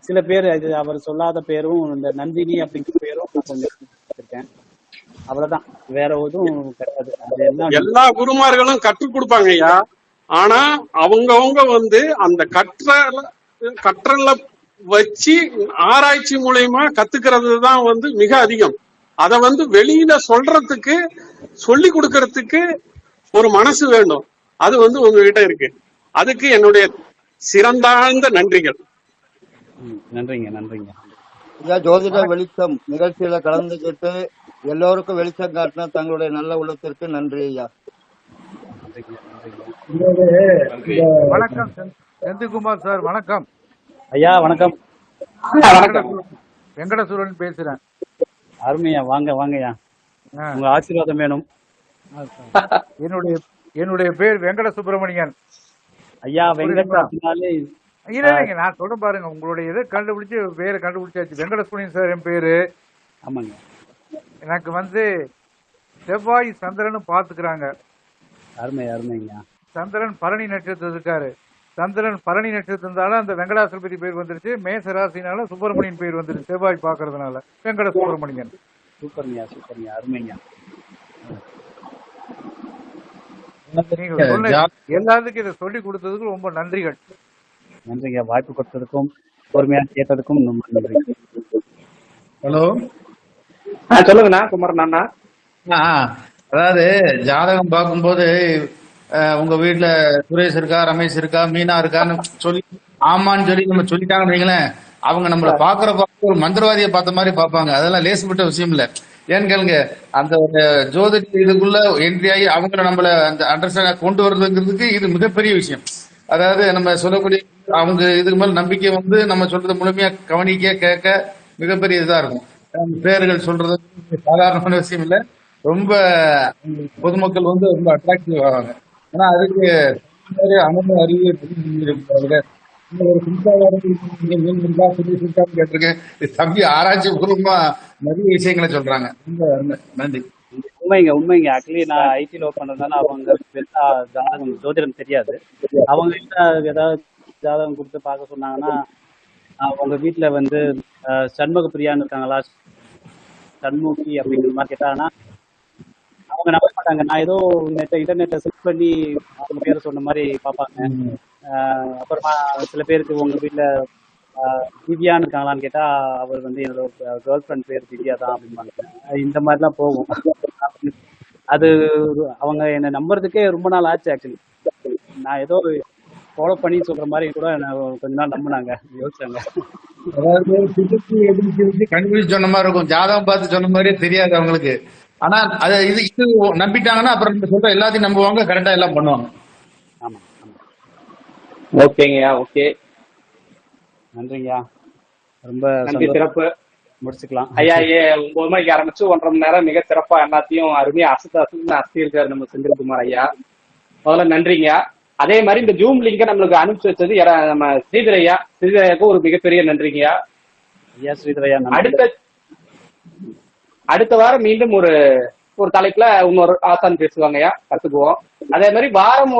சில பேர் அவர் சொல்லாத பேரும், இந்த நந்தினி அப்படிங்கிற பேரும் நான் கொஞ்சம் இருக்கேன். அவ்வளவுதான், வேற எதுவும் கிடையாது. அது எல்லாம் எல்லா குருமார்களும் கற்றுக் கொடுப்பாங்க ஐயா. ஆனா அவங்கவுங்க அந்த கற்றல வச்சு ஆராய்ச்சி மூலயமா கத்துக்கிறது தான் மிக அதிகம். அத வெளியில சொல்றதுக்கு சொல்லி கொடுக்கறதுக்கு ஒரு மனசு வேண்டும். அது உங்ககிட்ட இருக்கு. அதுக்கு என்னுடைய சிறந்தாழ்ந்த நன்றிகள். நன்றிங்க நன்றிங்க. ஐயா, ஜோதிட வெளிச்சம் நிகழ்ச்சியில கலந்துக்கிட்டு எல்லோருக்கும் வெளிச்சம் காட்டின தங்களுடைய நல்ல உள்ளத்திற்கு நன்றி ஐயா. வணக்கம் செந்தில்குமார் சார். வணக்கம் ஐயா. வணக்கம். வெங்கடசூரன் பேசுறேன். அருமையா. வாங்க வாங்கய்யா, உங்க ஆசீர்வாதம் வேணும். என்னுடைய பேர் வெங்கட சுப்பிரமணியன் ஐயா. வெங்கடாலே இல்லைங்க, நான் சொல்ல பாருங்க, உங்களுடைய இதை கண்டுபிடிச்சு பேரை கண்டுபிடிச்சாச்சு. வெங்கட சுப்பிரமணியன் சார் என் பேரு. ஆமாங்க. எனக்கு செவ்வாய் சந்திரனும் பாத்துக்கிறாங்க. அருமை அருமைங்க. சந்திரன் பரணி நட்சத்திரம் இருக்காரு. சந்திரன் பரணி நட்சத்திரத்தால அந்த வெங்கடாசலபதி பேர் வந்துருச்சு. மேச ராசினால சுப்பிரமணியன் பேர் வந்துருச்சு. செவ்வாய் பாக்குறதுனால வெங்கட சுப்பிரமணியன். சூப்பர்ங்க சூப்பர்ங்க. அருமைங்க. நீங்க சொன்ன எல்லாத்துக்கும் இதை சொல்லி கொடுத்ததுக்கு ரொம்ப நன்றிகள். நன்றிங்க. வாய்ப்பு கொடுத்ததுக்கும் பொறுமையா கேட்டதுக்கும் ரொம்ப நன்றி. ஹலோ, சொல்லுங்கண்ணா. குமரன் அண்ணா. அதாவது ஜாதகம் பார்க்கும்போது உங்க வீட்டுல சுரேஷ் இருக்கா, ரமேஷ் இருக்கா, மீனா இருக்கான்னு சொல்லி ஆமான்னு சொல்லி நம்ம சொல்லிட்டாங்கன்னு வைங்களேன், அவங்க நம்மள பாக்குற ஒரு மந்திரவாதியை பார்த்த மாதிரி பார்ப்பாங்க. அதெல்லாம் லேசுப்பட்ட விஷயம் இல்ல. ஏன்னு கேளுங்க, அந்த ஒரு ஜோதிட இதுக்குள்ள என்ட்ரி ஆகி அவங்கள நம்மள அந்த அண்டர்ஸ்டாண்ட் கொண்டு வர்றதுங்கிறதுக்கு இது மிகப்பெரிய விஷயம். அதாவது நம்ம சொல்லக்கூடிய அவங்க இதுக்கு மேல நம்பிக்கை நம்ம சொல்றது முழுமையா கவனிக்க கேட்க மிகப்பெரிய இதா இருக்கும். பேர்கள் சொல்றது சாதாரணமான விஷயம் இல்ல. ரொம்ப பொதுமக்கள் ரொம்ப அட்ராக்டிவ் ஆவாங்க. ஏன்னா அதுக்கு அனுபவ அறிவு கேட்டிருக்கேன். தம்பி ஆராய்ச்சி பூர்வமா நிறைய விஷயங்களை சொல்றாங்க. ரொம்ப நன்றி. உண்மைங்க உண்மைங்க. ஆக்சுவலி நான் ஐடில ஒர்க் பண்றதுனால அவங்க ஜாதகம் ஜோதிடம் தெரியாது. அவங்க ஏதாவது ஜாதகம் கொடுத்து பார்க்க சொன்னாங்கன்னா, அவங்க வீட்டுல சண்முக பிரியான்னு இருக்காங்களா, சண்முகி அப்படிங்கிற மாதிரி கேட்டாங்கன்னா அவங்க நம்ப மாட்டாங்க. நான் ஏதோ இன்டர்நெட்டை செர்ச் பண்ணி அவங்க பேரை சொன்ன மாதிரி பார்ப்பாங்க. அப்புறமா சில பேருக்கு உங்க வீட்டுல திவ்யான்னு இருக்காங்களான்னு கேட்டா அவர் என்னோட கேர்ள் ஃப்ரெண்ட் பேர் திவ்யா தான் அப்படிம்பாங்க. இந்த மாதிரிலாம் போகும். அது அவங்க என்னை நம்புறதுக்கே ரொம்ப நாள் ஆச்சு. ஆக்சுவலி நான் ஏதோ ஃபாலோ பண்ணி சொல்ற மாதிரி கூட கொஞ்ச நாள் நம்பினாங்க, யோசிச்சாங்க. அதாவது கண்டுபிடிச்சு சொன்ன மாதிரி இருக்கும், ஜாதகம் பார்த்து சொன்ன மாதிரியே தெரியாது அவங்களுக்கு. ஆனா அது இது நம்பிட்டாங்கன்னா அப்புறம் சொல்ற எல்லாத்தையும் நம்புவாங்க, கரெக்டா எல்லாம் பண்ணுவாங்க. ஆமா ஆமா. ஓகேங்கய்யா. ஓகே, நன்றிங்கய்யா. ரொம்ப நன்றி. சிறப்பு. முடிச்சுக்கலாம் ஐயா. 9 மணிக்கு ஆரம்பிச்சு 1.5 மணி நேரம் மிக சிறப்பா எல்லாத்தையும் அருமையா அசத்தி இருக்காரு நம்ம செந்தில்குமார் ஐயா. முதல்ல நன்றிங்க. அதே மாதிரி இந்த ஜூம் லிங்க நம்மளுக்கு அனுப்பிச்சு வச்சது நம்ம ஸ்ரீதரையா. ஸ்ரீதரையாவுக்கு ஒரு மிகப்பெரிய நன்றிங்கய்யா. ஸ்ரீதரையா. அடுத்த வாரம் மீண்டும் ஒரு தலைப்புல இன்னொரு ஆசான் பேசுவாங்கய்யா, கத்துக்குவோம். அதே மாதிரி வாரம்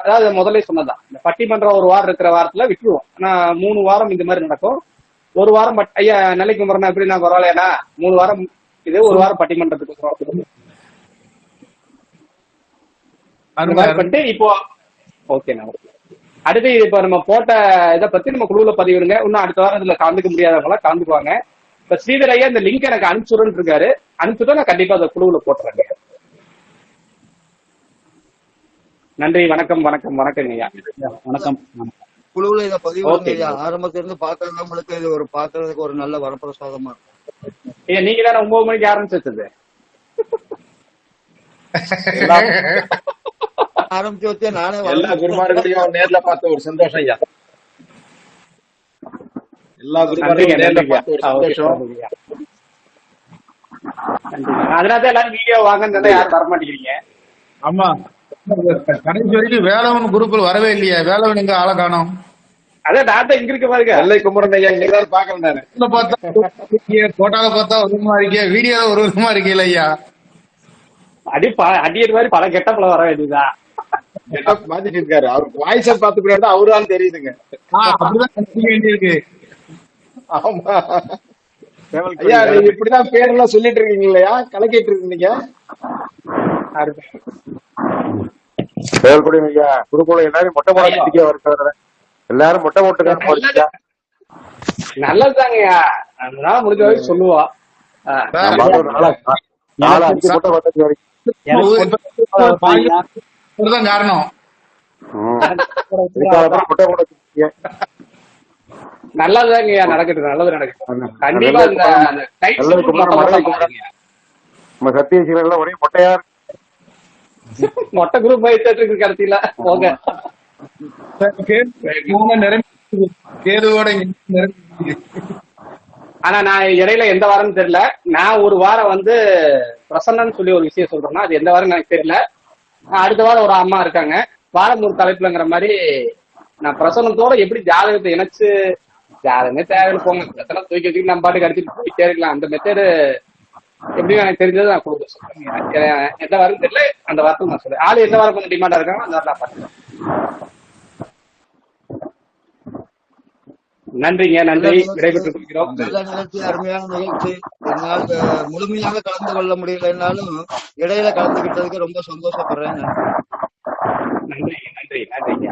அதாவது முதல்ல சொன்னதான், இந்த பட்டிமன்றம் ஒரு வாரம் இருக்கிற வாரத்துல விட்டுருவோம். ஆனா 3 வாரம் இந்த மாதிரி நடக்கும். ஒரு வாரம் ஐயா நிலைக்கு முறைனா எப்படி நான் பரவாயில்லையா, 3 வாரம் இது, ஒரு வாரம் பட்டிமன்றத்துக்கு பண்ணிட்டு இப்போ ஓகேண்ணா. அடுத்து இப்ப நம்ம போட்ட இதை பத்தி நம்ம குழுவுல பதிவிடுங்க. இன்னும் அடுத்த வாரம் இதுல கலந்துக்க முடியாதவங்களா கலந்துக்குவாங்க. இப்ப ஸ்ரீதர் ஐயா இந்த லிங்க் எனக்கு அனுப்பிச்சுடுன்னு இருக்காரு. அனுப்பிச்சுட்டா நான் கண்டிப்பா அந்த குழுவுல போட்டுறேங்க. நன்றி. வணக்கம் வணக்கம் வணக்கம் ஐயா. வணக்கம். குழுவுல இதை பதிவு ஆரம்பத்துல இருந்து பாக்குறவங்களுக்கு இது ஒரு பாக்குறதுக்கு ஒரு நல்ல வரப்பிரசாதமா இருக்கும். நீங்க தானே 9 மணிக்கு ஆரம்பிச்சு ஆரம்பிச்சு வச்சே நானே எல்லா குருமார்களையும் நேர்ல பார்த்த ஒரு சந்தோஷம் ஐயா. எல்லா குருமார்களையும் நேர்ல பார்த்த ஒரு சந்தோஷம். அதனால எல்லாரும் வீடியோ வாங்கன்னு யாரும் வர மாட்டேங்கிறீங்க. ஆமா, கடைசி வரைக்கும் வேலவன் குரூப்ல வரவே இல்லையா? வேலவன் எங்க ஆளை காணோம். அதான் டாட்டா இங்க இருக்க பாருங்க. நெல்லை குமரன் ஐயா இங்க பாக்குறேன் நானு. போட்டால பார்த்தா ஒரு விதமா இருக்கே, வீடியோல ஒரு விதமா இருக்கீங்களா ஐயா? அடியர் மாதிரி பல கெட்டப்பல வர வேண்டியதா மாத்திட்டு இருக்காரு. அவருக்கு வாய்ஸ பாத்துக்கிட்டா அவருதான் தெரியுதுங்க. அப்படிதான் வேண்டியிருக்கு. ஆமா ஐயா, நீங்க இப்படிதான் பேரெல்லாம் சொல்லிட்டு இருக்கீங்க இல்லையா, கலக்கிட்டு இருக்கீங்க. செயல்படும் ஐயா. குடுக்குள்ள எல்லாரும் மொட்டை போட எல்லாரும் மொட்டை போட்டுக்கான நல்லதுதாங்கய்யா, அதனால முடிஞ்ச வரைக்கும் சொல்லுவோம். நான் பாக்குற நாலு அஞ்சு முட்டை பத்தஞ்சு வரைக்கும் தான் காரணம். முட்டை போட நல்லதுதாங்கய்யா, நடக்கட்டும், நல்லது நடக்கட்டும். கண்டிப்பா இந்த நம்ம சத்தியசீல ஒரே மொட்டையா மொட்டை குரூப் ஆயிட்டு கடைசியில போங்க. ஆனா நான் இடையில எந்த வாரம்னு தெரியல. நான் ஒரு வாரம் வந்து பிரசன்னன்னு சொல்லி ஒரு விஷயம் சொல்றேன்னா அது எந்த வாரம் எனக்கு தெரியல. அடுத்த வாரம் ஒரு அம்மா இருக்காங்க, வாரம் ஒரு தலைப்புலங்கிற மாதிரி. நான் பிரசன்னத்தோட எப்படி ஜாதகத்தை இணைச்சு, ஜாதகமே தேவையில்ல போங்க, பிரச்சனை தூக்கி வச்சுட்டு நம்ம பாட்டுக்கு அடிச்சுட்டு போயிட்டே இருக்கலாம். அந்த மெத்தேடு எப்படியும் எனக்கு தெரிஞ்சது நான் கொடுக்க சொல்றேன். எந்த வாரம் தெரியல, அந்த வாரத்தில் நான் சொல்றேன். ஆளு எந்த வாரம் கொஞ்சம் டிமாண்டா இருக்காங்க அந்த வாரம் நான் பார்த்துக்கிறேன். நன்றிங்க, நன்றி, விடைபெற்றுக் கொள்கிறோம். நல்ல நிகழ்ச்சி, அருமையான நிகழ்ச்சி. என்னால் முழுமையாக கலந்து கொள்ள முடியலைன்னாலும் இடையில கலந்துகிட்டதுக்கு ரொம்ப சந்தோஷப்படுறேன். நன்றி, நன்றி, நன்றிங்க.